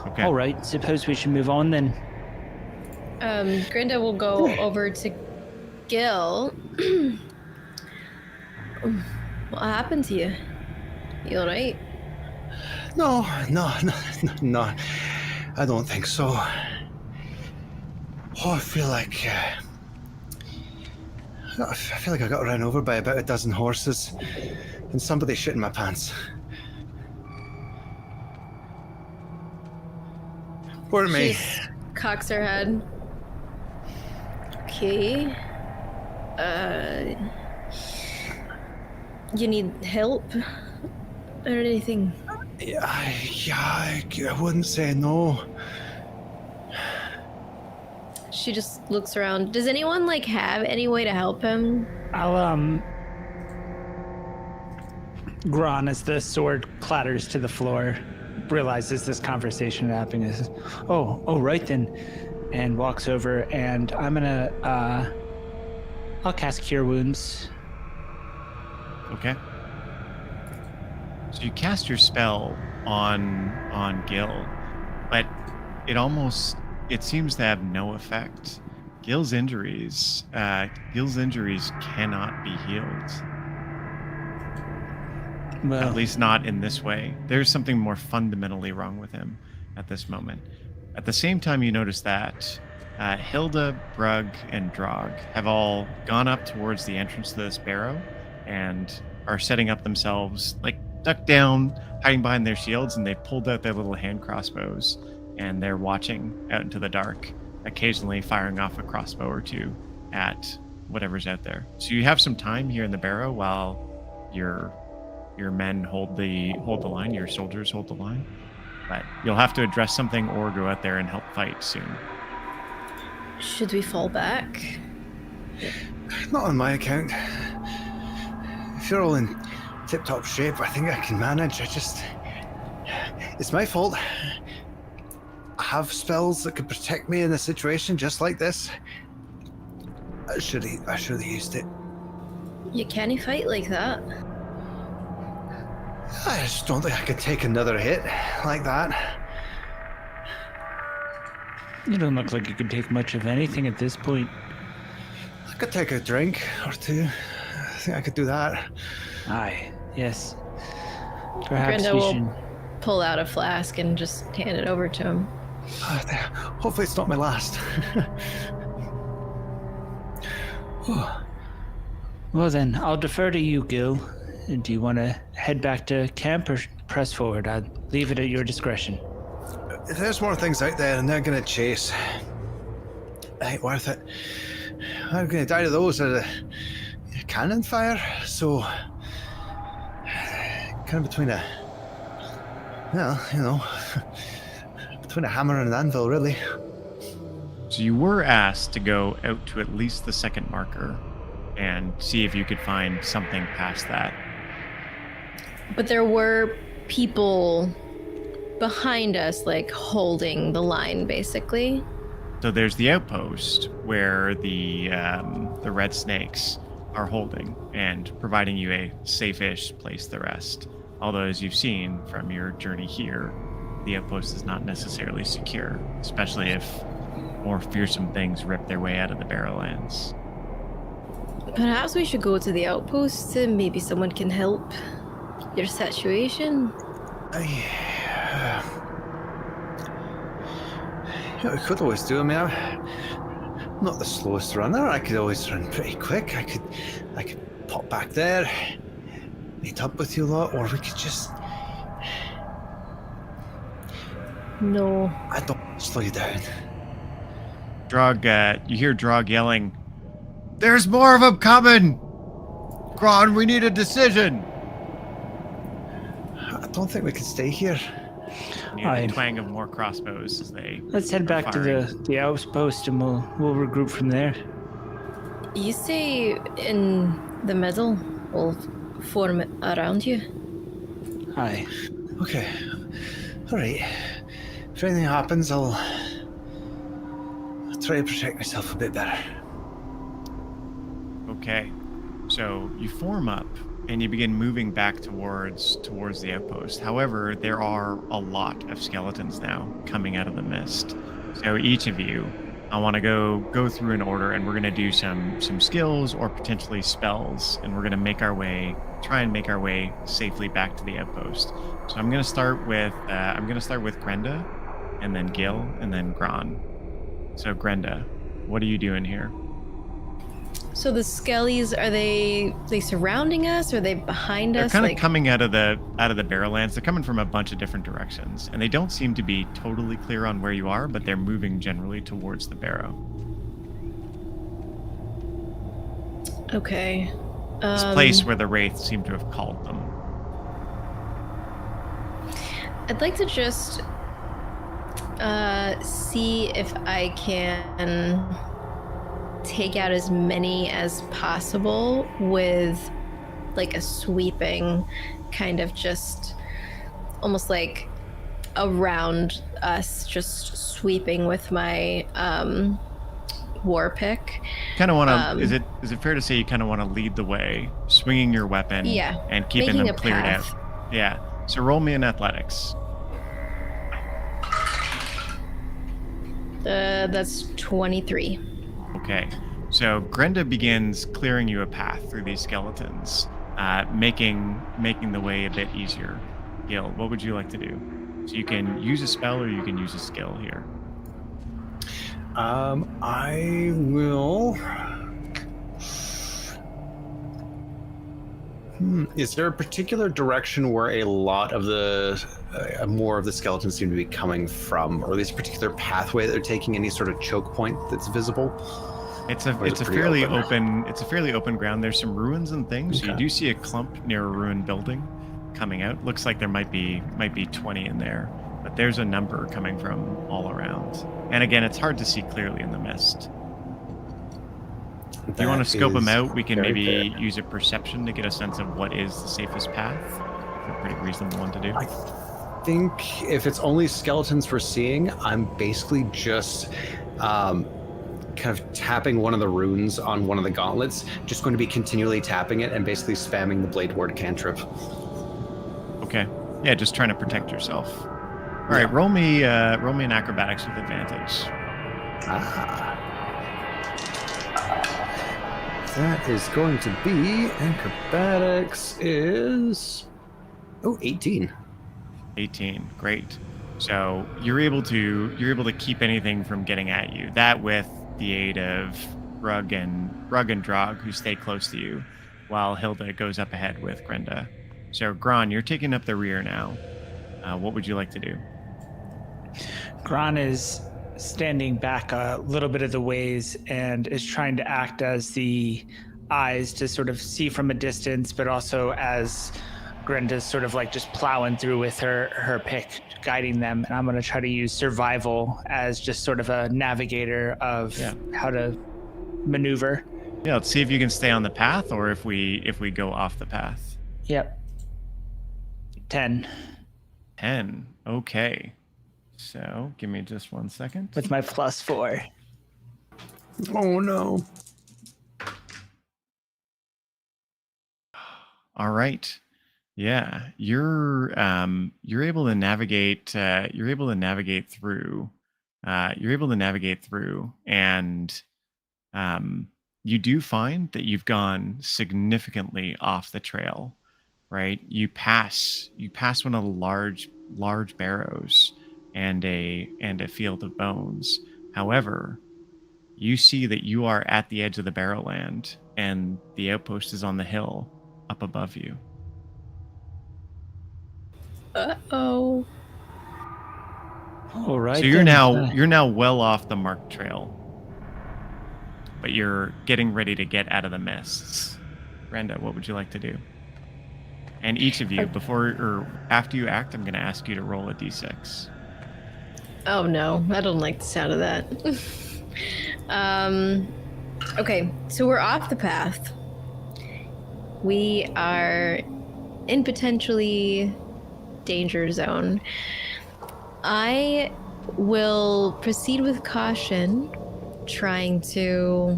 Okay. All right. Suppose we should move on then. Grinda will go over to Gil. What happened to you? You all right? No. I don't think so. Oh, I feel like I got run over by about a dozen horses, and somebody shit in my pants. Poor me. She cocks her head. Okay. You need help or anything? Yeah, I wouldn't say no. She just looks around. Does anyone like have any way to help him? I'll Gron, as the sword clatters to the floor, realizes this conversation happening. Is oh right then, and walks over, and I'm gonna I'll cast Cure Wounds. Okay. So you cast your spell on Gil, but it seems to have no effect. Gil's injuries cannot be healed. Well, At least not in this way. There's something more fundamentally wrong with him at this moment. At the same time, you notice that Hilda, Brug, and Drog have all gone up towards the entrance to this barrow and are setting up themselves, like ducked down, hiding behind their shields, and they've pulled out their little hand crossbows, and they're watching out into the dark, occasionally firing off a crossbow or two at whatever's out there. So you have some time here in the barrow while your men hold the line, your soldiers hold the line. But you'll have to address something or go out there and help fight soon. Should we fall back? Not on my account. If you're all in tip-top shape, I think I can manage. It's my fault. I have spells that could protect me in a situation just like this. I should have used it. You can't fight like that. I just don't think I could take another hit like that. you don't look like you could take much of anything at this point. I could take a drink or two. I think I could do that. Aye, yes. Perhaps Grinda we will should. pull out a flask and just hand it over to him. Hopefully it's not my last. Well then, I'll defer to you, Gil. Do you want to head back to camp or press forward? I'll leave it at your discretion. There's more things out there and they're gonna chase. Ain't worth it. I'm gonna die to those at a cannon fire, so kind of between between a hammer and an anvil, really. So you were asked to go out to at least the second marker and see if you could find something past that. But there were people behind us, like holding the line, basically. So there's the outpost where the red snakes are holding and providing you a safe-ish place to rest. Although, as you've seen from your journey here, the outpost is not necessarily secure, especially if more fearsome things rip their way out of the Barrowlands. Perhaps we should go to the outpost and maybe someone can help your situation. Yeah, I could always do. I mean, I'm not the slowest runner. I could always run pretty quick. I could pop back there, meet up with you lot, or we could just. No. I don't slow you down. Drog, you hear Drog yelling, "There's more of them coming! Gron, we need a decision!" I don't think we could stay here. You hear Aye. the twang of more crossbows as they Let's head are back to firing. the outpost and we'll regroup from there. You stay in the middle. We'll form around you. Aye. Okay. All right. If anything happens, I'll try to protect myself a bit better. Okay, so you form up and you begin moving back towards the outpost. However, there are a lot of skeletons now coming out of the mist. So each of you, I want to go through in order, and we're going to do some skills or potentially spells, and we're going to try and make our way safely back to the outpost. So I'm going to start with Grenda, and then Gil, and then Gron. So Grenda, what are you doing here? So the skellies, are they surrounding us? Or are they behind They're us? kind of coming out of the Barrowlands. They're coming from a bunch of different directions, and they don't seem to be totally clear on where you are, but they're moving generally towards the Barrow. Okay. This place where the wraiths seem to have called them. I'd like to just see if I can take out as many as possible with like a sweeping kind of just almost like around us, just sweeping with my war pick. Kind of want to. Is it fair to say you kind of want to lead the way, swinging your weapon, Yeah, and keeping making them a cleared path. out? Yeah. So roll me in athletics. That's 23. Okay. So Grenda begins clearing you a path through these skeletons, making the way a bit easier. Gil, what would you like to do? So you can use a spell or you can use a skill here. I will. Is there a particular direction where a lot of the more of the skeletons seem to be coming from, or at least a particular pathway that they're taking? Any sort of choke point that's visible? It's Or is a it pretty fairly open? it's a fairly open ground. There's some ruins and things. So you Okay. do see a clump near a ruined building coming out. Looks like there might be 20 in there, but there's a number coming from all around. And again, it's hard to see clearly in the mist. If you want to scope them out, we can maybe use a perception to get a sense of what is the safest path. A pretty reasonable one to do. I think if it's only skeletons we're seeing, I'm basically just kind of tapping one of the runes on one of the gauntlets. Just going to be continually tapping it and basically spamming the Blade Ward cantrip. Okay. Yeah, just trying to protect yourself. All right, roll me an acrobatics with advantage. That is going to be acrobatics is 18. 18. Great. So you're able to keep anything from getting at you. That with the aid of Rug and Drog, who stay close to you, while Hilda goes up ahead with Grenda. So Gron, you're taking up the rear now. What would you like to do? Gron is standing back a little bit of the ways and is trying to act as the eyes to sort of see from a distance, but also as Grenda's sort of like just plowing through with her pick, guiding them. And I'm going to try to use survival as just sort of a navigator of how to maneuver. Yeah, let's see if you can stay on the path or if we go off the path. Yep. 10 10. Okay. So give me just 1 second. with my +4. Oh no. All right. Yeah, you're able to navigate. You're able to navigate through. You're able to navigate through, and you do find that you've gone significantly off the trail. Right? You pass one of the large barrows and a field of bones. However, you see that you are at the edge of the Barrowland, and the outpost is on the hill up above you. Uh-oh. All right. So you're then. now well off the marked trail, but you're getting ready to get out of the mists. Brenda, what would you like to do? And each of you, before or after you act, I'm going to ask you to roll a d6. Oh no, I don't like the sound of that. Okay, so we're off the path. We are in potentially danger zone. I will proceed with caution, trying to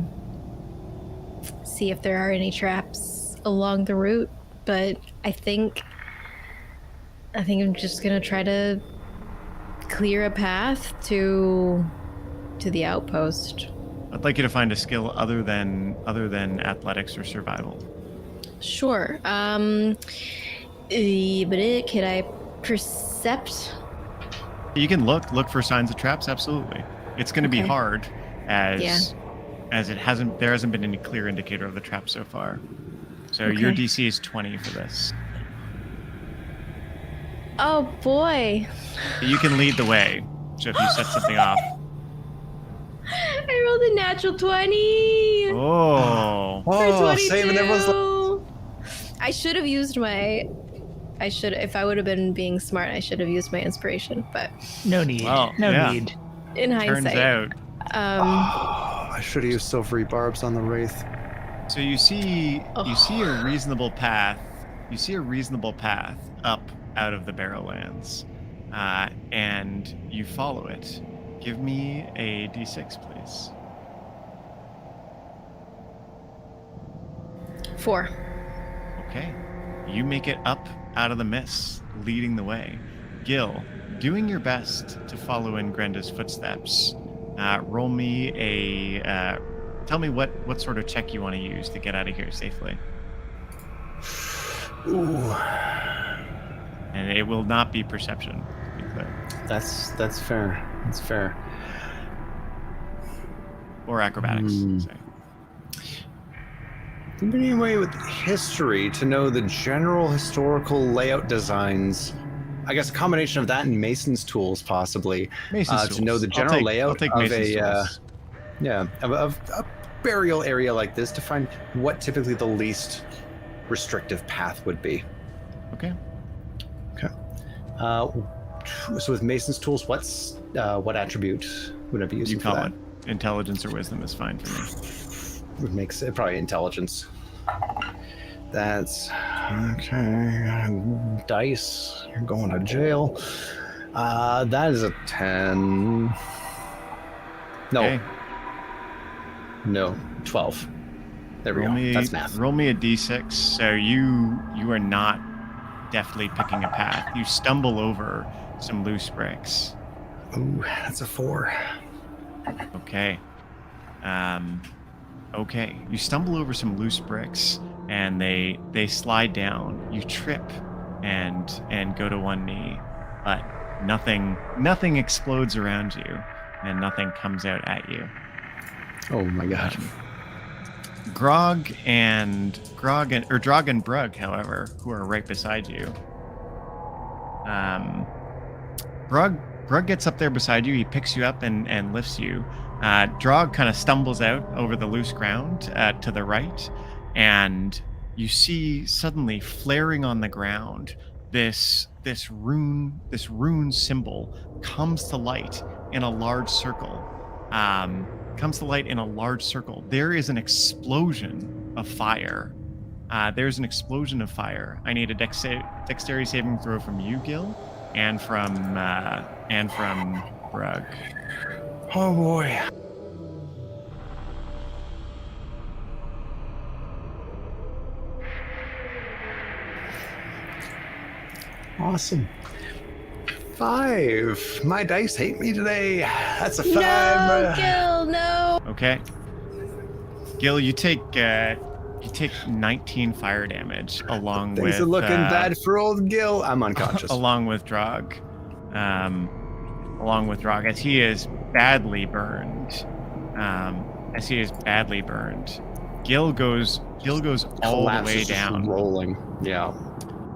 see if there are any traps along the route, but I think I'm just gonna try to clear a path to the outpost. I'd like you to find a skill other than athletics or survival. Sure. But could I percept? You can look for signs of traps. Absolutely, it's going to be Okay. hard as there hasn't been any clear indicator of the trap so far. So your Okay. DC is 20 for this. Oh boy. You can lead the way. So if you set something off, I rolled a natural 20 oh, for Oh, 22. saving everyone's life. I should, if I would have been being smart, I should have used my inspiration, but No need. Well, no yeah. need. in turns hindsight. out. I should have used silvery barbs on the wraith. So you see Oh. a reasonable path. You see a reasonable path up out of the Barrowlands, and you follow it. Give me a d6, please. 4. Okay. You make it up out of the mist, leading the way. Gil, doing your best to follow in Grenda's footsteps. Roll me a. Tell me what sort of check you want to use to get out of here safely. Ooh, And it will not be perception, to be clear. that's fair. That's fair. Or acrobatics, say. Any way with history to know the general historical layout designs? I guess a combination of that and Mason's tools, possibly. Mason's To know tools. the general layout I'll take of Mason's tools. of a burial area like this to find what typically the least restrictive path would be. Okay. So with Mason's tools, what attribute would I be using You for call that? it. Intelligence or wisdom is fine for me. Would make it probably intelligence. That's okay. Dice, you're going to jail. That is a 10. No, Okay. no, 12. There we Roll go. me, That's math. roll me a d6. So you are not deftly picking a path. You stumble over some loose bricks. Ooh, that's a 4. Okay. Okay. You stumble over some loose bricks, and they slide down. You trip and go to one knee, but nothing explodes around you, and nothing comes out at you. Oh my god. Drog and Brug, however, who are right beside you. Brug gets up there beside you. He picks you up and lifts you. Drog kind of stumbles out over the loose ground to the right, and you see suddenly flaring on the ground this rune symbol comes to light in a large circle. There is an explosion of fire there's an explosion of fire. I need a dexterity saving throw from you, Gil, and from Brug. Oh boy. Awesome. 5. My dice hate me today. That's a 5. No, Gil, no. Okay. Gil, you take 19 fire damage along Things with are looking bad for old Gil. I'm unconscious. along with Drog. As he is badly burned. Gil goes all the way Collapses, just down. rolling. Yeah.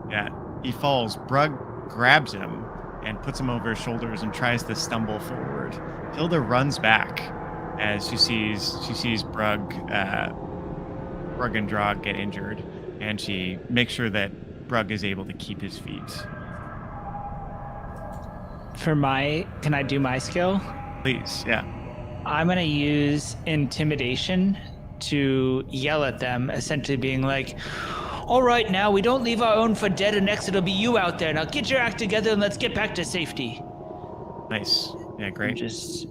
Yeah. He falls. Brug grabs him and puts him over his shoulders and tries to stumble forward. Hilda runs back as she sees Brug and Drog get injured, and she makes sure that Brug is able to keep his feet. Can I do my skill? Please, yeah. I'm going to use intimidation to yell at them, essentially being like, all right, now we don't leave our own for dead, and next it'll be you out there. Now get your act together and let's get back to safety. Nice. Yeah, great. Just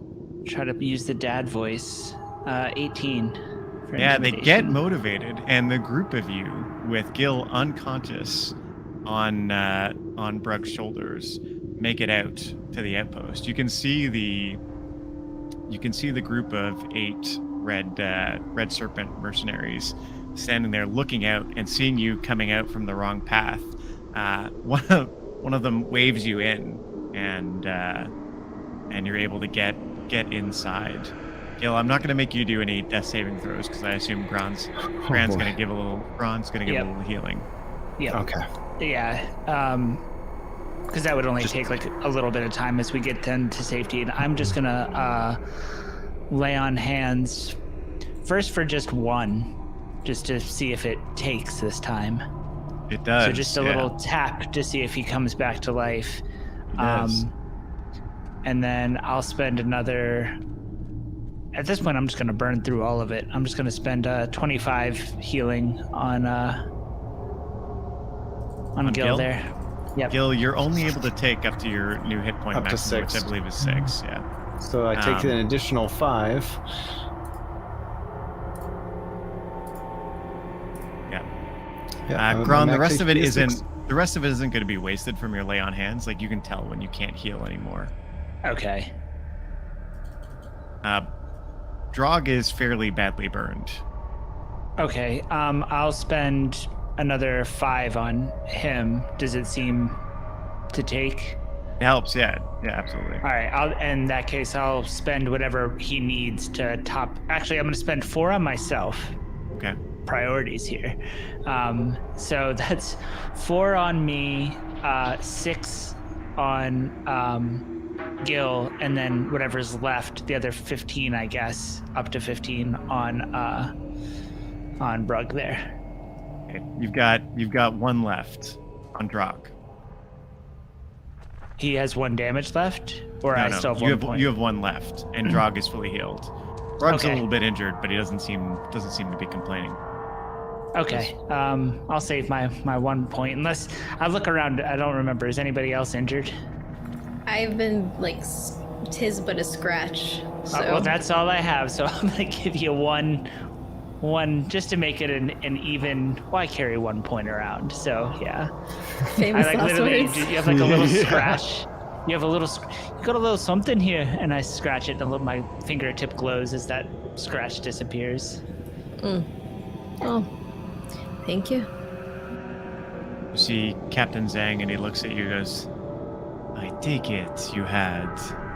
try to use the dad voice. 18. For Yeah, they get intimidation. motivated, and the group of you, with Gil unconscious on Brug's shoulders, make it out to the outpost. You can see the group of 8 red serpent mercenaries standing there looking out and seeing you coming out from the wrong path. One of them waves you in, and you're able to get inside. Gil, I'm not going to make you do any death saving throws because I assume Gron's going to give a little healing. Yeah. Okay. Yeah. Because that would only take like a little bit of time as we get them to safety. And I'm just going to lay on hands first for just one, just to see if it takes this time. It does. So just a little tap to see if he comes back to life. It does. And then I'll spend another... At this point, I'm just going to burn through all of it. I'm just going to spend 25 healing on Gil, Gil there. Yep. Gil, you're only able to take up to your new hit point Up to maximum, 6. which I believe is 6. Yeah. So I take an additional 5. Yeah. my Gron, the max rest of it HP is 6. isn't going to be wasted from your lay on hands. Like, you can tell when you can't heal anymore. Okay. Drog is fairly badly burned. Okay. I'll spend another 5 on him. Does it seem to take? It helps, yeah. Yeah, absolutely. All right. In that case, I'll spend whatever he needs to top. Actually, I'm going to spend 4 on myself. Okay. Priorities here. So that's 4 on me, 6 on Gil, and then whatever's left, the other 15, I guess, up to 15 on Brug there. Okay. You've got 1 left on Drog. He has 1 damage left, or I still have you 1 point. You have 1 left, and Drog is fully healed. Drog's a Okay. little bit injured, but he doesn't seem to be complaining. Okay. I'll save my 1 point, unless I look around. I don't remember. Is anybody else injured? I've been like, tis but a scratch. So Well, that's all I have. So I'm gonna give you one just to make it an even. Well, I carry 1 point around, so yeah. famous I like last literally. words. You have like a little scratch. You have a little. You got a little something here, and I scratch it, and my fingertip glows as that scratch disappears. Oh, thank you. You see Captain Zhang, and he looks at you and goes, I take it you had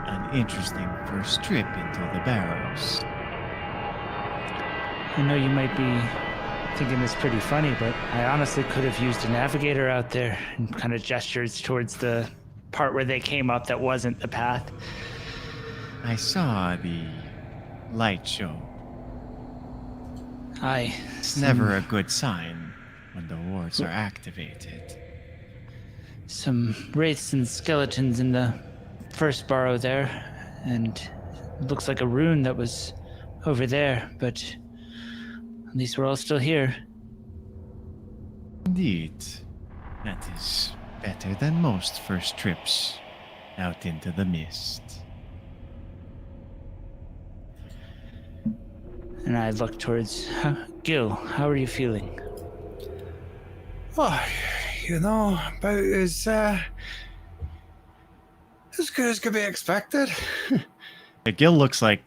an interesting first trip into the Barrows. I know you might be thinking this pretty funny, but I honestly could have used a navigator out there, and kind of gestures towards the part where they came up that wasn't the path. I saw the light show. It's never a good sign when the wards are activated. Some wraiths and skeletons in the first burrow there, and it looks like a rune that was over there, but at least we're all still here. Indeed. That is better than most first trips out into the mist. And I look towards Gil. How are you feeling? Oh, about as good as could be expected. Yeah, Gil looks like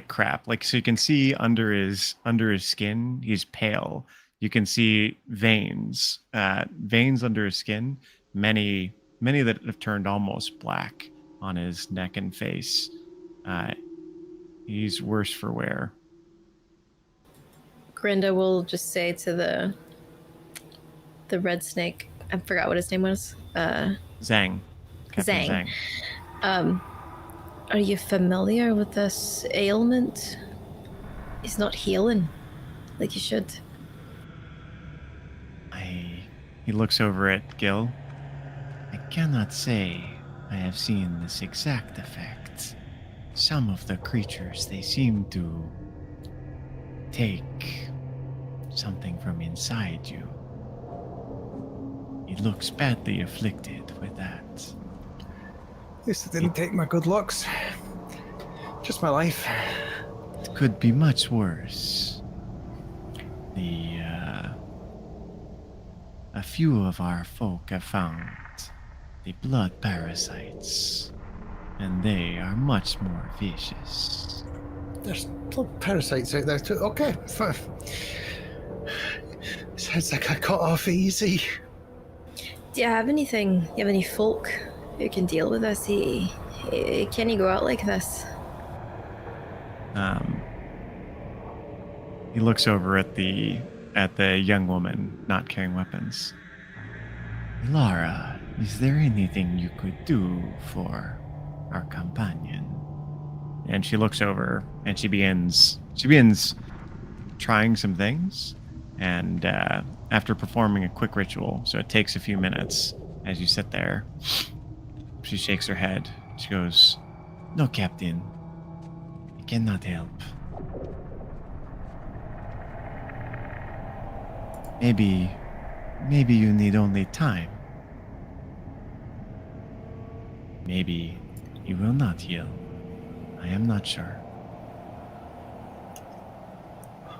crap. Like, so you can see under his skin, he's pale. You can see veins under his skin. Many that have turned almost black on his neck and face. He's worse for wear. Grinda will just say to the red snake, I forgot what his name was. Zhang. Captain Zhang. Are you familiar with this ailment? He's not healing like he should. He looks over at Gil. I cannot say I have seen this exact effect. Some of the creatures, they seem to take something from inside you. He looks badly afflicted with that. At least it didn't take my good looks. Just my life. It could be much worse. A few of our folk have found the blood parasites, and they are much more vicious. There's blood parasites out there too. Okay, fine. Sounds like I cut off easy. Do you have any folk who can deal with this? Can he go out like this? He looks over at the young woman not carrying weapons. Lara, is there anything you could do for our companion? And she looks over and she begins trying some things. And after performing a quick ritual, so it takes a few minutes as you sit there, she shakes her head. She goes, "No, Captain. I cannot help. Maybe you need only time. Maybe you will not heal. I am not sure."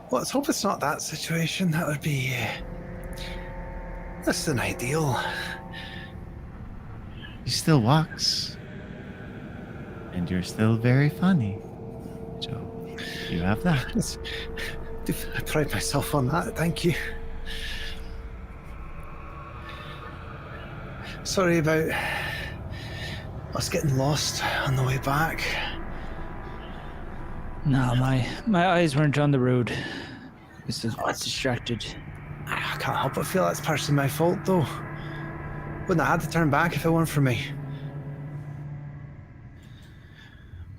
Well, let's hope it's not that situation. That would be less than ideal. He still walks. And you're still very funny. So, you have that. I pride myself on that, thank you. Sorry about us getting lost on the way back. No, my eyes weren't on the road. I was distracted. I can't help but feel that's partially my fault, though. Wouldn't have had to turn back if it weren't for me.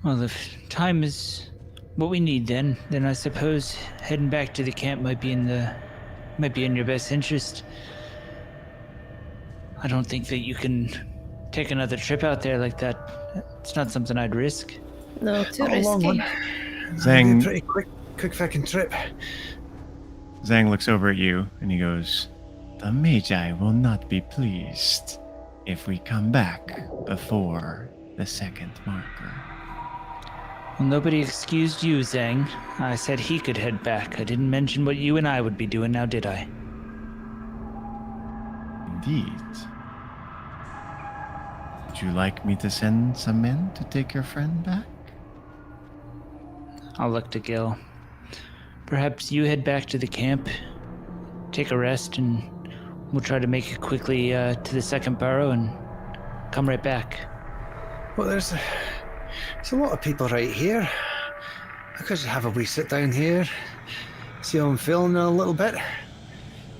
Well, if time is what we need, then I suppose heading back to the camp might be in your best interest. I don't think that you can take another trip out there like that. It's not something I'd risk. No, too A long one. risky. It'd be a pretty quick fucking trip. Zhang looks over at you and he goes, "The Magi will not be pleased if we come back before the second marker." Well, nobody excused you, Zhang. I said he could head back. I didn't mention what you and I would be doing now, did I? Indeed. Would you like me to send some men to take your friend back? I'll look to Gil. Perhaps you head back to the camp, take a rest, and we'll try to make it quickly to the second burrow and come right back. Well, there's a lot of people right here. I could just have a wee sit down here, see how I'm feeling in a little bit.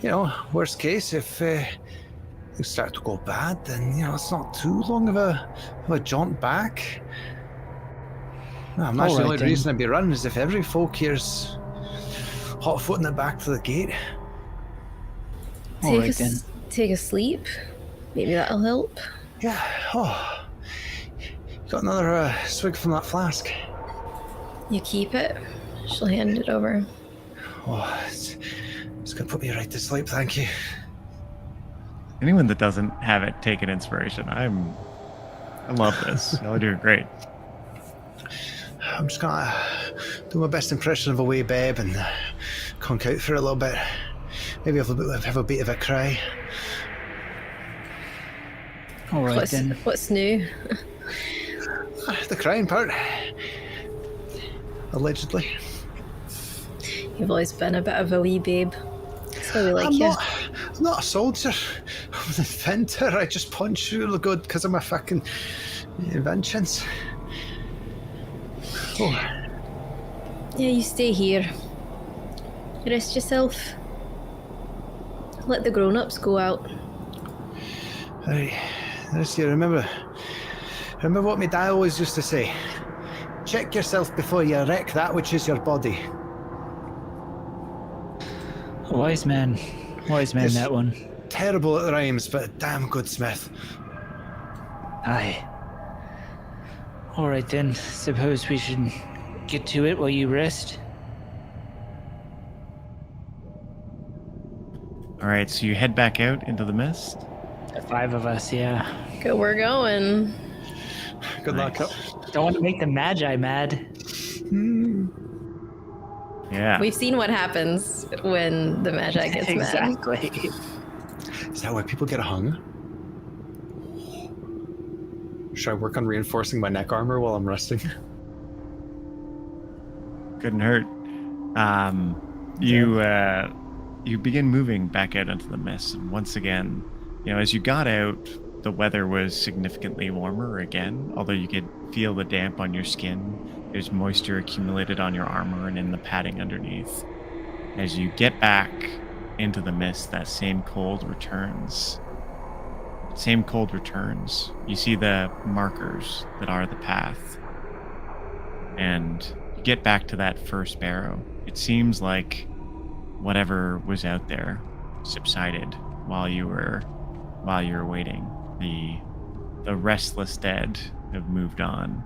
You know, worst case, if things start to go bad, then, it's not too long of a jaunt back. No, I'm actually the only reason I'd be running is if every folk here's hot-footing it back to the gate. Take a sleep. Maybe that'll help. Yeah. Oh. Got another swig from that flask. You keep it. She'll hand it over. Oh, it's gonna put me right to sleep, thank you. Anyone that doesn't have it take an inspiration. I love this. Y'all are doing great. I'm just gonna do my best impression of a wee babe and conk out for a little bit. Maybe have a bit of a cry. All right, then. What's new? The crying part. Allegedly. You've always been a bit of a wee babe. That's why we like you. I'm not a soldier. I'm an inventor. I just punch really good because of my fucking inventions. Oh. Yeah, you stay here. Rest yourself. Let the grown-ups go out. Hey, this year, remember what my dad always used to say. Check yourself before you wreck that which is your body. Wise man, Yes. that one. Terrible at the rhymes, but a damn good smith. Aye. All right, then. Suppose we should get to it while you rest. All right, so you head back out into the mist. 5 of us, yeah. Go, we're going. Good luck. Don't want to make the Magi mad. Yeah. We've seen what happens when the Magi gets mad. Exactly. Is that why people get hung? Should I work on reinforcing my neck armor while I'm resting? Couldn't hurt. You begin moving back out into the mist, and once again, as you got out, the weather was significantly warmer again. Although you could feel the damp on your skin, there's moisture accumulated on your armor and in the padding underneath. As you get back into the mist, that same cold returns. You see the markers that are the path, and you get back to that first barrow. It seems like whatever was out there subsided while you were waiting. The restless dead have moved on.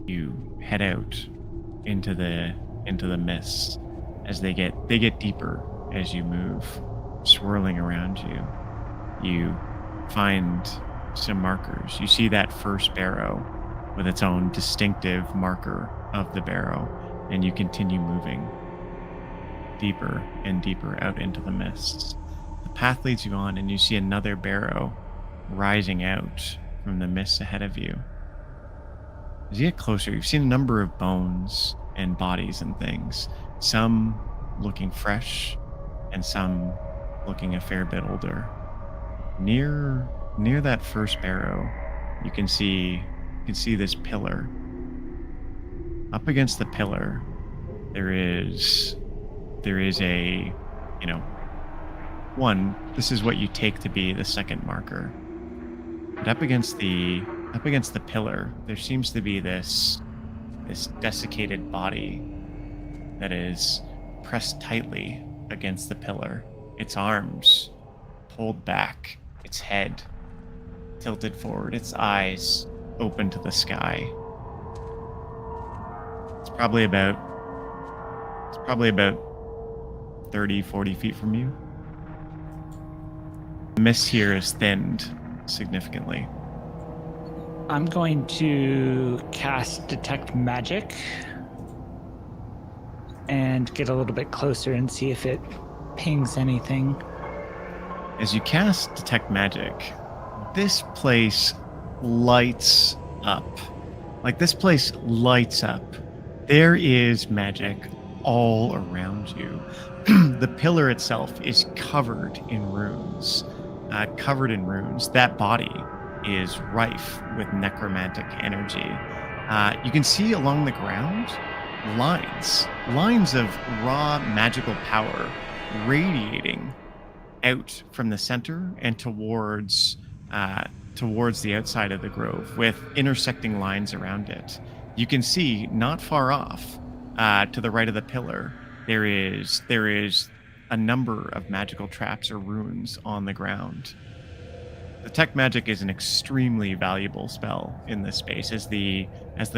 You head out into the mist as they get deeper as you move, swirling around you. You find some markers. You see that first barrow with its own distinctive marker of the barrow, and you continue moving deeper and deeper out into the mists. The path leads you on, and you see another barrow rising out from the mists ahead of you. As you get closer, you've seen a number of bones and bodies and things, some looking fresh and some looking a fair bit older. Near that first barrow, you can see this pillar. Up against the pillar, there is a, this is what you take to be the second marker. But up against the pillar, there seems to be this desiccated body that is pressed tightly against the pillar. Its arms pulled back, its head tilted forward, its eyes open to the sky. It's probably about 30, 40 feet from you. The mist here is thinned significantly. I'm going to cast Detect Magic and get a little bit closer and see if it pings anything. As you cast Detect Magic, this place lights up. There is magic all around you. The pillar itself is covered in runes. That body is rife with necromantic energy. You can see along the ground lines of raw magical power radiating out from the center and towards the outside of the grove, with intersecting lines around it. You can see not far off, to the right of the pillar, there is a number of magical traps or runes on the ground. Detect Magic is an extremely valuable spell in this space, as the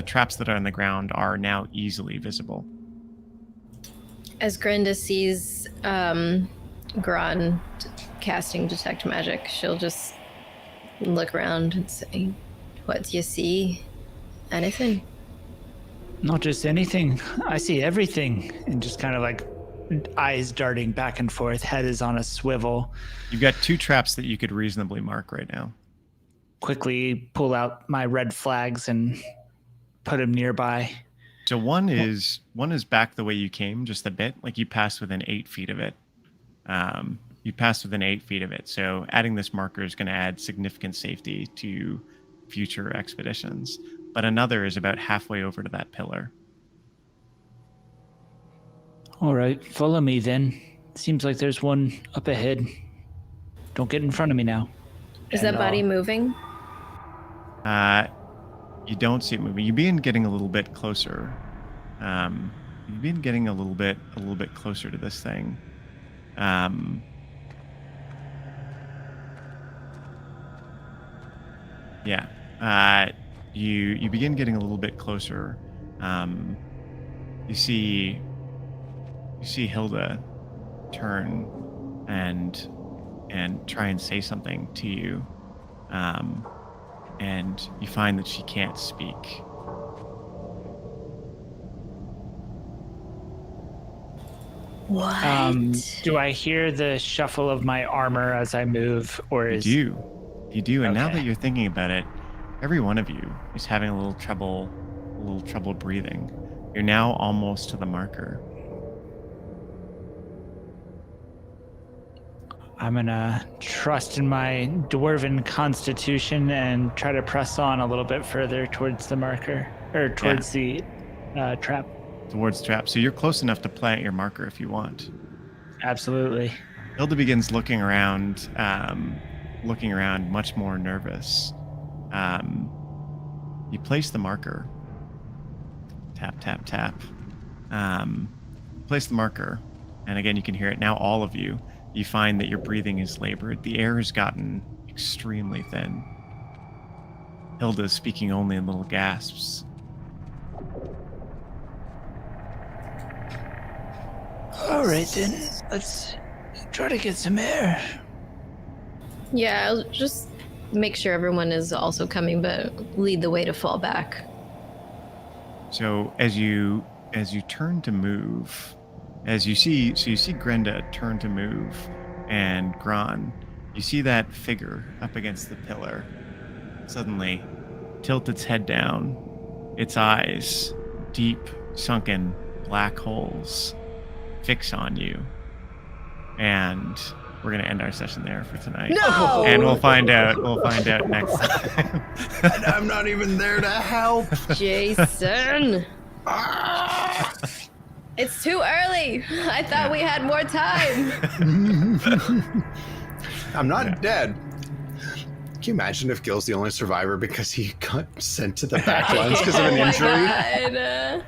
traps that are on the ground are now easily visible. As Grenda sees Gron casting detect magic, she'll just look around and say, "What do you see? Anything?" Not just anything. I see everything. And just kind of like eyes darting back and forth, head is on a swivel. You've got 2 traps that you could reasonably mark right now. Quickly pull out my red flags and put them nearby. So one is back the way you came, just a bit. Like you passed within 8 feet of it. You passed within 8 feet of it. So adding this marker is going to add significant safety to future expeditions. But another is about halfway over to that pillar. All right, follow me then. Seems like there's one up ahead. Don't get in front of me now. Is that body moving? You don't see it moving. You begin getting a little bit closer. You begin getting a little bit closer to this thing. Yeah. You begin getting a little bit closer. You see Hilda turn and try and say something to you. And you find that she can't speak. What? Do I hear the shuffle of my armor as I move, or is You do, and now Okay. that you're thinking about it, every one of you is having a little trouble breathing. You're now almost to the marker. I'm gonna trust in my dwarven constitution and try to press on a little bit further towards the marker, or towards the trap? Towards the trap. So you're close enough to plant your marker if you want. Absolutely. Hilda begins looking around much more nervous. You place the marker. Tap, tap, tap. Place the marker. And again, you can hear it. Now all of you find that your breathing is labored. The air has gotten extremely thin. Hilda is speaking only in little gasps. All right then, let's try to get some air. Yeah, I'll just make sure everyone is also coming, but lead the way to fall back. So as you turn to move, you see Grenda turn to move, and Gron, you see that figure up against the pillar suddenly tilt its head down, its eyes, deep sunken black holes, fix on you. And we're gonna end our session there for tonight. No! And we'll find out next time. And I'm not even there to help. Jason! It's too early. I thought we had more time. I'm not dead. Can you imagine if Gil's the only survivor because he got sent to the back lines because of an injury? God.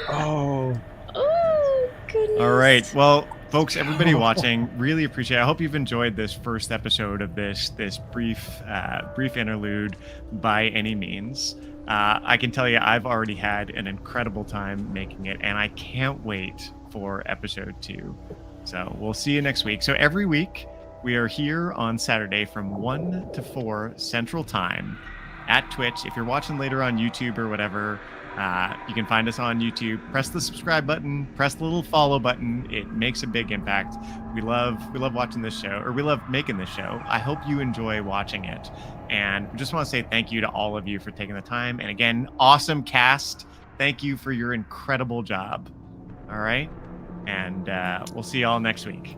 Oh. Oh, goodness. All right. Well, folks, everybody watching, really appreciate it. I hope you've enjoyed this first episode of this brief interlude by any means. I can tell you I've already had an incredible time making it, and I can't wait for episode 2. So we'll see you next week. So every week we are here on Saturday from 1 to 4 Central Time at Twitch. If you're watching later on YouTube or whatever, you can find us on YouTube. Press the subscribe button, press the little follow button. It makes a big impact. We love watching this show, or we love making this show. I hope you enjoy watching it. And we just want to say thank you to all of you for taking the time. And again, awesome cast. Thank you for your incredible job. All right. And we'll see you all next week.